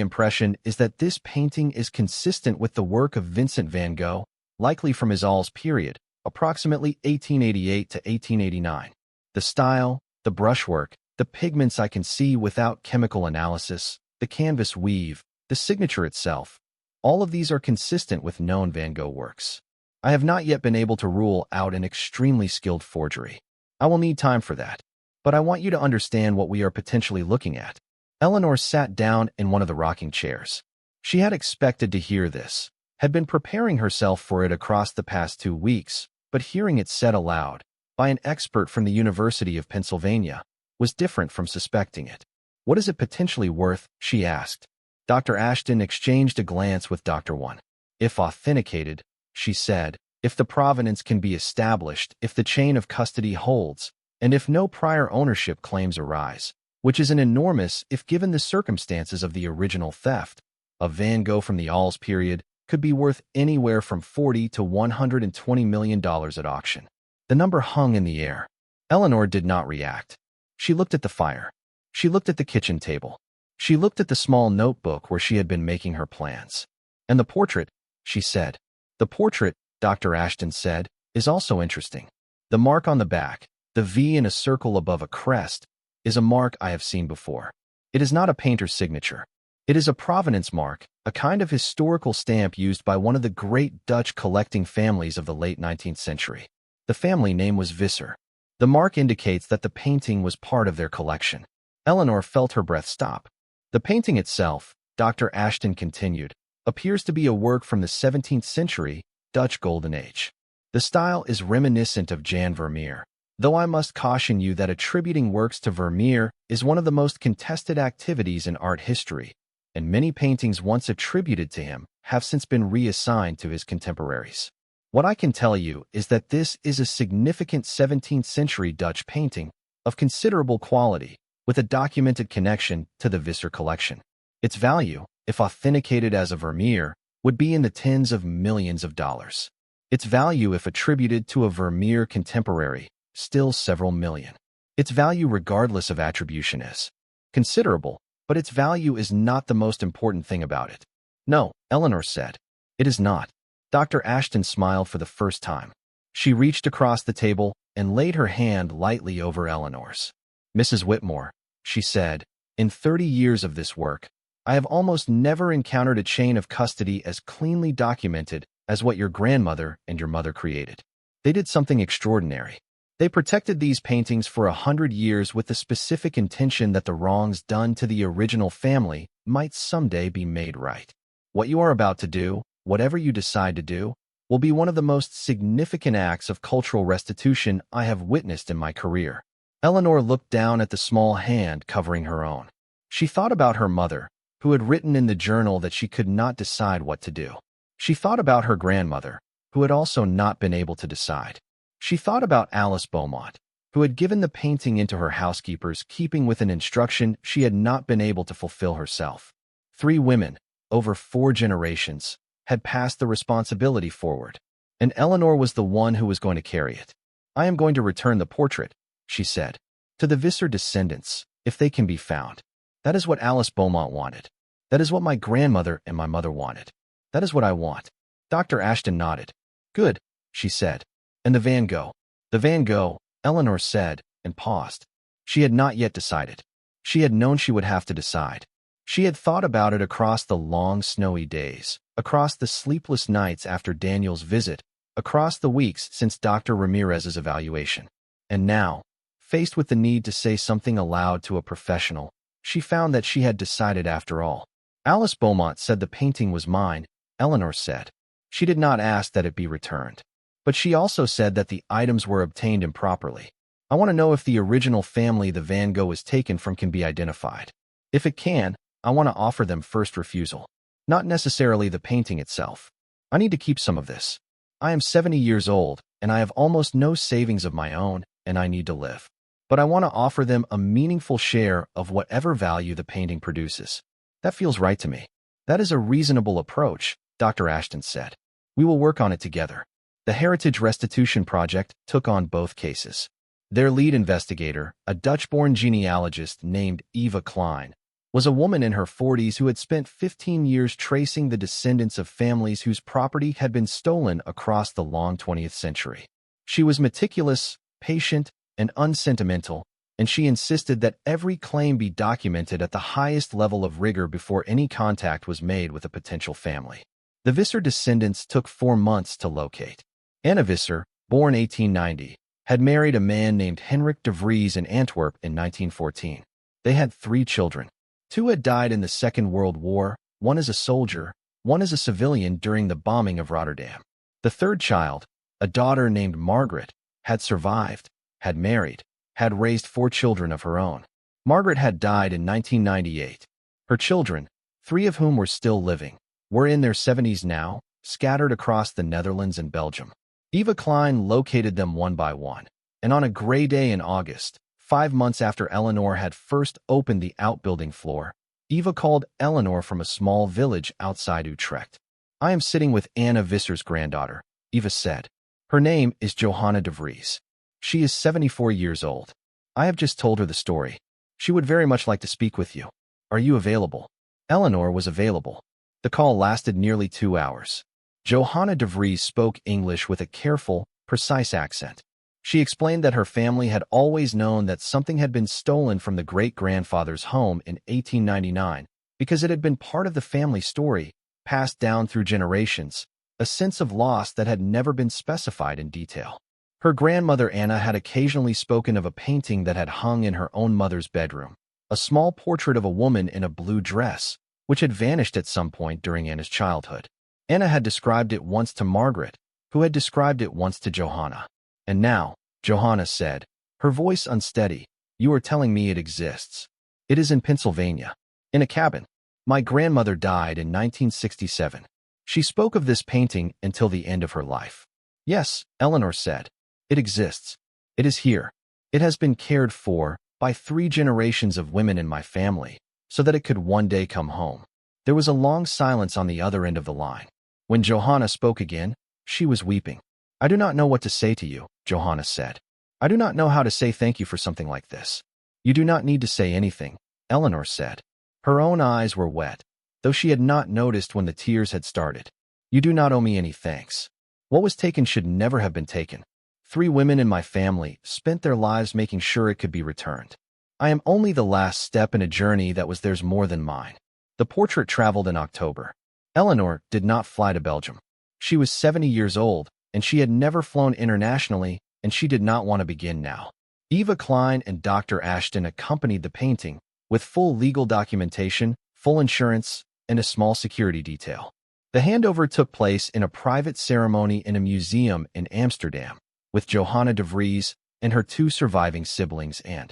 impression is that this painting is consistent with the work of Vincent van Gogh, likely from his Alles period, approximately 1888 to 1889. The style, the brushwork, the pigments I can see without chemical analysis, the canvas weave, the signature itself, all of these are consistent with known Van Gogh works. I have not yet been able to rule out an extremely skilled forgery. I will need time for that. But I want you to understand what we are potentially looking at." Eleanor sat down in one of the rocking chairs. She had expected to hear this, had been preparing herself for it across the past 2 weeks, but hearing it said aloud, by an expert from the University of Pennsylvania, was different from suspecting it. "What is it potentially worth?" she asked. Dr. Ashton exchanged a glance with Dr. One. "If authenticated," she said, "if the provenance can be established, if the chain of custody holds, and if no prior ownership claims arise, which is an enormous if given the circumstances of the original theft, a Van Gogh from the Alles period could be worth anywhere from $40 to $120 million at auction." The number hung in the air. Eleanor did not react. She looked at the fire. She looked at the kitchen table. She looked at the small notebook where she had been making her plans. "And the portrait," she said. "The portrait," Dr. Ashton said, "is also interesting. The mark on the back, the V in a circle above a crest, is a mark I have seen before. It is not a painter's signature. It is a provenance mark, a kind of historical stamp used by one of the great Dutch collecting families of the late 19th century. The family name was Visser. The mark indicates that the painting was part of their collection." Eleanor felt her breath stop. "The painting itself," Dr. Ashton continued, "appears to be a work from the 17th century, Dutch Golden Age. The style is reminiscent of Jan Vermeer, though I must caution you that attributing works to Vermeer is one of the most contested activities in art history, and many paintings once attributed to him have since been reassigned to his contemporaries. What I can tell you is that this is a significant 17th century Dutch painting of considerable quality, with a documented connection to the Visser collection. Its value, if authenticated as a Vermeer, would be in the tens of millions of dollars. Its value if attributed to a Vermeer contemporary, still several million. Its value regardless of attribution is considerable, but its value is not the most important thing about it." "No," Eleanor said. "It is not." Dr. Ashton smiled for the first time. She reached across the table and laid her hand lightly over Eleanor's. "Mrs. Whitmore," she said, "in 30 years of this work, I have almost never encountered a chain of custody as cleanly documented as what your grandmother and your mother created. They did something extraordinary. They protected these paintings for 100 years with the specific intention that the wrongs done to the original family might someday be made right. What you are about to do, whatever you decide to do, will be one of the most significant acts of cultural restitution I have witnessed in my career." Eleanor looked down at the small hand covering her own. She thought about her mother, who had written in the journal that she could not decide what to do. She thought about her grandmother, who had also not been able to decide. She thought about Alice Beaumont, who had given the painting into her housekeeper's keeping with an instruction she had not been able to fulfill herself. 3 women, over 4 generations, had passed the responsibility forward, and Eleanor was the one who was going to carry it. "I am going to return the portrait," she said, "to the Visser descendants, if they can be found. That is what Alice Beaumont wanted. That is what my grandmother and my mother wanted. That is what I want." Dr. Ashton nodded. "Good," she said. "And the Van Gogh?" "The Van Gogh," Eleanor said, and paused. She had not yet decided. She had known she would have to decide. She had thought about it across the long snowy days, across the sleepless nights after Daniel's visit, across the weeks since Dr. Ramirez's evaluation. And now, faced with the need to say something aloud to a professional, she found that she had decided after all. Alice Beaumont said the painting was mine, Eleanor said. She did not ask that it be returned. But she also said that the items were obtained improperly. I want to know if the original family the Van Gogh was taken from can be identified. If it can, I want to offer them first refusal. Not necessarily the painting itself. I need to keep some of this. I am 70 years old, and I have almost no savings of my own, and I need to live. But I want to offer them a meaningful share of whatever value the painting produces. That feels right to me. That is a reasonable approach, Dr. Ashton said. We will work on it together. The Heritage Restitution Project took on both cases. Their lead investigator, a Dutch-born genealogist named Eva Klein, was a woman in her 40s who had spent 15 years tracing the descendants of families whose property had been stolen across the long 20th century. She was meticulous, patient, and unsentimental, and she insisted that every claim be documented at the highest level of rigor before any contact was made with a potential family. The Visser descendants took 4 months to locate. Anna Visser, born 1890, had married a man named Henrik de Vries in Antwerp in 1914. They had 3 children. 2 had died in the Second World War, one as a soldier, one as a civilian during the bombing of Rotterdam. The 3rd child, a daughter named Margaret, had survived, had married, had raised 4 children of her own. Margaret had died in 1998. Her children, 3 of whom were still living, were in their 70s now, scattered across the Netherlands and Belgium. Eva Klein located them one by one, and on a gray day in August, 5 months after Eleanor had first opened the outbuilding floor, Eva called Eleanor from a small village outside Utrecht. I am sitting with Anna Visser's granddaughter, Eva said. Her name is Johanna de Vries. She is 74 years old. I have just told her the story. She would very much like to speak with you. Are you available? Eleanor was available. The call lasted nearly 2 hours. Johanna de Vries spoke English with a careful, precise accent. She explained that her family had always known that something had been stolen from the great-grandfather's home in 1899 because it had been part of the family story, passed down through generations, a sense of loss that had never been specified in detail. Her grandmother Anna had occasionally spoken of a painting that had hung in her own mother's bedroom, a small portrait of a woman in a blue dress, which had vanished at some point during Anna's childhood. Anna had described it once to Margaret, who had described it once to Johanna. And now, Johanna said, her voice unsteady, you are telling me it exists. It is in Pennsylvania. In a cabin. My grandmother died in 1967. She spoke of this painting until the end of her life. Yes, Eleanor said. It exists. It is here. It has been cared for by 3 generations of women in my family, so that it could one day come home. There was a long silence on the other end of the line. When Johanna spoke again, she was weeping. I do not know what to say to you, Johanna said. I do not know how to say thank you for something like this. You do not need to say anything, Eleanor said. Her own eyes were wet, though she had not noticed when the tears had started. You do not owe me any thanks. What was taken should never have been taken. 3 women in my family spent their lives making sure it could be returned. I am only the last step in a journey that was theirs more than mine. The portrait traveled in October. Eleanor did not fly to Belgium. She was 70 years old, and she had never flown internationally, and she did not want to begin now. Eva Klein and Dr. Ashton accompanied the painting, with full legal documentation, full insurance, and a small security detail. The handover took place in a private ceremony in a museum in Amsterdam, with Johanna de Vries and her 2 surviving siblings and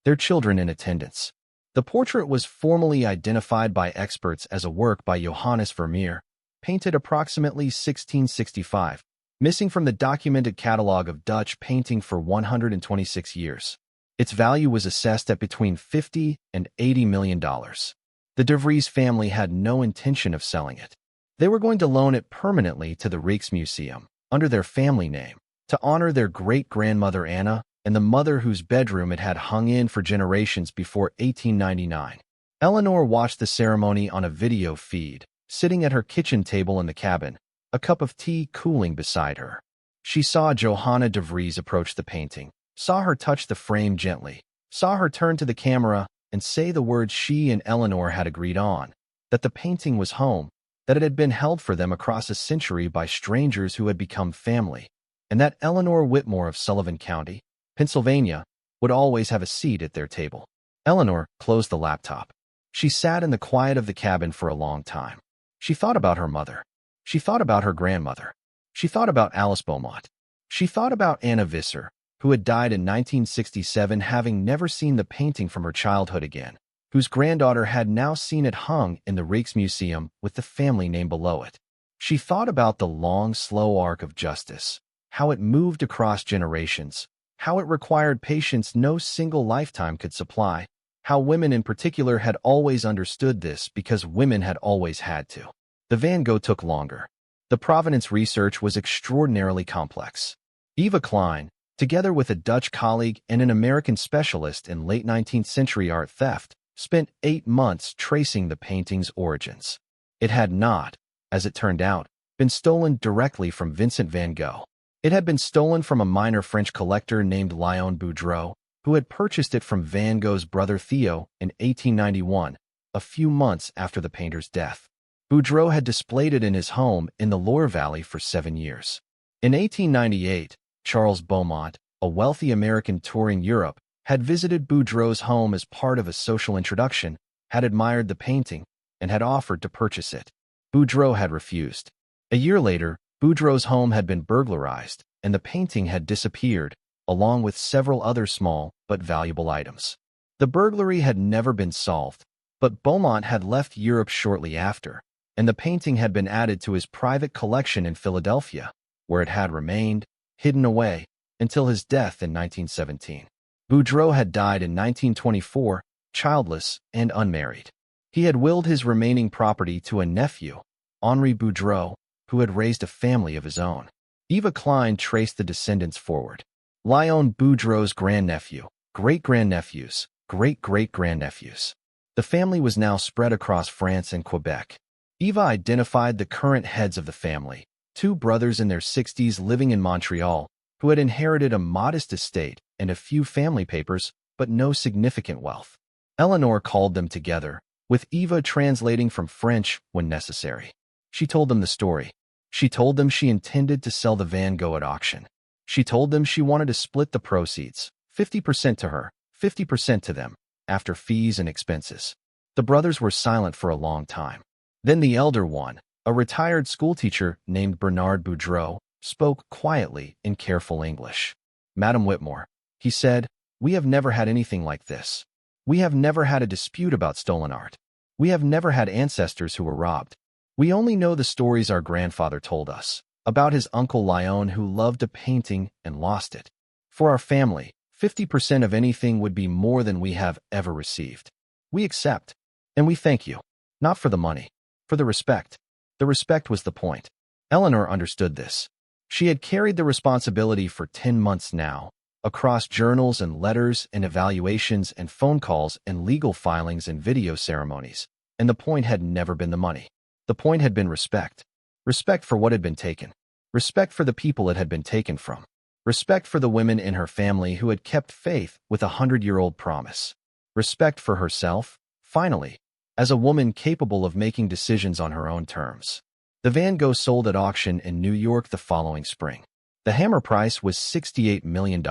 their children in attendance. The portrait was formally identified by experts as a work by Johannes Vermeer, painted approximately 1665, missing from the documented catalog of Dutch painting for 126 years. Its value was assessed at between $50 and $80 million. The de Vries family had no intention of selling it. They were going to loan it permanently to the Rijksmuseum, under their family name, to honor their great-grandmother Anna and the mother whose bedroom it had hung in for generations before 1899. Eleanor watched the ceremony on a video feed, sitting at her kitchen table in the cabin, a cup of tea cooling beside her. She saw Johanna de Vries approach the painting, saw her touch the frame gently, saw her turn to the camera, and say the words she and Eleanor had agreed on, that the painting was home, that it had been held for them across a century by strangers who had become family, and that Eleanor Whitmore of Sullivan County, Pennsylvania, would always have a seat at their table. Eleanor closed the laptop. She sat in the quiet of the cabin for a long time. She thought about her mother. She thought about her grandmother. She thought about Alice Beaumont. She thought about Anna Visser, who had died in 1967, having never seen the painting from her childhood again, whose granddaughter had now seen it hung in the Rijksmuseum with the family name below it. She thought about the long, slow arc of justice, how it moved across generations, how it required patience no single lifetime could supply, how women in particular had always understood this because women had always had to. The Van Gogh took longer. The provenance research was extraordinarily complex. Eva Klein, together with a Dutch colleague and an American specialist in late 19th century art theft, spent 8 months tracing the painting's origins. It had not, as it turned out, been stolen directly from Vincent van Gogh. It had been stolen from a minor French collector named Léon Boudreau, who had purchased it from Van Gogh's brother Theo in 1891, a few months after the painter's death. Boudreau had displayed it in his home in the Loire Valley for 7 years. In 1898, Charles Beaumont, a wealthy American touring Europe, had visited Boudreau's home as part of a social introduction, had admired the painting, and had offered to purchase it. Boudreau had refused. A year later, Boudreau's home had been burglarized, and the painting had disappeared, along with several other small but valuable items. The burglary had never been solved, but Beaumont had left Europe shortly after, and the painting had been added to his private collection in Philadelphia, where it had remained, hidden away, until his death in 1917. Boudreau had died in 1924, childless and unmarried. He had willed his remaining property to a nephew, Henri Boudreau, who had raised a family of his own. Eva Klein traced the descendants forward. Léon Boudreau's grandnephew, great-grandnephews, great-great-grandnephews. The family was now spread across France and Quebec. Eva identified the current heads of the family, 2 brothers in their 60s living in Montreal, who had inherited a modest estate and a few family papers, but no significant wealth. Eleanor called them together, with Eva translating from French when necessary. She told them the story. She told them she intended to sell the Van Gogh at auction. She told them she wanted to split the proceeds, 50% to her, 50% to them, after fees and expenses. The brothers were silent for a long time. Then the elder one, a retired schoolteacher named Bernard Boudreau, spoke quietly in careful English. "Madame Whitmore," he said, "we have never had anything like this. We have never had a dispute about stolen art. We have never had ancestors who were robbed. We only know the stories our grandfather told us, about his uncle Léon who loved a painting and lost it. For our family, 50% of anything would be more than we have ever received. We accept, and we thank you, not for the money, for the respect." The respect was the point. Eleanor understood this. She had carried the responsibility for 10 months now, across journals and letters and evaluations and phone calls and legal filings and video ceremonies, and the point had never been the money. The point had been respect. Respect for what had been taken. Respect for the people it had been taken from. Respect for the women in her family who had kept faith with a 100-year-old promise. Respect for herself, finally, as a woman capable of making decisions on her own terms. The Van Gogh sold at auction in New York the following spring. The hammer price was $68 million.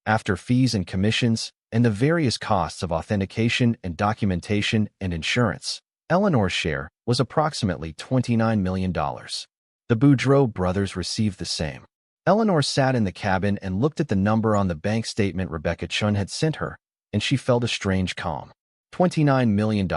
After fees and commissions, and the various costs of authentication and documentation and insurance, Eleanor's share was approximately $29 million. The Boudreau brothers received the same. Eleanor sat in the cabin and looked at the number on the bank statement Rebecca Chun had sent her, and she felt a strange calm. $29 million.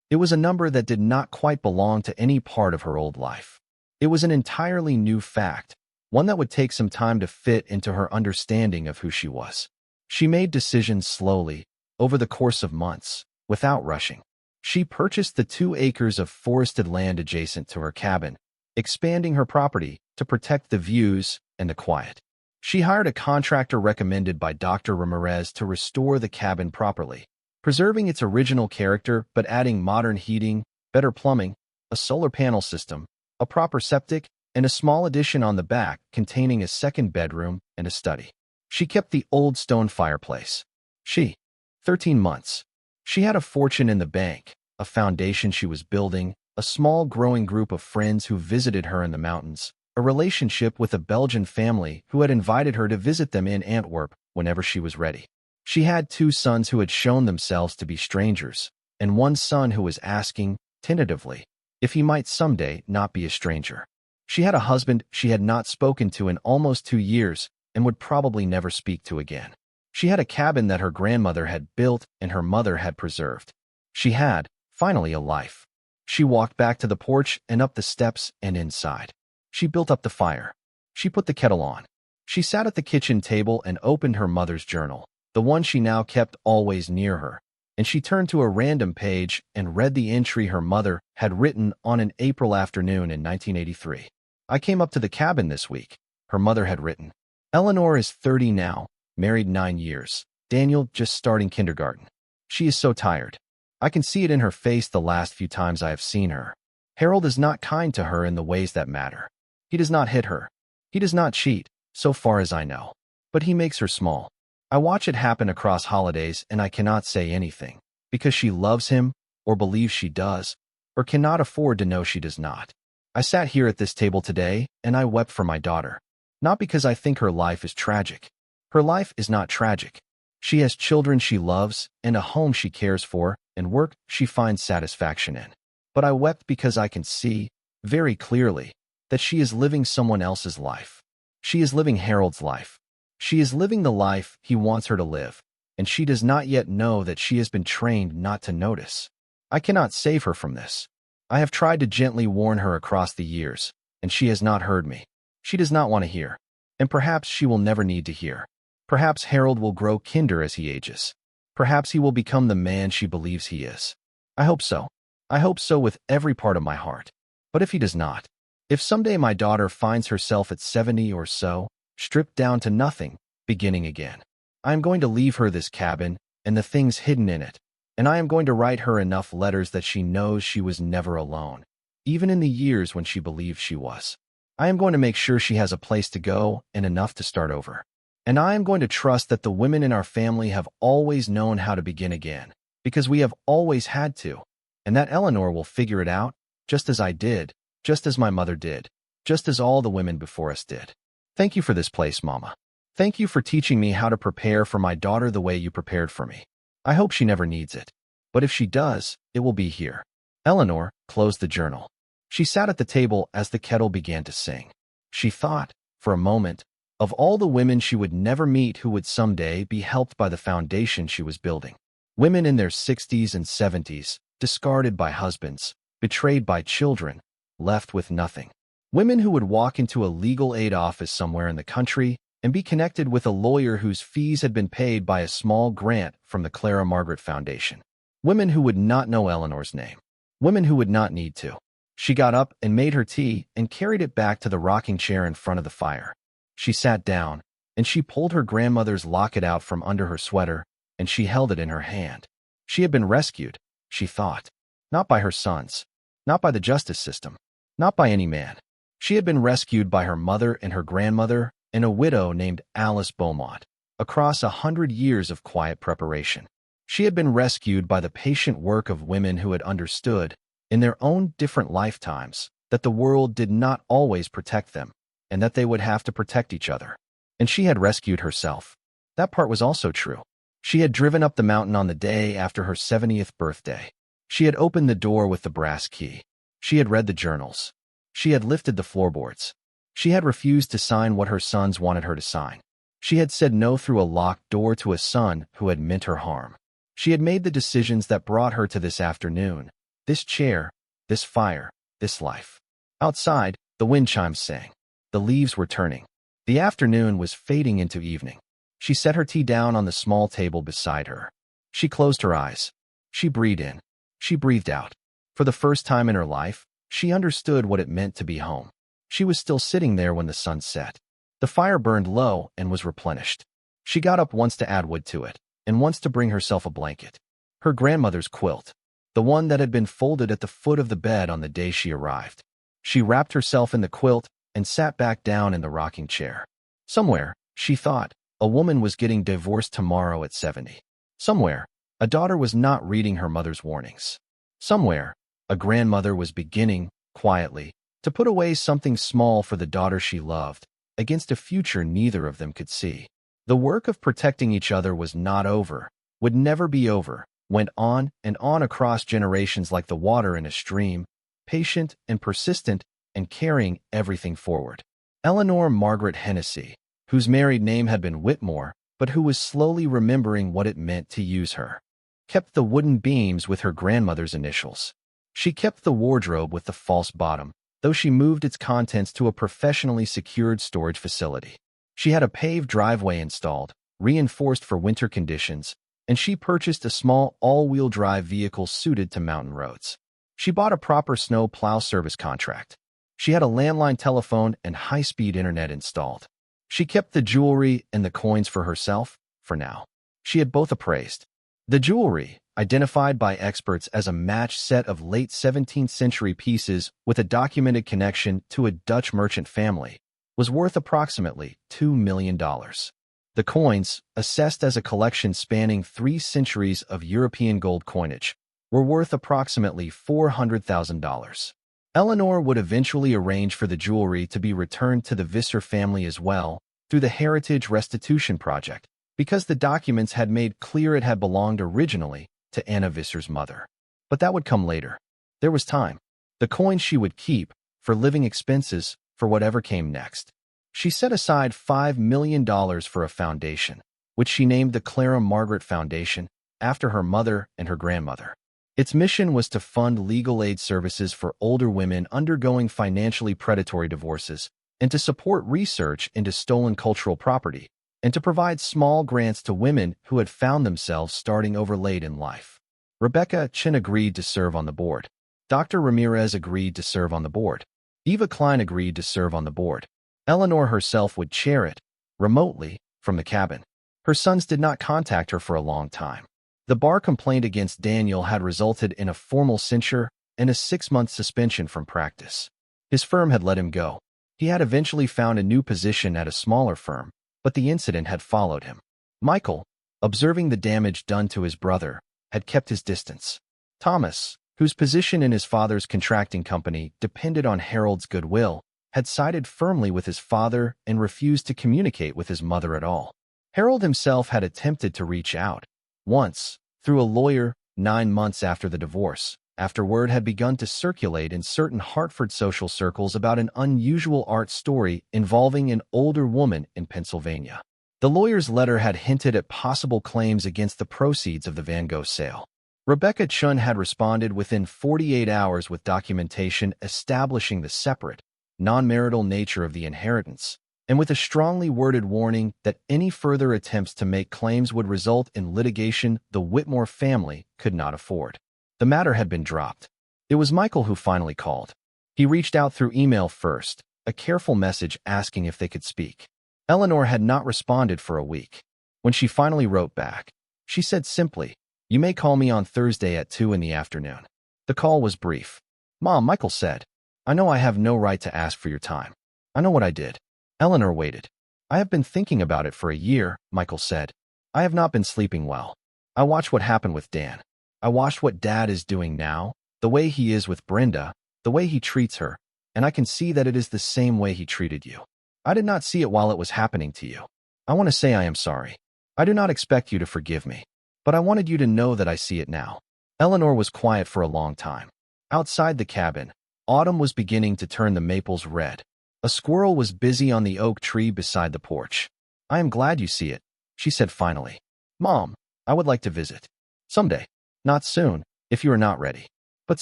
It was a number that did not quite belong to any part of her old life. It was an entirely new fact, one that would take some time to fit into her understanding of who she was. She made decisions slowly, over the course of months, without rushing. She purchased the 2 acres of forested land adjacent to her cabin, expanding her property to protect the views and the quiet. She hired a contractor recommended by Dr. Ramirez to restore the cabin properly, preserving its original character but adding modern heating, better plumbing, a solar panel system, a proper septic, and a small addition on the back containing a second bedroom and a study. She kept the old stone fireplace. 13 months. She had a fortune in the bank, a foundation she was building, a small growing group of friends who visited her in the mountains, a relationship with a Belgian family who had invited her to visit them in Antwerp whenever she was ready. She had 2 sons who had shown themselves to be strangers, and 1 son who was asking, tentatively, if he might someday not be a stranger. She had a husband she had not spoken to in almost 2 years and would probably never speak to again. She had a cabin that her grandmother had built and her mother had preserved. She had, finally, a life. She walked back to the porch and up the steps and inside. She built up the fire. She put the kettle on. She sat at the kitchen table and opened her mother's journal, the one she now kept always near her, and she turned to a random page and read the entry her mother had written on an April afternoon in 1983. I came up to the cabin this week, her mother had written. Eleanor is 30 now, married 9 years. Daniel just starting kindergarten. She is so tired. I can see it in her face the last few times I have seen her. Harold is not kind to her in the ways that matter. He does not hit her. He does not cheat, so far as I know. But he makes her small. I watch it happen across holidays and I cannot say anything, because she loves him, or believes she does, or cannot afford to know she does not. I sat here at this table today and I wept for my daughter. Not because I think her life is tragic. Her life is not tragic. She has children she loves, and a home she cares for, and work she finds satisfaction in. But I wept because I can see, very clearly, that she is living someone else's life. She is living Harold's life. She is living the life he wants her to live, and she does not yet know that she has been trained not to notice. I cannot save her from this. I have tried to gently warn her across the years, and she has not heard me. She does not want to hear, and perhaps she will never need to hear. Perhaps Harold will grow kinder as he ages. Perhaps he will become the man she believes he is. I hope so. I hope so with every part of my heart. But if he does not, if someday my daughter finds herself at 70 or so, stripped down to nothing, beginning again, I am going to leave her this cabin and the things hidden in it, and I am going to write her enough letters that she knows she was never alone, even in the years when she believed she was. I am going to make sure she has a place to go and enough to start over. And I am going to trust that the women in our family have always known how to begin again, because we have always had to, and that Eleanor will figure it out, just as I did, just as my mother did, just as all the women before us did. Thank you for this place, Mama. Thank you for teaching me how to prepare for my daughter the way you prepared for me. I hope she never needs it, but if she does, it will be here. Eleanor closed the journal. She sat at the table as the kettle began to sing. She thought, for a moment, of all the women she would never meet who would someday be helped by the foundation she was building. Women in their 60s and 70s, discarded by husbands, betrayed by children, left with nothing. Women who would walk into a legal aid office somewhere in the country and be connected with a lawyer whose fees had been paid by a small grant from the Clara Margaret Foundation. Women who would not know Eleanor's name. Women who would not need to. She got up and made her tea and carried it back to the rocking chair in front of the fire. She sat down, and she pulled her grandmother's locket out from under her sweater, and she held it in her hand. She had been rescued, she thought. Not by her sons. Not by the justice system. Not by any man. She had been rescued by her mother and her grandmother and a widow named Alice Beaumont, across 100 years of quiet preparation. She had been rescued by the patient work of women who had understood, in their own different lifetimes, that the world did not always protect them, and that they would have to protect each other. And she had rescued herself. That part was also true. She had driven up the mountain on the day after her 70th birthday. She had opened the door with the brass key. She had read the journals. She had lifted the floorboards. She had refused to sign what her sons wanted her to sign. She had said no through a locked door to a son who had meant her harm. She had made the decisions that brought her to this afternoon, this chair, this fire, this life. Outside, the wind chimes sang. The leaves were turning. The afternoon was fading into evening. She set her tea down on the small table beside her. She closed her eyes. She breathed in. She breathed out. For the first time in her life, she understood what it meant to be home. She was still sitting there when the sun set. The fire burned low and was replenished. She got up once to add wood to it, and once to bring herself a blanket. Her grandmother's quilt, the one that had been folded at the foot of the bed on the day she arrived. She wrapped herself in the quilt and sat back down in the rocking chair. Somewhere, she thought, a woman was getting divorced tomorrow at 70. Somewhere, A daughter was not reading her mother's warnings. Somewhere, a grandmother was beginning, quietly, to put away something small for the daughter she loved, against a future neither of them could see. The work of protecting each other was not over, would never be over, went on and on across generations like the water in a stream, patient and persistent and carrying everything forward. Eleanor Margaret Hennessy, whose married name had been Whitmore, but who was slowly remembering what it meant to use her, kept the wooden beams with her grandmother's initials. She kept the wardrobe with the false bottom, though she moved its contents to a professionally secured storage facility. She had a paved driveway installed, reinforced for winter conditions, and she purchased a small all-wheel drive vehicle suited to mountain roads. She bought a proper snow plow service contract. She had a landline telephone and high-speed internet installed. She kept the jewelry and the coins for herself, for now. She had both appraised. The jewelry, identified by experts as a matched set of late 17th century pieces with a documented connection to a Dutch merchant family, was worth approximately $2 million. The coins, assessed as a collection spanning 3 centuries of European gold coinage, were worth approximately $400,000. Eleanor would eventually arrange for the jewelry to be returned to the Visser family as well, through the Heritage Restitution Project, because the documents had made clear it had belonged originally to Anna Visser's mother. But that would come later. There was time. The coins she would keep, for living expenses, for whatever came next. She set aside $5 million for a foundation, which she named the Clara Margaret Foundation, after her mother and her grandmother. Its mission was to fund legal aid services for older women undergoing financially predatory divorces, and to support research into stolen cultural property, and to provide small grants to women who had found themselves starting over late in life. Rebecca Chin agreed to serve on the board. Dr. Ramirez agreed to serve on the board. Eva Klein agreed to serve on the board. Eleanor herself would chair it, remotely, from the cabin. Her sons did not contact her for a long time. The bar complaint against Daniel had resulted in a formal censure and a 6-month suspension from practice. His firm had let him go. He had eventually found a new position at a smaller firm, but the incident had followed him. Michael, observing the damage done to his brother, had kept his distance. Thomas, whose position in his father's contracting company depended on Harold's goodwill, had sided firmly with his father and refused to communicate with his mother at all. Harold himself had attempted to reach out, once, through a lawyer, 9 months after the divorce, after word had begun to circulate in certain Hartford social circles about an unusual art story involving an older woman in Pennsylvania. The lawyer's letter had hinted at possible claims against the proceeds of the Van Gogh sale. Rebecca Chun had responded within 48 hours with documentation establishing the separate, non-marital nature of the inheritance, and with a strongly worded warning that any further attempts to make claims would result in litigation the Whitmore family could not afford. The matter had been dropped. It was Michael who finally called. He reached out through email first, a careful message asking if they could speak. Eleanor had not responded for a week. When she finally wrote back, she said simply, "You may call me on Thursday at 2 in the afternoon." The call was brief. "Mom," Michael said, "I know I have no right to ask for your time. I know what I did." Eleanor waited. "I have been thinking about it for a year," Michael said. "I have not been sleeping well. I watched what happened with Dan. I watched what Dad is doing now, the way he is with Brenda, the way he treats her, and I can see that it is the same way he treated you. I did not see it while it was happening to you. I want to say I am sorry. I do not expect you to forgive me, but I wanted you to know that I see it now." Eleanor was quiet for a long time. Outside the cabin, autumn was beginning to turn the maples red. A squirrel was busy on the oak tree beside the porch. "I am glad you see it," she said finally. "Mom, I would like to visit. Someday. Not soon, if you are not ready. But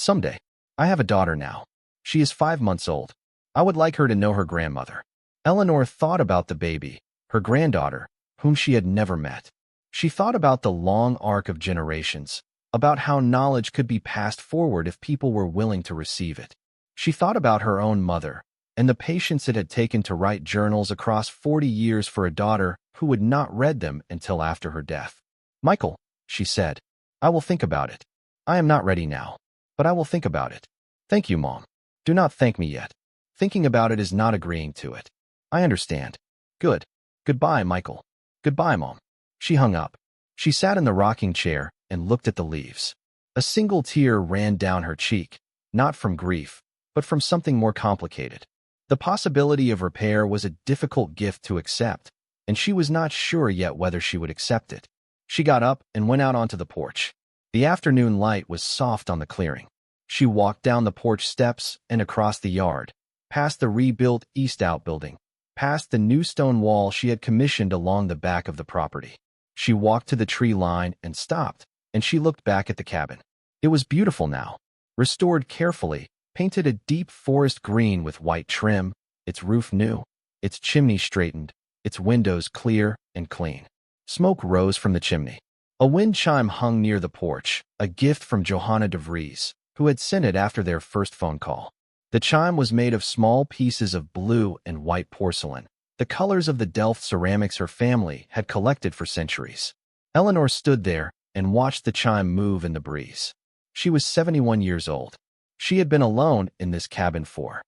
someday. I have a daughter now. She is 5 months old. I would like her to know her grandmother." Eleanor thought about the baby, her granddaughter, whom she had never met. She thought about the long arc of generations, about how knowledge could be passed forward if people were willing to receive it. She thought about her own mother, and the patience it had taken to write journals across 40 years for a daughter who would not read them until after her death. "Michael," she said, "I will think about it. I am not ready now, but I will think about it." "Thank you, Mom. Do not thank me yet. Thinking about it is not agreeing to it. I understand." "Good. Goodbye, Michael." "Goodbye, Mom." She hung up. She sat in the rocking chair, and looked at the leaves. A single tear ran down her cheek, not from grief, but from something more complicated. The possibility of repair was a difficult gift to accept, and she was not sure yet whether she would accept it. She got up and went out onto the porch. The afternoon light was soft on the clearing. She walked down the porch steps and across the yard, past the rebuilt east outbuilding, past the new stone wall she had commissioned along the back of the property. She walked to the tree line and stopped, and she looked back at the cabin. It was beautiful now, restored carefully, painted a deep forest green with white trim, its roof new, its chimney straightened, its windows clear and clean. Smoke rose from the chimney. A wind chime hung near the porch, a gift from Johanna de Vries, who had sent it after their first phone call. The chime was made of small pieces of blue and white porcelain, the colors of the Delft ceramics her family had collected for centuries. Eleanor stood there and watched the chime move in the breeze. She was 71 years old. She had been alone in this cabin for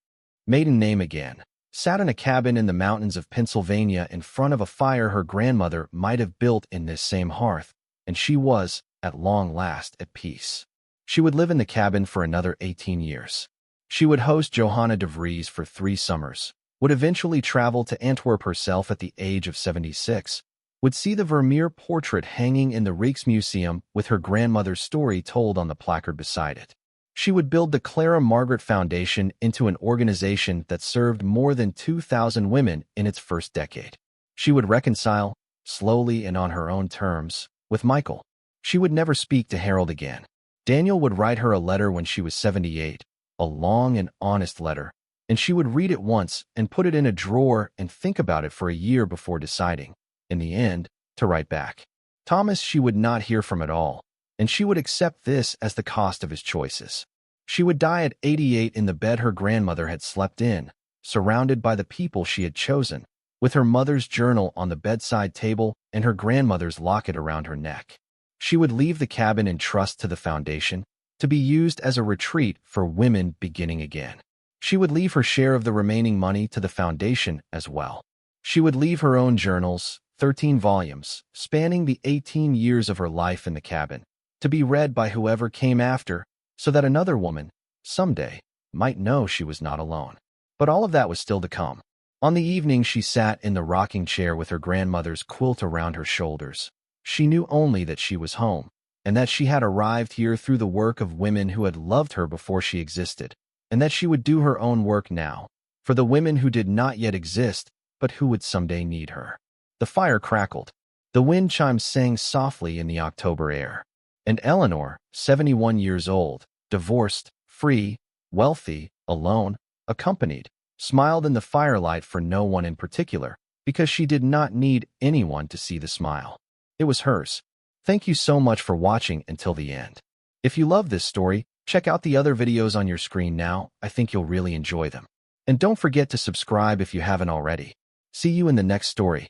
maiden name again. Sat in a cabin in the mountains of Pennsylvania in front of a fire her grandmother might have built in this same hearth, and she was, at long last, at peace. She would live in the cabin for another 18 years. She would host Johanna de Vries for 3 summers, would eventually travel to Antwerp herself at the age of 76, would see the Vermeer portrait hanging in the Rijksmuseum with her grandmother's story told on the placard beside it. She would build the Clara Margaret Foundation into an organization that served more than 2,000 women in its first decade. She would reconcile, slowly and on her own terms, with Michael. She would never speak to Harold again. Daniel would write her a letter when she was 78, a long and honest letter, and she would read it once and put it in a drawer and think about it for a year before deciding, in the end, to write back. Thomas she would not hear from at all, and she would accept this as the cost of his choices. She would die at 88 in the bed her grandmother had slept in, surrounded by the people she had chosen, with her mother's journal on the bedside table and her grandmother's locket around her neck. She would leave the cabin in trust to the foundation, to be used as a retreat for women beginning again. She would leave her share of the remaining money to the foundation as well. She would leave her own journals, 13 volumes, spanning the 18 years of her life in the cabin, to be read by whoever came after, so that another woman, someday, might know she was not alone. But all of that was still to come. On the evening she sat in the rocking chair with her grandmother's quilt around her shoulders. She knew only that she was home, and that she had arrived here through the work of women who had loved her before she existed, and that she would do her own work now, for the women who did not yet exist, but who would someday need her. The fire crackled. The wind chimes sang softly in the October air. And Eleanor, 71 years old, divorced, free, wealthy, alone, accompanied, smiled in the firelight for no one in particular, because she did not need anyone to see the smile. It was hers. Thank you so much for watching until the end. If you love this story, check out the other videos on your screen now. I think you'll really enjoy them. And don't forget to subscribe if you haven't already. See you in the next story.